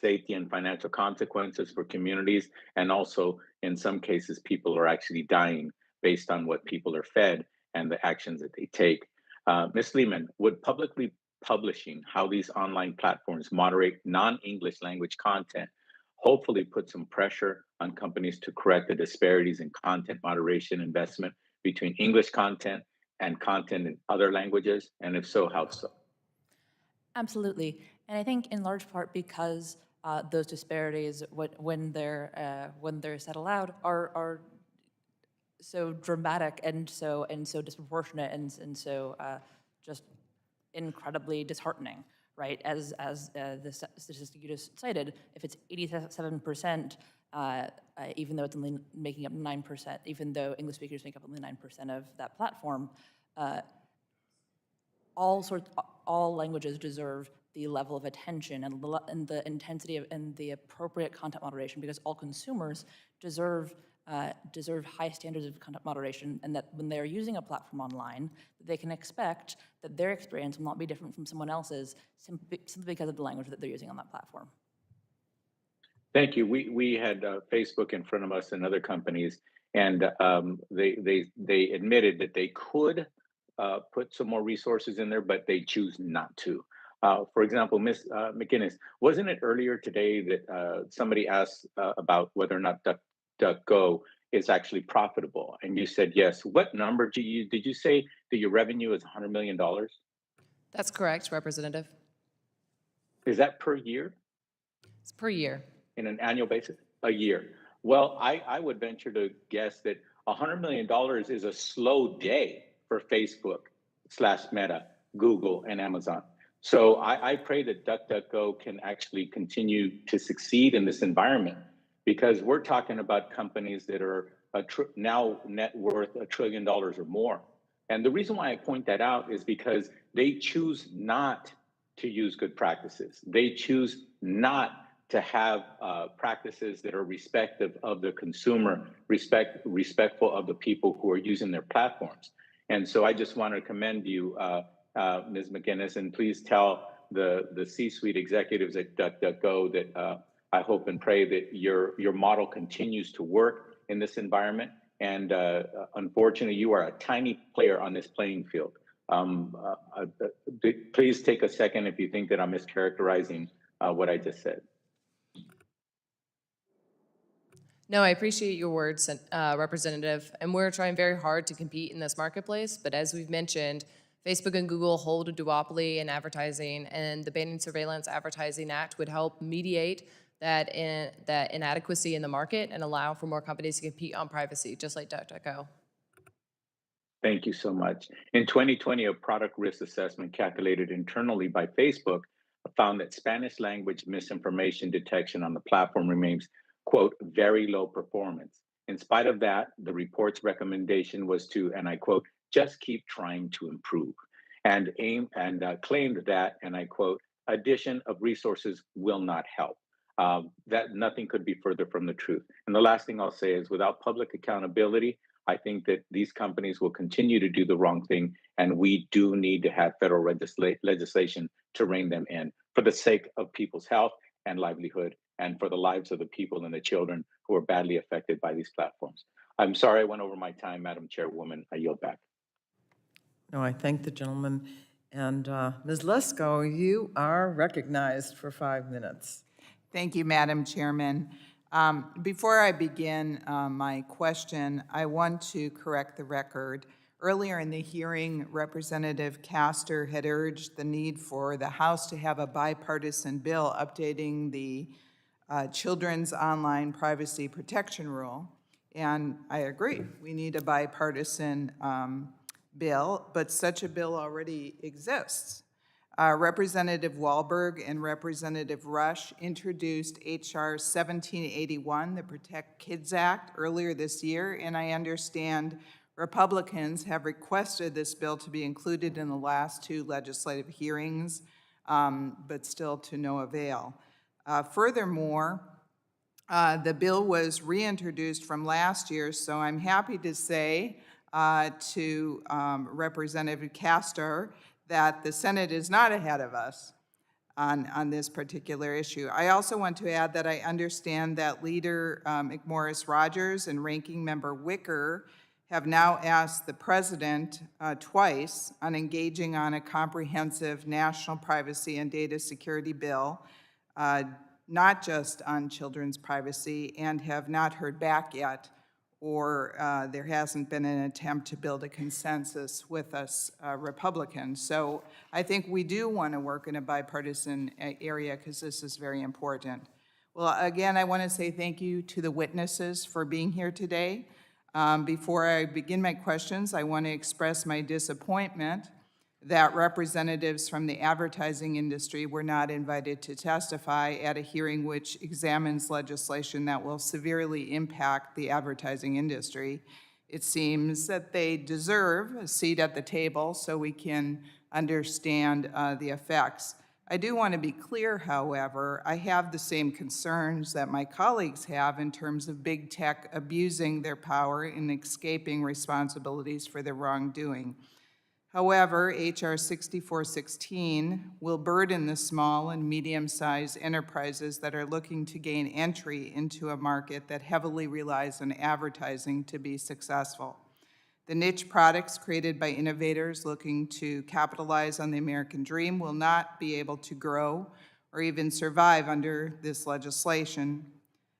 safety, and financial consequences for communities. And also, in some cases, people are actually dying based on what people are fed and the actions that they take. Ms. Lehmann, would publicly publishing how these online platforms moderate non-English language content hopefully put some pressure on companies to correct the disparities in content moderation investment between English content and content in other languages? And if so, how so? Absolutely. And I think in large part because those disparities, when they're said aloud, are so dramatic and so disproportionate and so just incredibly disheartening, right? As the statistic you just cited, if it's 87%, even though it's only making up 9%, even though English speakers make up only 9% of that platform, all languages deserve the level of attention and the intensity and the appropriate content moderation, because all consumers deserve high standards of content moderation, and that when they're using a platform online, they can expect that their experience will not be different from someone else's simply because of the language that they're using on that platform. Thank you. We had Facebook in front of us and other companies, and they admitted that they could put some more resources in there, but they choose not to. For example, Ms. McGinnis, wasn't it earlier today that somebody asked about whether or not DuckDuckGo is actually profitable? And you said yes. What number did you say that your revenue is $100 million? That's correct, Representative. Is that per year? It's per year. In an annual basis? A year. Well, I would venture to guess that $100 million is a slow day for Facebook/Meta, Google, and Amazon. So I pray that DuckDuckGo can actually continue to succeed in this environment, because we're talking about companies that are now net worth $1 trillion or more. And the reason why I point that out is because they choose not to use good practices. They choose not to have practices that are respectful of the consumer, respectful of the people who are using their platforms. And so I just want to commend you, Ms. McGinnis, and please tell the C-suite executives at DuckDuckGo that I hope and pray that your model continues to work in this environment. And unfortunately, you are a tiny player on this playing field. Please take a second if you think that I'm mischaracterizing what I just said. No, I appreciate your words, Representative, and we're trying very hard to compete in this marketplace, but as we've mentioned, Facebook and Google hold a duopoly in advertising, and the Banning Surveillance Advertising Act would help mediate that inadequacy in the market and allow for more companies to compete on privacy, just like DuckDuckGo. Thank you so much. In 2020, a product risk assessment calculated internally by Facebook found that Spanish language misinformation detection on the platform remains, quote, very low performance. In spite of that, the report's recommendation was to, and I quote, just keep trying to improve, and claimed that, and I quote, addition of resources will not help. That nothing could be further from the truth. And the last thing I'll say is, without public accountability, I think that these companies will continue to do the wrong thing, and we do need to have federal legislation to rein them in for the sake of people's health and livelihood, and for the lives of the people and the children who are badly affected by these platforms. I'm sorry I went over my time, Madam Chairwoman. I yield back. No, I thank the gentleman. And Ms. Lesko, you are recognized for 5 minutes. Thank you, Madam Chairman. Before I begin my question, I want to correct the record. Earlier in the hearing, Representative Castor had urged the need for the House to have a bipartisan bill updating the Children's Online Privacy Protection Rule. And I agree, we need a bipartisan bill, but such a bill already exists. Representative Wahlberg and Representative Rush introduced H.R. 1781, the Protect Kids Act, earlier this year, and I understand Republicans have requested this bill to be included in the last 2 legislative hearings, but still to no avail. Furthermore, the bill was reintroduced from last year, so I'm happy to say to Representative Castor that the Senate is not ahead of us on this particular issue. I also want to add that I understand that Leader McMorris Rodgers and Ranking Member Wicker have now asked the President twice on engaging on a comprehensive national privacy and data security bill, not just on children's privacy, and have not heard back yet, or there hasn't been an attempt to build a consensus with us Republicans. So I think we do want to work in a bipartisan area because this is very important. Well, again, I want to say thank you to the witnesses for being here today. Before I begin my questions, I want to express my disappointment that representatives from the advertising industry were not invited to testify at a hearing which examines legislation that will severely impact the advertising industry. It seems that they deserve a seat at the table so we can understand the effects. I do want to be clear, however, I have the same concerns that my colleagues have in terms of big tech abusing their power and escaping responsibilities for their wrongdoing. However, H.R. 6416 will burden the small and medium-sized enterprises that are looking to gain entry into a market that heavily relies on advertising to be successful. The niche products created by innovators looking to capitalize on the American dream will not be able to grow or even survive under this legislation.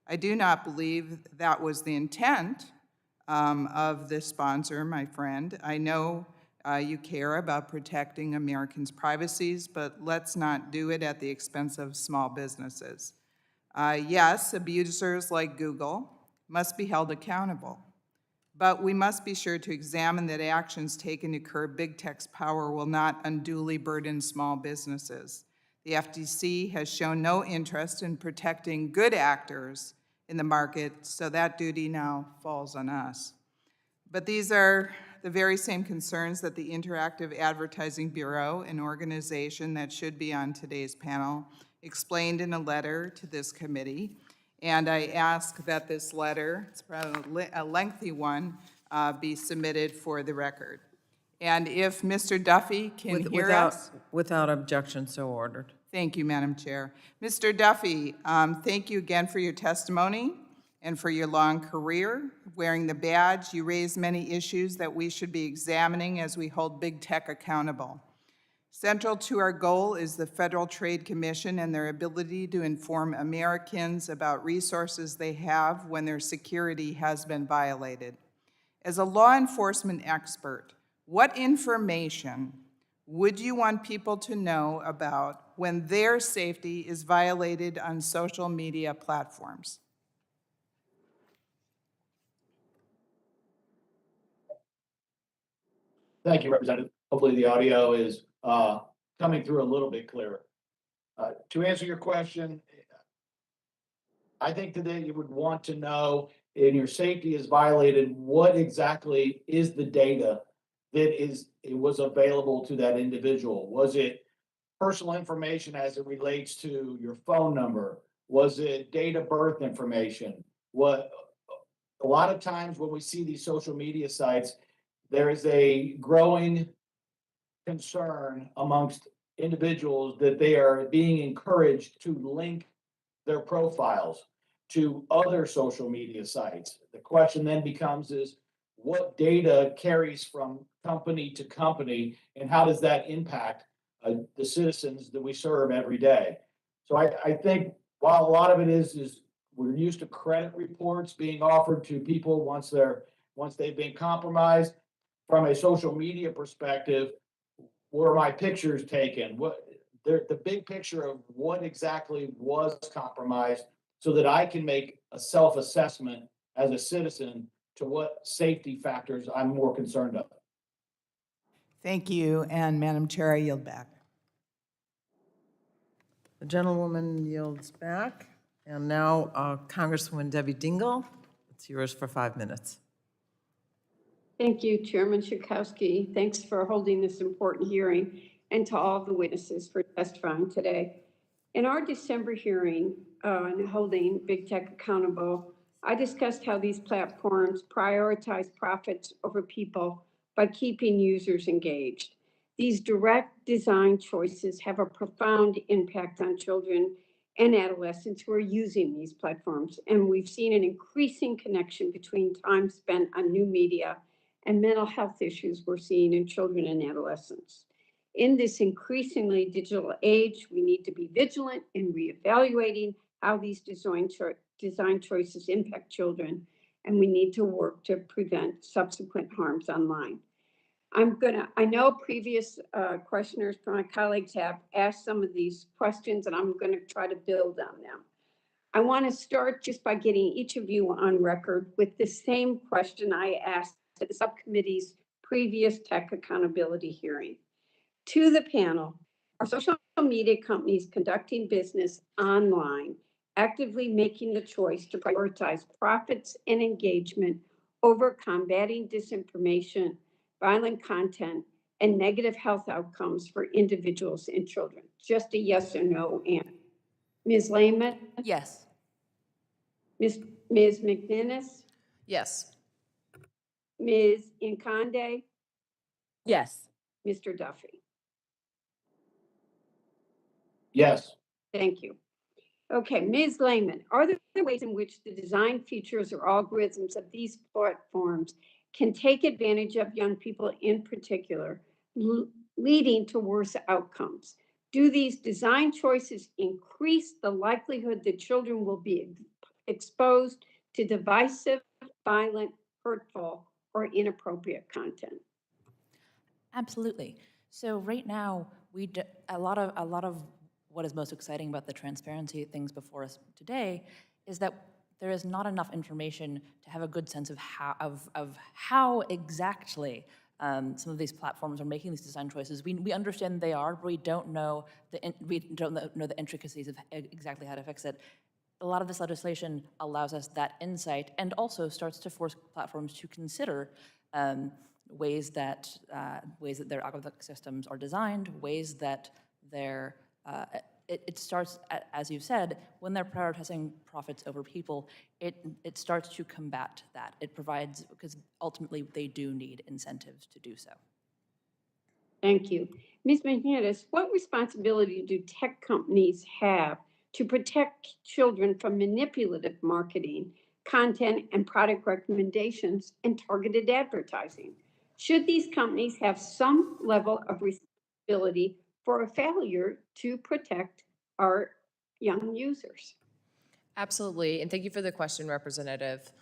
I do not believe that was the intent of the sponsor, my friend. I know you care about protecting Americans' privacies, but let's not do it at the expense of small businesses. Yes, abusers like Google must be held accountable, but we must be sure to examine that actions taken to curb big tech's power will not unduly burden small businesses. The FTC has shown no interest in protecting good actors in the market, so that duty now falls on us. But these are the very same concerns that the Interactive Advertising Bureau, an organization that should be on today's panel, explained in a letter to this committee. And I ask that this letter, it's probably a lengthy one, be submitted for the record. And if Mr. Duffy can hear us. Without objection, so ordered. Thank you, Madam Chair. Mr. Duffy, thank you again for your testimony and for your long career. Wearing the badge, you raise many issues that we should be examining as we hold big tech accountable. Central to our goal is the Federal Trade Commission and their ability to inform Americans about resources they have when their security has been violated. As a law enforcement expert, what information would you want people to know about when their safety is violated on social media platforms? Thank you, Representative. Hopefully the audio is coming through a little bit clearer. To answer your question, I think today you would want to know, and your safety is violated, what exactly is the data that was available to that individual? Was it personal information as it relates to your phone number? Was it date of birth information? A lot of times when we see these social media sites, there is a growing concern amongst individuals that they are being encouraged to link their profiles to other social media sites. The question then becomes is what data carries from company to company, and how does that impact the citizens that we serve every day? So I think while a lot of it is we're used to credit reports being offered to people once they've been compromised, from a social media perspective, were my pictures taken? The big picture of what exactly was compromised, so that I can make a self-assessment as a citizen to what safety factors I'm more concerned of. Thank you, and Madam Chair, I yield back. The gentlewoman yields back. And now Congresswoman Debbie Dingell, it's yours for 5 minutes. Thank you, Chairman Schakowsky. Thanks for holding this important hearing, and to all the witnesses for testifying today. In our December hearing on holding Big Tech accountable, I discussed how these platforms prioritize profits over people by keeping users engaged. These direct design choices have a profound impact on children and adolescents who are using these platforms, and we've seen an increasing connection between time spent on new media and mental health issues we're seeing in children and adolescents. In this increasingly digital age, we need to be vigilant in reevaluating how these design choices impact children, and we need to work to prevent subsequent harms online. I know previous questioners from my colleagues have asked some of these questions, and I'm going to try to build on them. I want to start just by getting each of you on record with the same question I asked at the subcommittee's previous tech accountability hearing. To the panel, are social media companies conducting business online actively making the choice to prioritize profits and engagement over combating disinformation, violent content, and negative health outcomes for individuals and children? Just a yes or no answer. Ms. Lehmann? Yes. Ms. McNinnis? Yes. Ms. Nkande? Yes. Mr. Duffy? Yes. Thank you. Okay, Ms. Lehmann, are there ways in which the design features or algorithms of these platforms can take advantage of young people in particular, leading to worse outcomes? Do these design choices increase the likelihood that children will be exposed to divisive, violent, hurtful, or inappropriate content? Absolutely. So right now, a lot of what is most exciting about the transparency things before us today is that there is not enough information to have a good sense of how exactly some of these platforms are making these design choices. We understand they are, but we don't know the intricacies of exactly how to fix it. A lot of this legislation allows us that insight, and also starts to force platforms to consider ways that their algorithmic systems are designed, ways that it starts, as you said, when they're prioritizing profits over people, it starts to combat that. It provides, because ultimately they do need incentives to do so. Thank you. Ms. McNinnis, what responsibility do tech companies have to protect children from manipulative marketing, content, and product recommendations, and targeted advertising? Should these companies have some level of responsibility for a failure to protect our young users? Absolutely, and thank you for the question, Representative.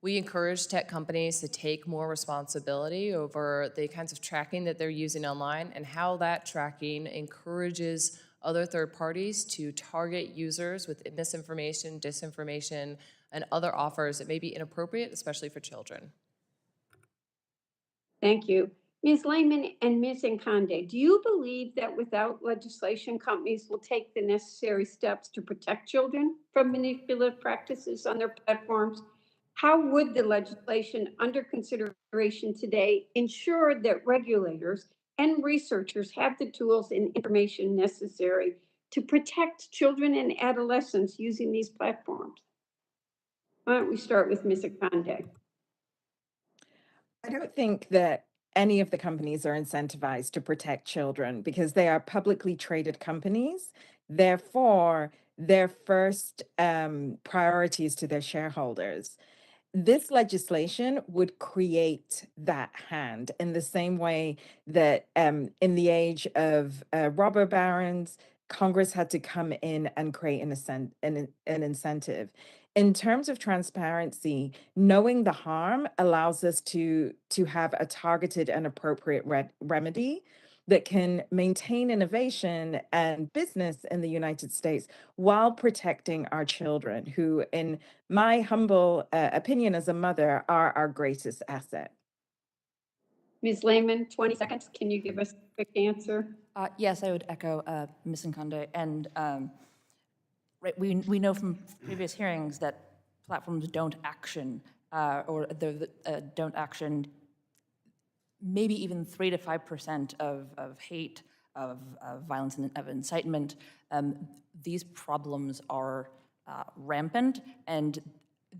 We encourage tech companies to take more responsibility over the kinds of tracking that they're using online and how that tracking encourages other third parties to target users with misinformation, disinformation, and other offers that may be inappropriate, especially for children. Thank you. Ms. Lehmann and Ms. Nkonde, do you believe that without legislation, companies will take the necessary steps to protect children from manipulative practices on their platforms? How would the legislation under consideration today ensure that regulators and researchers have the tools and information necessary to protect children and adolescents using these platforms? Why don't we start with Ms. Nkonde? I don't think that any of the companies are incentivized to protect children because they are publicly traded companies. Therefore, their first priority is to their shareholders. This legislation would create that hand in the same way that in the age of robber barons, Congress had to come in and create an incentive. In terms of transparency, knowing the harm allows us to have a targeted and appropriate remedy that can maintain innovation and business in the United States while protecting our children, who, in my humble opinion as a mother, are our greatest asset. Ms. Lehmann, 20 seconds. Can you give us a quick answer? Yes, I would echo Ms. Nkonde. And right, we know from previous hearings that platforms don't action don't action maybe even 3 to 5% of hate, of violence, and of incitement. These problems are rampant, and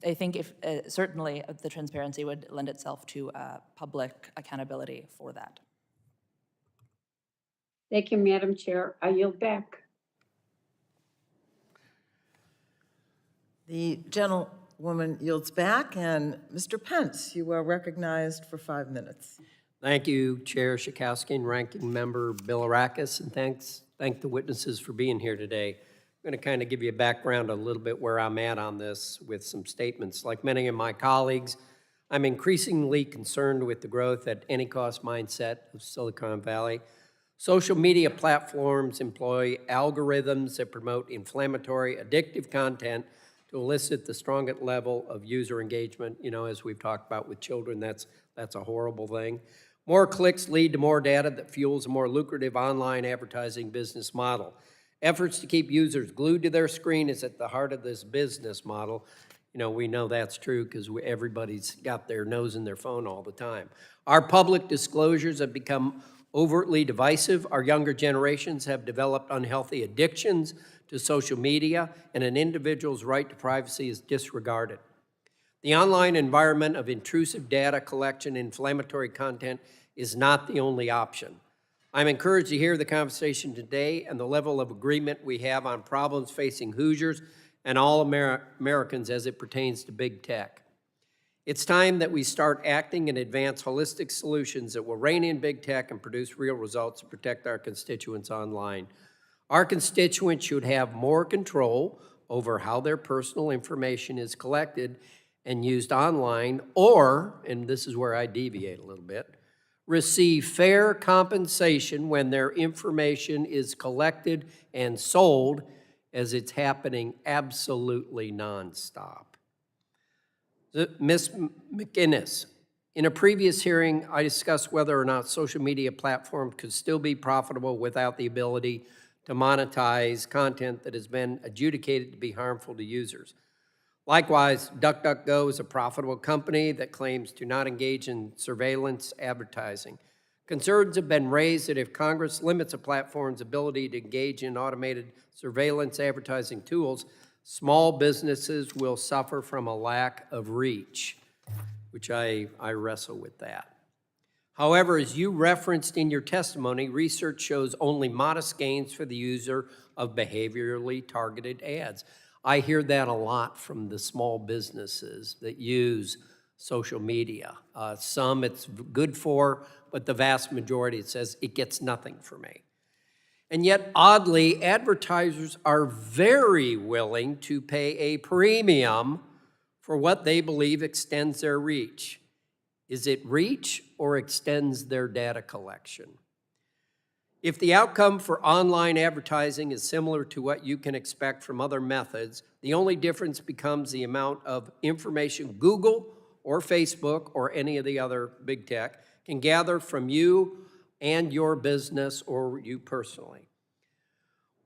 I think if certainly the transparency would lend itself to public accountability for that. Thank you, Madam Chair. I yield back. The gentlewoman yields back, and Mr. Pence, you are recognized for 5 minutes. Thank you, Chair Schakowsky and Ranking Member Bilirakis, and thank the witnesses for being here today. I'm going to kind of give you a background a little bit where I'm at on this with some statements. Like many of my colleagues, I'm increasingly concerned with the growth at any cost mindset of Silicon Valley. Social media platforms employ algorithms that promote inflammatory, addictive content to elicit the strongest level of user engagement. You know, as we've talked about with children, that's a horrible thing. More clicks lead to more data that fuels a more lucrative online advertising business model. Efforts to keep users glued to their screen is at the heart of this business model. You know, we know that's true because everybody's got their nose in their phone all the time. Our public disclosures have become overtly divisive. Our younger generations have developed unhealthy addictions to social media, and an individual's right to privacy is disregarded. The online environment of intrusive data collection and inflammatory content is not the only option. I'm encouraged to hear the conversation today and the level of agreement we have on problems facing Hoosiers and all Americans as it pertains to big tech. It's time that we start acting and advance holistic solutions that will rein in big tech and produce real results to protect our constituents online. Our constituents should have more control over how their personal information is collected and used online, or, and this is where I deviate a little bit, receive fair compensation when their information is collected and sold, as it's happening absolutely nonstop. Ms. McInnes, in a previous hearing, I discussed whether or not social media platforms could still be profitable without the ability to monetize content that has been adjudicated to be harmful to users. Likewise, DuckDuckGo is a profitable company that claims to not engage in surveillance advertising. Concerns have been raised that if Congress limits a platform's ability to engage in automated surveillance advertising tools, small businesses will suffer from a lack of reach, which I wrestle with that. However, as you referenced in your testimony, research shows only modest gains for the user of behaviorally targeted ads. I hear that a lot from the small businesses that use social media. Some it's good for, but the vast majority, it says it gets nothing for me. And yet, oddly, advertisers are very willing to pay a premium for what they believe extends their reach. Is it reach or extends their data collection? If the outcome for online advertising is similar to what you can expect from other methods, the only difference becomes the amount of information Google or Facebook or any of the other big tech can gather from you and your business or you personally.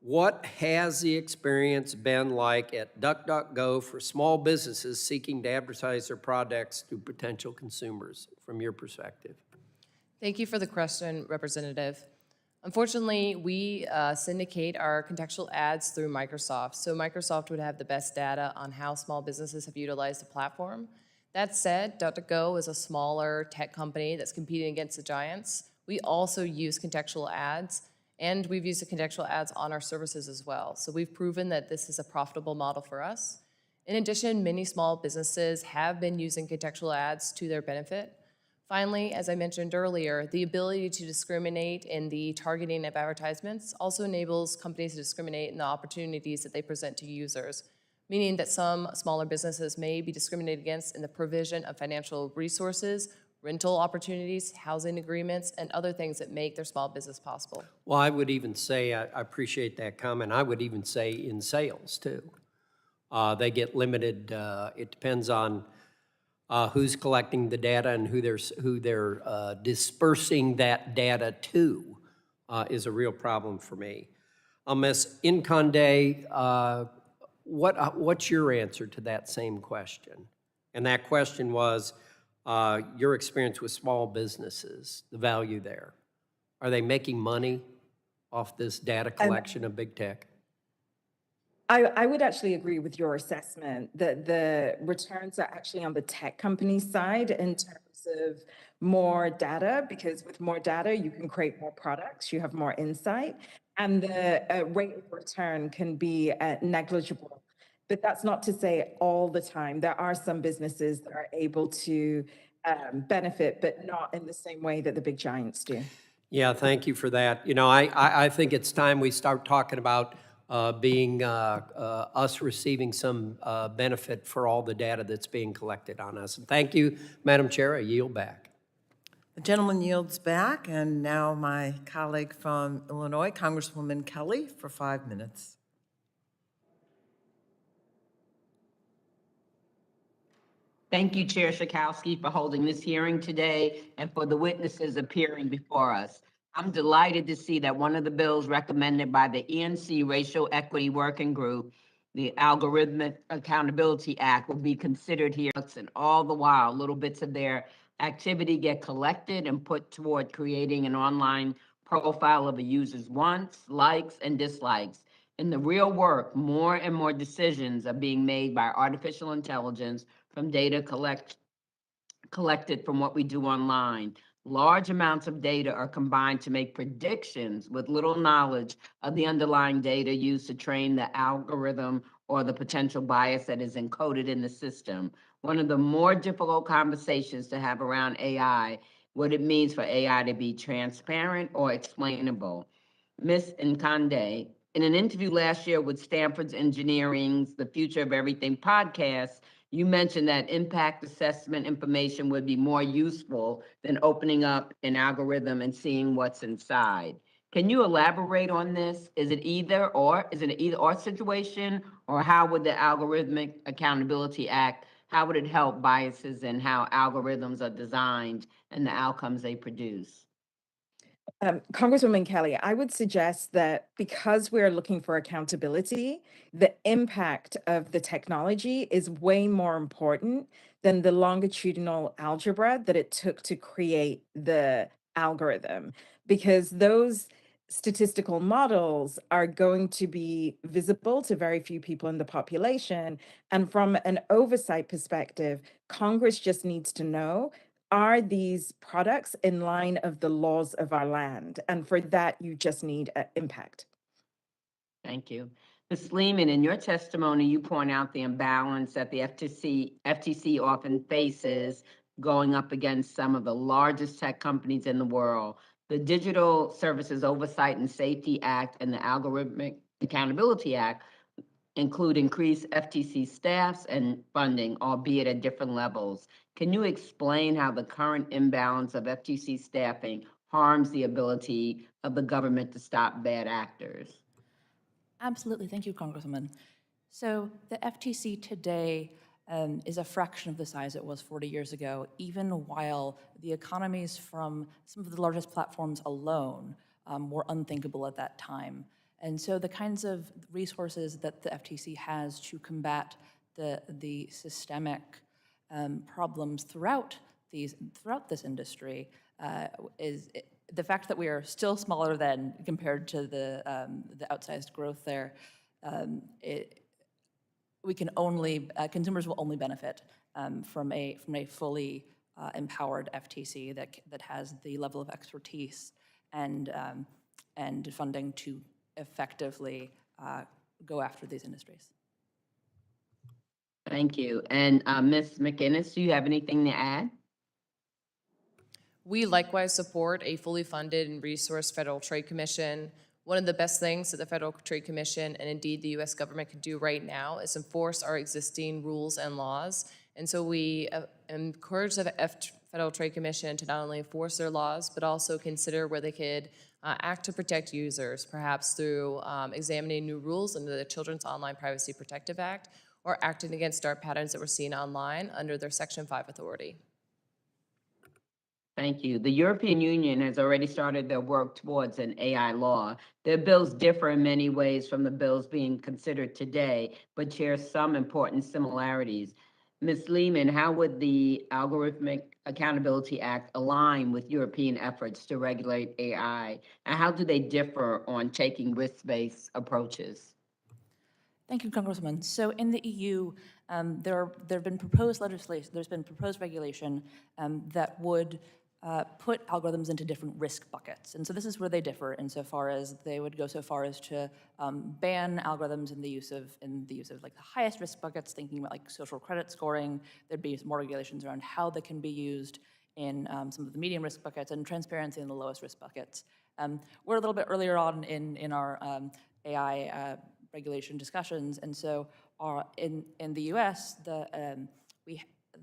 What has the experience been like at DuckDuckGo for small businesses seeking to advertise their products to potential consumers from your perspective? Thank you for the question, Representative. Unfortunately, we syndicate our contextual ads through Microsoft, so Microsoft would have the best data on how small businesses have utilized the platform. That said, DuckDuckGo is a smaller tech company that's competing against the giants. We also use contextual ads, and we've used the contextual ads on our services as well. So we've proven that this is a profitable model for us. In addition, many small businesses have been using contextual ads to their benefit. Finally, as I mentioned earlier, the ability to discriminate in the targeting of advertisements also enables companies to discriminate in the opportunities that they present to users, meaning that some smaller businesses may be discriminated against in the provision of financial resources, rental opportunities, housing agreements, and other things that make their small business possible. Well, I would even say, I appreciate that comment, I would even say in sales too. They get limited, it depends on who's collecting the data and who they're dispersing that data to is a real problem for me. Ms. Inconde, what's your answer to that same question? And that question was your experience with small businesses, the value there. Are they making money off this data collection of big tech? I would actually agree with your assessment that the returns are actually on the tech company side in terms of more data, because with more data, you can create more products, you have more insight, and the rate of return can be negligible. But that's not to say all the time. There are some businesses that are able to benefit, but not in the same way that the big giants do. Yeah, thank you for that. You know, I think it's time we start talking about being us receiving some benefit for all the data that's being collected on us. And thank you, Madam Chair. I yield back. The gentleman yields back, and now my colleague from Illinois, Congresswoman Kelly, for 5 minutes. Thank you, Chair Schakowsky, for holding this hearing today and for the witnesses appearing before us. I'm delighted to see that one of the bills recommended by the ENC Racial Equity Working Group, the Algorithmic Accountability Act, will be considered here. And all the while, little bits of their activity get collected and put toward creating an online profile of a user's wants, likes, and dislikes. In the real work, more and more decisions are being made by artificial intelligence from data collected from what we do online. Large amounts of data are combined to make predictions with little knowledge of the underlying data used to train the algorithm or the potential bias that is encoded in the system. One of the more difficult conversations to have around AI, what it means for AI to be transparent or explainable. Ms. Nkande, in an interview last year with Stanford's Engineering's The Future of Everything podcast, you mentioned that impact assessment information would be more useful than opening up an algorithm and seeing what's inside. Can you elaborate on this? Is it either or? Is it an either or situation? Or how would the Algorithmic Accountability Act, how would it help biases in how algorithms are designed and the outcomes they produce? Congresswoman Kelly, I would suggest that because we're looking for accountability, the impact of the technology is way more important than the longitudinal algebra that it took to create the algorithm, because those statistical models are going to be visible to very few people in the population. And from an oversight perspective, Congress just needs to know, are these products in line of the laws of our land? And for that, you just need impact. Thank you. Ms. Lehmann, in your testimony, you point out the imbalance that the FTC often faces going up against some of the largest tech companies in the world. The Digital Services Oversight and Safety Act and the Algorithmic Accountability Act include increased FTC staffs and funding, albeit at different levels. Can you explain how the current imbalance of FTC staffing harms the ability of the government to stop bad actors? Absolutely. Thank you, Congresswoman. So the FTC today is a fraction of the size it was 40 years ago, even while the economies from some of the largest platforms alone were unthinkable at that time. And so the kinds of resources that the FTC has to combat the systemic problems throughout this industry is the fact that we are still smaller than compared to the outsized growth there. We can only consumers will only benefit from a fully empowered FTC that has the level of expertise and funding to effectively go after these industries. Thank you. And Ms. McInnes, do you have anything to add? We likewise support a fully funded and resourced Federal Trade Commission. One of the best things that the Federal Trade Commission and indeed the U.S. government can do right now is enforce our existing rules and laws. And so we encourage the Federal Trade Commission to not only enforce their laws, but also consider where they could act to protect users, perhaps through examining new rules under the Children's Online Privacy Protective Act, or acting against dark patterns that we're seeing online under their Section 5 authority. Thank you. The European Union has already started their work towards an AI law. Their bills differ in many ways from the bills being considered today, but share some important similarities. Ms. Lehmann, how would the Algorithmic Accountability Act align with European efforts to regulate AI? And how do they differ on taking risk-based approaches? Thank you, Congresswoman. So in the EU, there have been proposed legislation, there's been proposed regulation that would put algorithms into different risk buckets. And so this is where they differ insofar as they would go so far as to ban algorithms in the use of like the highest risk buckets, thinking about like social credit scoring. There'd be more regulations around how they can be used in some of the medium risk buckets, and transparency in the lowest risk buckets. We're a little bit earlier on in our AI regulation discussions, and so in the U.S.,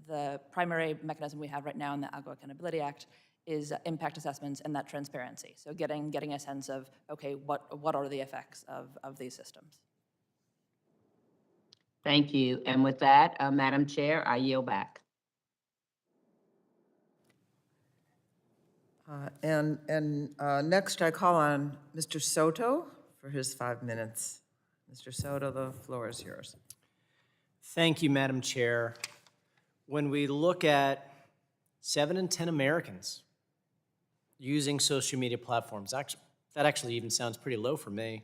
the primary mechanism we have right now in the Algorithmic Accountability Act is impact assessments and that transparency. So getting a sense of, okay, what are the effects of these systems? Thank you. And with that, Madam Chair, I yield back. Next, I call on Mr. Soto for his 5 minutes. Mr. Soto, the floor is yours. Thank you, Madam Chair. When we look at 7 in 10 Americans using social media platforms, that actually even sounds pretty low for me.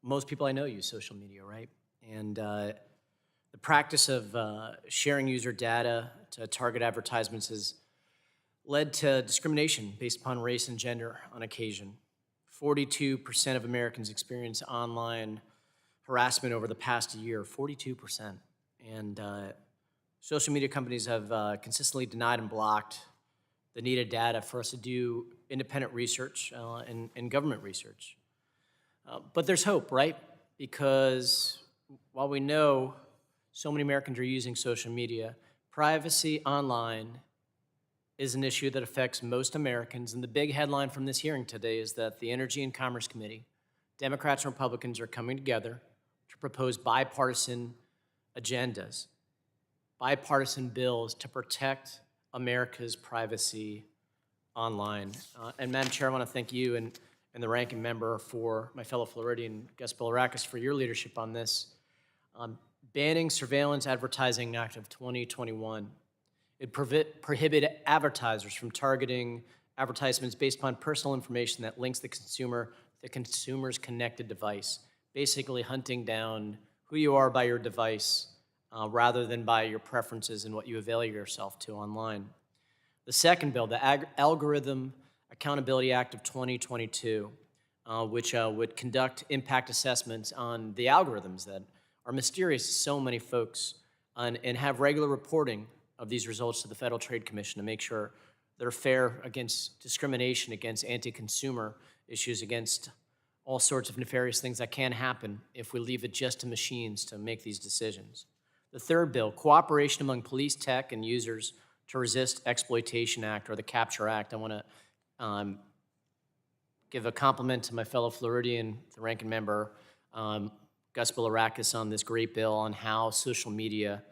Most people I know use social media, right? And the practice of sharing user data to target advertisements has led to discrimination based upon race and gender on occasion. 42% of Americans experience online harassment over the past year, 42%. And social media companies have consistently denied and blocked the needed data for us to do independent research and government research. But there's hope, right? Because while we know so many Americans are using social media, privacy online is an issue that affects most Americans. And the big headline from this hearing today is that the Energy and Commerce Committee, Democrats and Republicans, are coming together to propose bipartisan agendas, bipartisan bills to protect America's privacy online. And Madam Chair, I want to thank you and the ranking member, for my fellow Floridian, Gus Bilirakis, for your leadership on this. Banning Surveillance Advertising Act of 2021. It prohibited advertisers from targeting advertisements based upon personal information that links the consumer's connected device, basically hunting down who you are by your device rather than by your preferences and what you avail yourself to online. The second bill, the Algorithmic Accountability Act of 2022, which would conduct impact assessments on the algorithms that are mysterious to so many folks and have regular reporting of these results to the Federal Trade Commission to make sure they're fair against discrimination, against anti-consumer issues, against all sorts of nefarious things that can happen if we leave it just to machines to make these decisions. The third bill, Cooperation Among Police, Tech, and Users to Resist Exploitation Act, or the Capture Act. I want to give a compliment to my fellow Floridian, the ranking member, Gus Gus Bilirakis on this great bill on how social media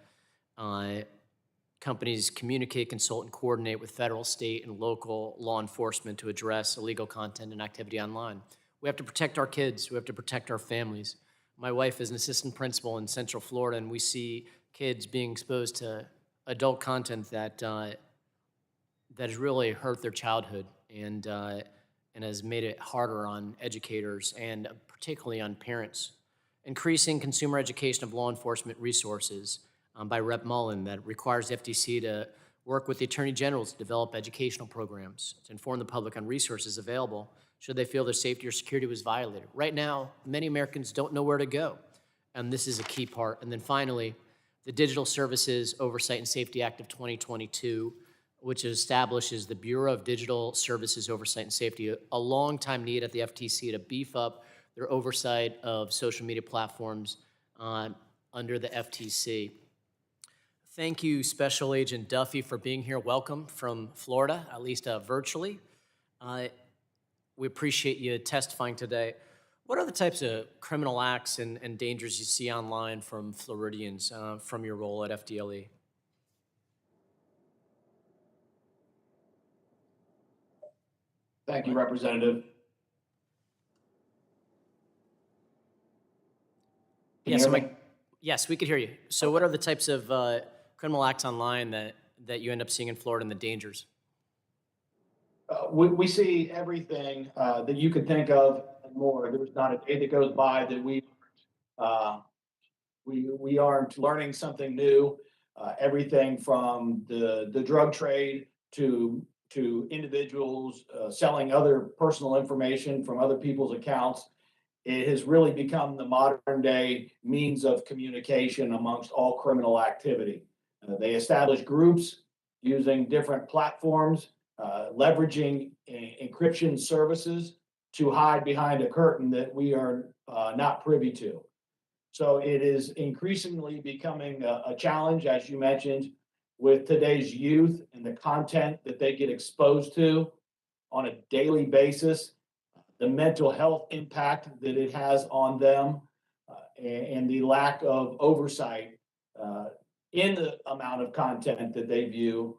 companies communicate, consult, and coordinate with federal, state, and local law enforcement to address illegal content and activity online. We have to protect our kids. We have to protect our families. My wife is an assistant principal in Central Florida, and we see kids being exposed to adult content that has really hurt their childhood and has made it harder on educators and particularly on parents. Increasing consumer education of law enforcement resources by Rep. Mullen that requires the FTC to work with the Attorney General to develop educational programs to inform the public on resources available should they feel their safety or security was violated. Right now, many Americans don't know where to go, and this is a key part. And then finally, the Digital Services Oversight and Safety Act of 2022, which establishes the Bureau of Digital Services Oversight and Safety, a long-time need at the FTC to beef up their oversight of social media platforms under the FTC. Thank you, Special Agent Duffy, for being here. Welcome from Florida, at least virtually. We appreciate you testifying today. What are the types of criminal acts and dangers you see online from Floridians from your role at FDLE? Thank you, Representative. Yes, yes, we could hear you. So what are the types of criminal acts online that you end up seeing in Florida and the dangers? We see everything that you could think of and more. There's not a day that goes by that we aren't learning something new. Everything from the drug trade to individuals selling other personal information from other people's accounts. It has really become the modern day means of communication amongst all criminal activity. They establish groups using different platforms, leveraging encryption services to hide behind a curtain that we are not privy to. So it is increasingly becoming a challenge, as you mentioned, with today's youth and the content that they get exposed to on a daily basis, the mental health impact that it has on them, and the lack of oversight in the amount of content that they view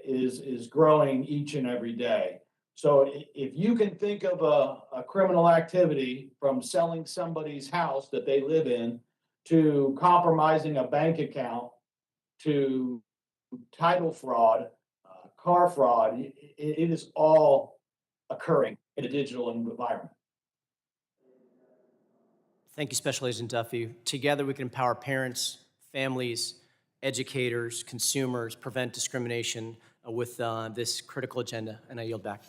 is growing each and every day. So if you can think of a criminal activity from selling somebody's house that they live in to compromising a bank account to title fraud, car fraud, it is all occurring in a digital environment. Thank you, Special Agent Duffy. Together we can empower parents, families, educators, consumers, prevent discrimination with this critical agenda, and I yield back.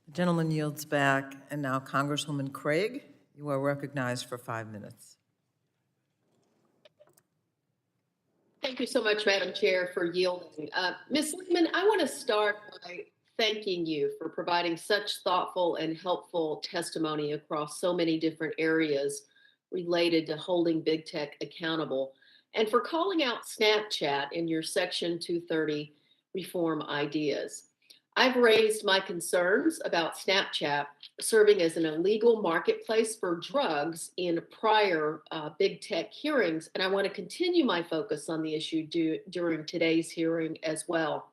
The gentleman yields back, and now Congresswoman Craig, you are recognized for 5 minutes. Thank you so much, Madam Chair, for yielding. Ms. Lehmann, I want to start by thanking you for providing such thoughtful and helpful testimony across so many different areas related to holding big tech accountable, and for calling out Snapchat in your Section 230 reform ideas. I've raised my concerns about Snapchat serving as an illegal marketplace for drugs in prior big tech hearings, and I want to continue my focus on the issue during today's hearing as well.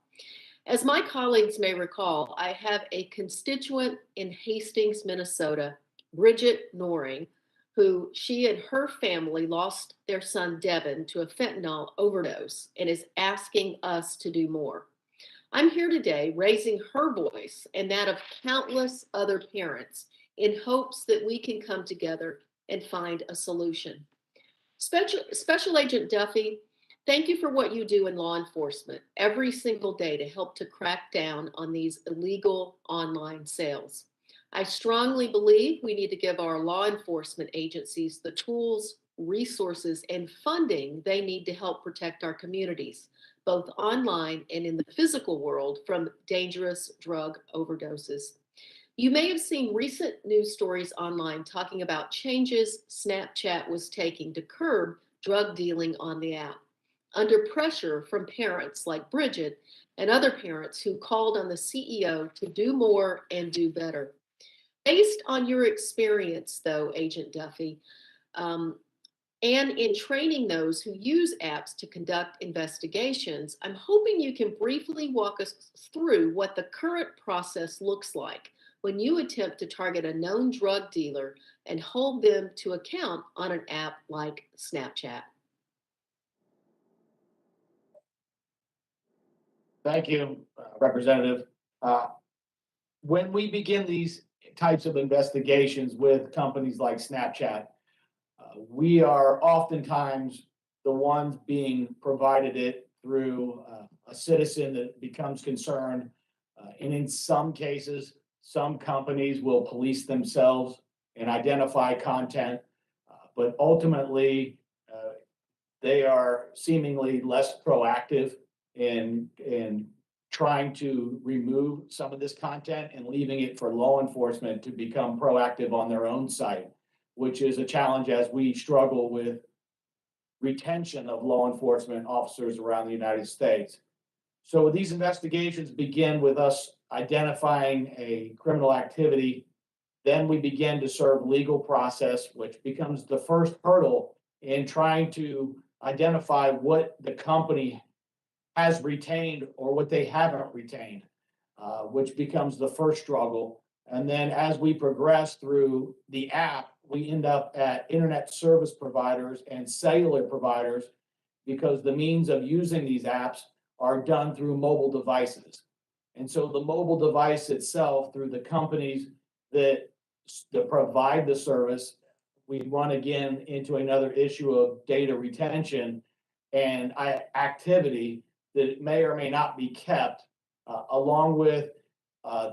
As my colleagues may recall, I have a constituent in Hastings, Minnesota, Bridget Noring, who she and her family lost their son Devin to a fentanyl overdose and is asking us to do more. I'm here today raising her voice and that of countless other parents in hopes that we can come together and find a solution. Special Agent Duffy, thank you for what you do in law enforcement every single day to help to crack down on these illegal online sales. I strongly believe we need to give our law enforcement agencies the tools, resources, and funding they need to help protect our communities, both online and in the physical world, from dangerous drug overdoses. You may have seen recent news stories online talking about changes Snapchat was taking to curb drug dealing on the app, under pressure from parents like Bridget and other parents who called on the CEO to do more and do better. Based on your experience, though, Agent Duffy, and in training those who use apps to conduct investigations, I'm hoping you can briefly walk us through what the current process looks like when you attempt to target a known drug dealer and hold them to account on an app like Snapchat. Thank you, Representative. When we begin these types of investigations with companies like Snapchat, we are oftentimes the ones being provided it through a citizen that becomes concerned. And in some cases, some companies will police themselves and identify content, but ultimately, they are seemingly less proactive in trying to remove some of this content and leaving it for law enforcement to become proactive on their own site, which is a challenge as we struggle with retention of law enforcement officers around the United States. So these investigations begin with us identifying a criminal activity. Then we begin to serve legal process, which becomes the first hurdle in trying to identify what the company has retained or what they haven't retained, which becomes the first struggle. And then as we progress through the app, we end up at internet service providers and cellular providers because the means of using these apps are done through mobile devices. And so the mobile device itself, through the companies that provide the service, we run again into another issue of data retention and activity that may or may not be kept, along with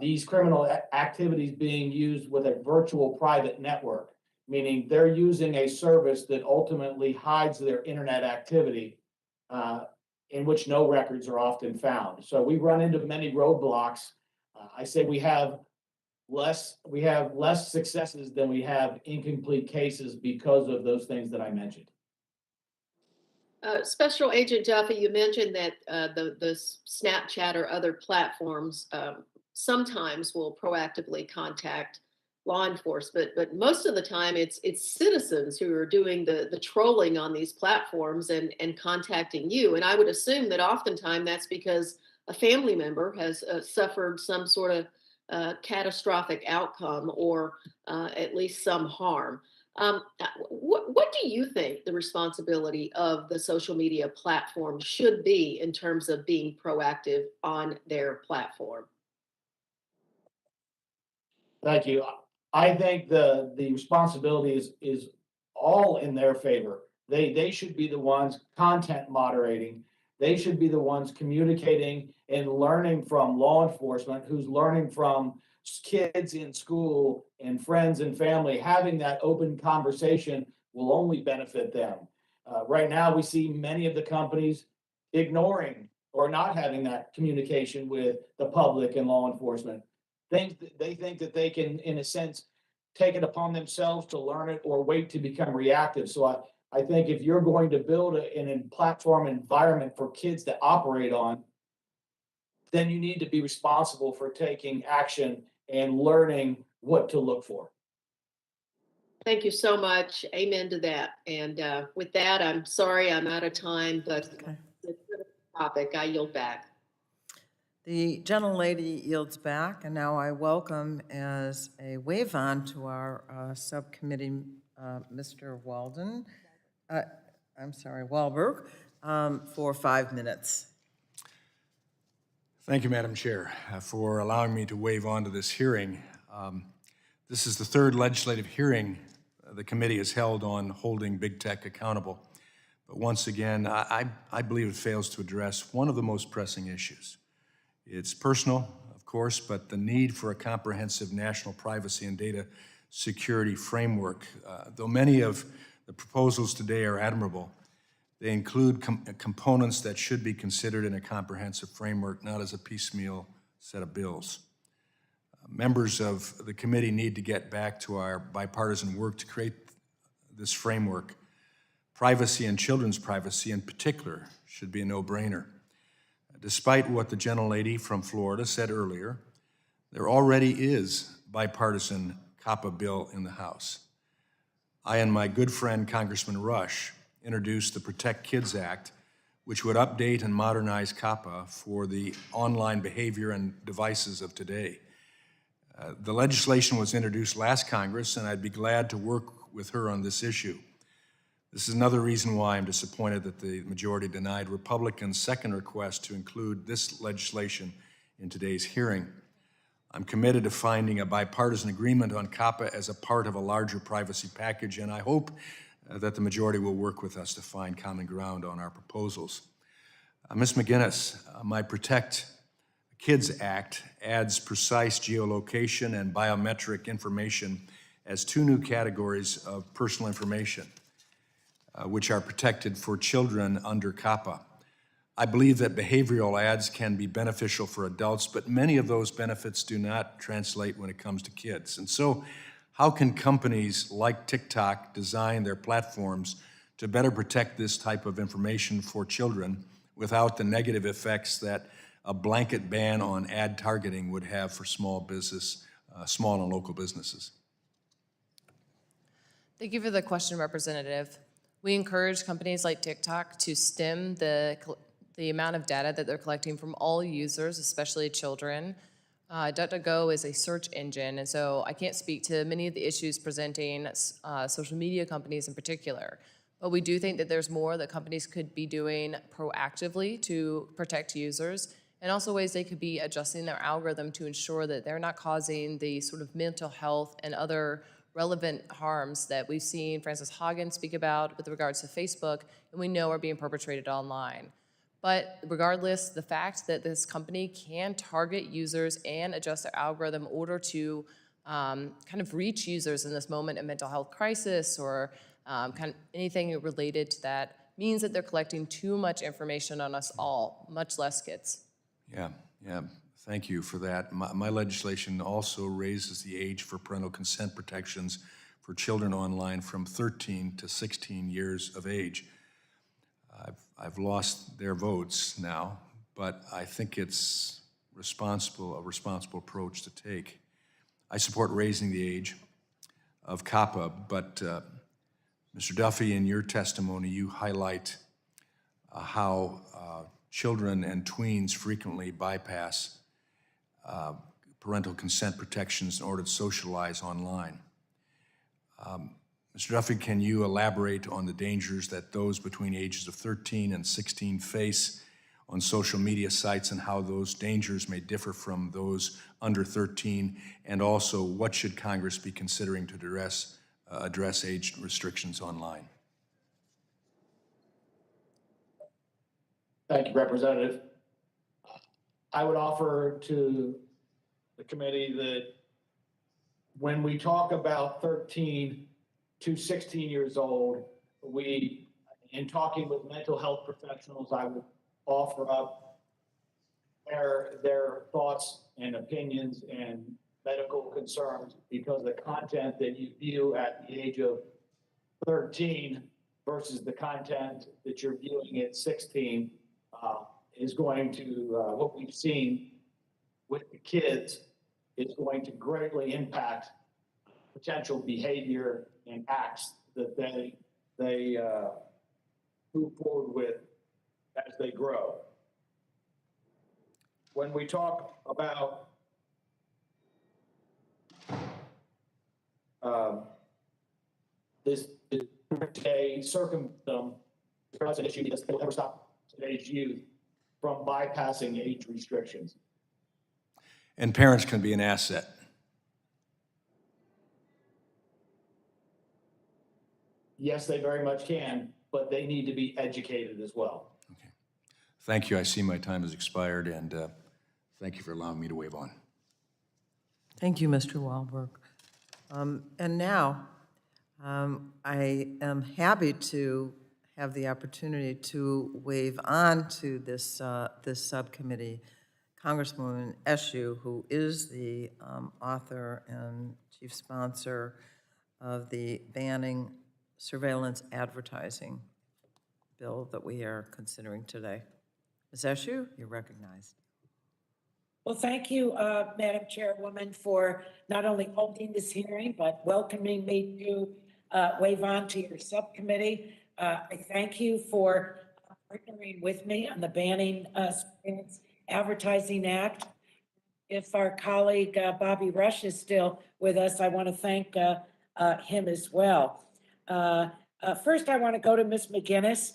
these criminal activities being used with a virtual private network, meaning they're using a service that ultimately hides their internet activity, in which no records are often found. So we run into many roadblocks. I say we have less successes than we have incomplete cases because of those things that I mentioned. Special Agent Duffy, you mentioned that the Snapchat or other platforms sometimes will proactively contact law enforcement, but most of the time it's citizens who are doing the trolling on these platforms and contacting you. And I would assume that oftentimes that's because a family member has suffered some sort of catastrophic outcome or at least some harm. What do you think the responsibility of the social media platform should be in terms of being proactive on their platform? Thank you. I think the responsibility is all in their favor. They should be the ones content moderating. They should be the ones communicating and learning from law enforcement, who's learning from kids in school and friends and family. Having that open conversation will only benefit them. Right now, we see many of the companies ignoring or not having that communication with the public and law enforcement. They think that they can, in a sense, take it upon themselves to learn it or wait to become reactive. So I think if you're going to build a platform environment for kids to operate on, then you need to be responsible for taking action and learning what to look for. Thank you so much. Amen to that. And with that, I'm sorry I'm out of time, but the topic, I yield back. The gentlelady yields back, and now I welcome as a wave on to our subcommittee, Mr. Wahlberg, for 5 minutes. Thank you, Madam Chair, for allowing me to wave on to this hearing. This is the third legislative hearing the committee has held on holding big tech accountable. But once again, I believe it fails to address one of the most pressing issues. It's personal, of course, but the need for a comprehensive national privacy and data security framework. Though many of the proposals today are admirable, they include components that should be considered in a comprehensive framework, not as a piecemeal set of bills. Members of the committee need to get back to our bipartisan work to create this framework. Privacy and children's privacy in particular should be a no-brainer. Despite what the gentlelady from Florida said earlier, there already is bipartisan COPPA bill in the House. I and my good friend Congressman Rush introduced the Protect Kids Act, which would update and modernize COPPA for the online behavior and devices of today. The legislation was introduced last Congress, and I'd be glad to work with her on this issue. This is another reason why I'm disappointed that the majority denied Republicans' second request to include this legislation in today's hearing. I'm committed to finding a bipartisan agreement on COPPA as a part of a larger privacy package, and I hope that the majority will work with us to find common ground on our proposals. Ms. McGinnis, my Protect Kids Act adds precise geolocation and biometric information as two new categories of personal information, which are protected for children under COPPA. I believe that behavioral ads can be beneficial for adults, but many of those benefits do not translate when it comes to kids. And so, how can companies like TikTok design their platforms to better protect this type of information for children without the negative effects that a blanket ban on ad targeting would have for small and local businesses? Thank you for the question, Representative. We encourage companies like TikTok to stem the amount of data that they're collecting from all users, especially children. DuckDuckGo is a search engine, and so I can't speak to many of the issues presenting social media companies in particular. But we do think that there's more that companies could be doing proactively to protect users, and also ways they could be adjusting their algorithm to ensure that they're not causing the sort of mental health and other relevant harms that we've seen Frances Haugen speak about with regards to Facebook, and we know are being perpetrated online. But regardless, the fact that this company can target users and adjust their algorithm in order to kind of reach users in this moment of mental health crisis or kind of anything related to that means that they're collecting too much information on us all, much less kids. Yeah, thank you for that. My legislation also raises the age for parental consent protections for children online from 13 to 16 years of age. I've lost their votes now, but I think it's a responsible approach to take. I support raising the age of COPPA, but Mr. Duffy, in your testimony, you highlight how children and tweens frequently bypass parental consent protections in order to socialize online. Mr. Duffy, can you elaborate on the dangers that those between ages of 13 and 16 face on social media sites and how those dangers may differ from those under 13? And also, what should Congress be considering to address age restrictions online? Thank you, Representative. I would offer to the committee that when we talk about 13 to 16 years old, in talking with mental health professionals, I would offer up their thoughts and opinions and medical concerns, because the content that you view at the age of 13 versus the content that you're viewing at 16 is going to, what we've seen with the kids, is going to greatly impact potential behavior and acts that they move forward with as they grow. When we talk about this today, circumventing is an issue because it will never stop today's youth from bypassing age restrictions. And parents can be an asset. Yes, they very much can, but they need to be educated as well. Okay. Thank you. I see my time has expired, and thank you for allowing me to wave on. Thank you, Mr. Wahlberg. And now, I am happy to have the opportunity to wave on to this subcommittee Congresswoman Eshoo, who is the author and chief sponsor of the banning surveillance advertising bill that we are considering today. Ms. Eshoo, you're recognized. Well, thank you, Madam Chairwoman, for not only holding this hearing, but welcoming me to wave on to your subcommittee. I thank you for partnering with me on the Banning Surveillance Advertising Act. If our colleague Bobby Rush is still with us, I want to thank him as well. First, I want to go to Ms. McGinnis.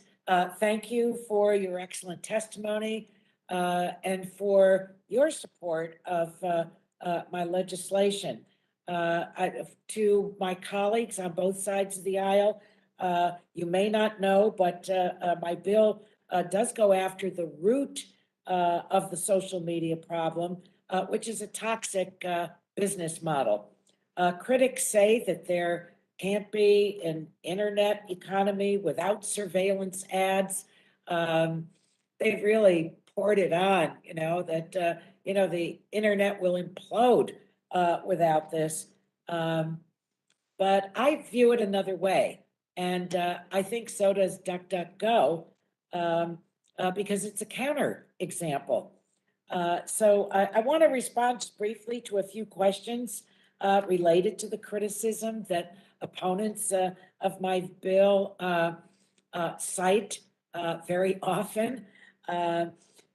Thank you for your excellent testimony and for your support of my legislation. To my colleagues on both sides of the aisle, you may not know, but my bill does go after the root of the social media problem, which is a toxic business model. Critics say that there can't be an internet economy without surveillance ads. They've really poured it on, that, the internet will implode without this. But I view it another way. And I think so does DuckDuckGo, because it's a counter example. So I want to respond just briefly to a few questions related to the criticism that opponents of my bill cite very often.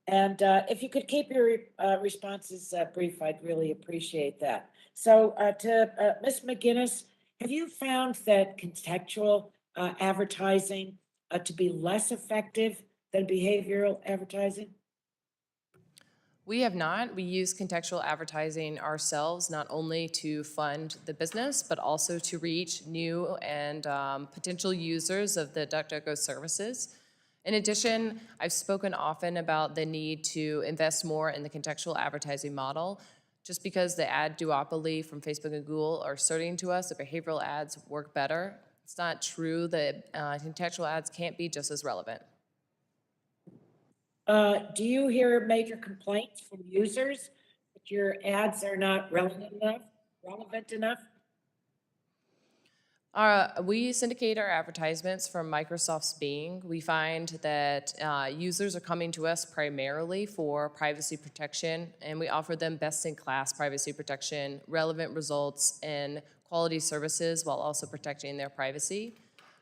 And if you could keep your responses brief, I'd really appreciate that. So to Ms. McGinnis, have you found that contextual advertising to be less effective than behavioral advertising? We have not. We use contextual advertising ourselves, not only to fund the business, but also to reach new and potential users of the DuckDuckGo services. In addition, I've spoken often about the need to invest more in the contextual advertising model. Just because the ad duopoly from Facebook and Google are asserting to us that behavioral ads work better, it's not true that contextual ads can't be just as relevant. Do you hear major complaints from users that your ads are not relevant enough? We syndicate our advertisements from Microsoft's Bing. We find that users are coming to us primarily for privacy protection, and we offer them best-in-class privacy protection, relevant results, and quality services while also protecting their privacy.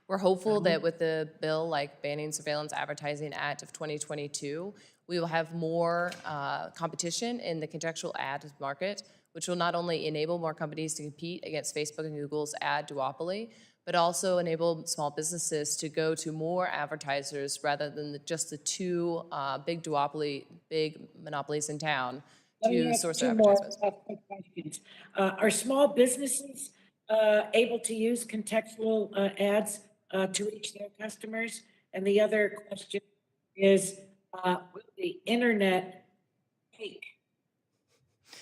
We're hopeful that with the bill like Banning Surveillance Advertising Act of 2022, we will have more competition in the contextual ad market, which will not only enable more companies to compete against Facebook and Google's ad duopoly, but also enable small businesses to go to more advertisers rather than just the two big monopolies in town to source their advertisements. Quick questions. Are small businesses able to use contextual ads to reach their customers? And the other question is, will the internet break?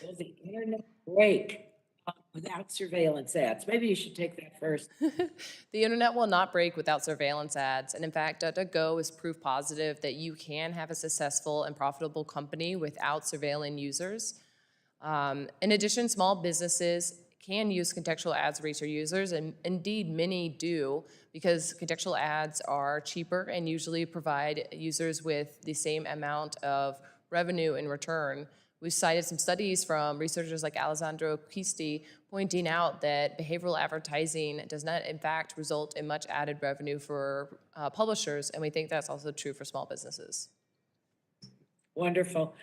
Will the internet break without surveillance ads? Maybe you should take that first. The internet will not break without surveillance ads. And in fact, DuckDuckGo is proof positive that you can have a successful and profitable company without surveilling users. In addition, small businesses can use contextual ads to reach their users, and indeed many do, because contextual ads are cheaper and usually provide users with the same amount of revenue in return. We've cited some studies from researchers like Alessandro Quisti pointing out that behavioral advertising does not, in fact, result in much added revenue for publishers, and we think that's also true for small businesses. Wonderful.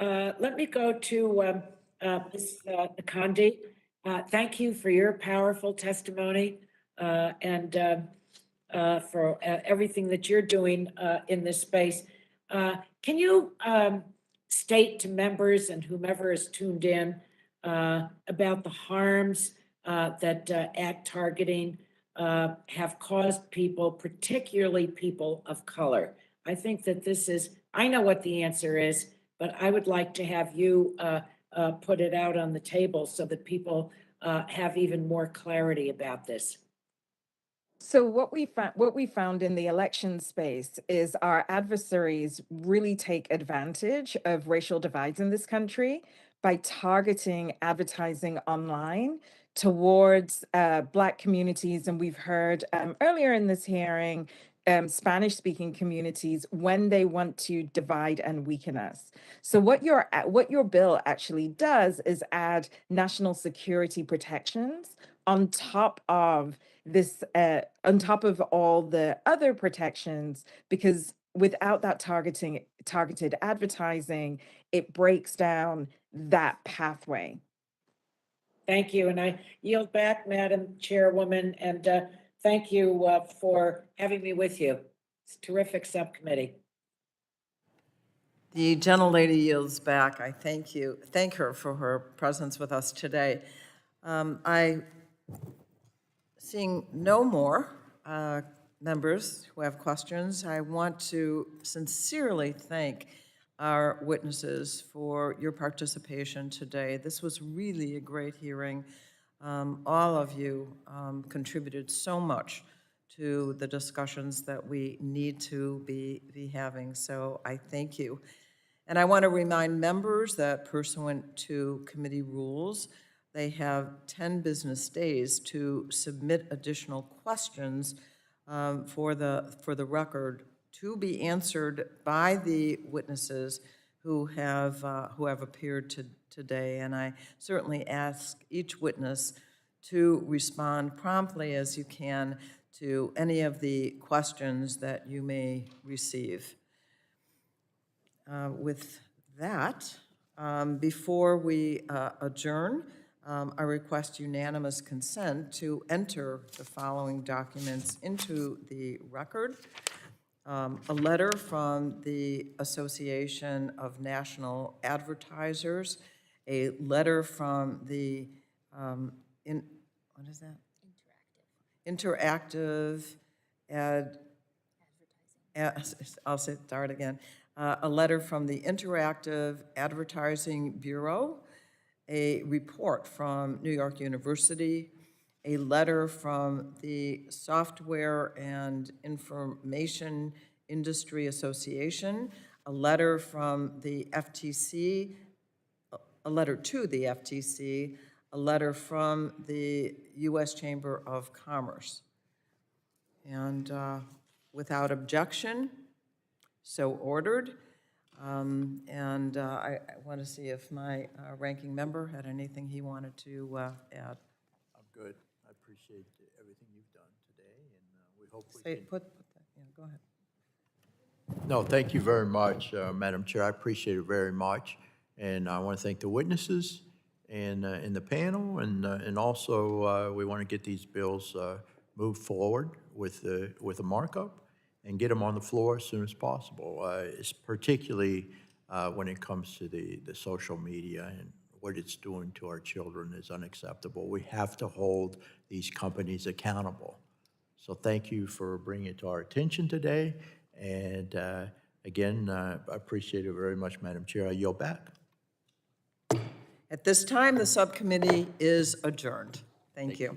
Let me go to Ms. Akande. Thank you for your powerful testimony and for everything that you're doing in this space. Can you state to members and whomever is tuned in about the harms that ad targeting have caused people, particularly people of color? I think that this is, I know what the answer is, but I would like to have you put it out on the table so that people have even more clarity about this. So what we found in the election space is our adversaries really take advantage of racial divides in this country by targeting advertising online towards Black communities. And we've heard earlier in this hearing Spanish-speaking communities when they want to divide and weaken us. So what your bill actually does is add national security protections on top of this, on top of all the other protections, because without that targeted advertising, it breaks down that pathway. Thank you, and I yield back, Madam Chairwoman, and thank you for having me with you. It's a terrific subcommittee. The gentlelady yields back. I thank her for her presence with us today. Seeing no more members who have questions, I want to sincerely thank our witnesses for your participation today. This was really a great hearing. All of you contributed so much to the discussions that we need to be having, so I thank you. And I want to remind members that pursuant to committee rules, they have 10 business days to submit additional questions for the record to be answered by the witnesses who have appeared today. And I certainly ask each witness to respond promptly as you can to any of the questions that you may receive. With that, before we adjourn, I request unanimous consent to enter the following documents into the record. A letter from the Association of National Advertisers, a letter from the, what is that? Interactive I'll start again. A letter from the Interactive Advertising Bureau, a report from New York University, a letter from the Software and Information Industry Association, a letter from the FTC, a letter to the FTC, a letter from the U.S. Chamber of Commerce. And without objection, so ordered. I want to see if my ranking member had anything he wanted to add. I'm good. I appreciate everything you've done today, and we hope we Say, can... go ahead. No, thank you very much, Madam Chair. I appreciate it very much. And I want to thank the witnesses and in the panel, and also we want to get these bills moved forward with a markup and get them on the floor as soon as possible. It's particularly when it comes to the social media and what it's doing to our children is unacceptable. We have to hold these companies accountable. So thank you for bringing it to our attention today. And again, I appreciate it very much, Madam Chair. I yield back. At this time, the subcommittee is adjourned. Thank you.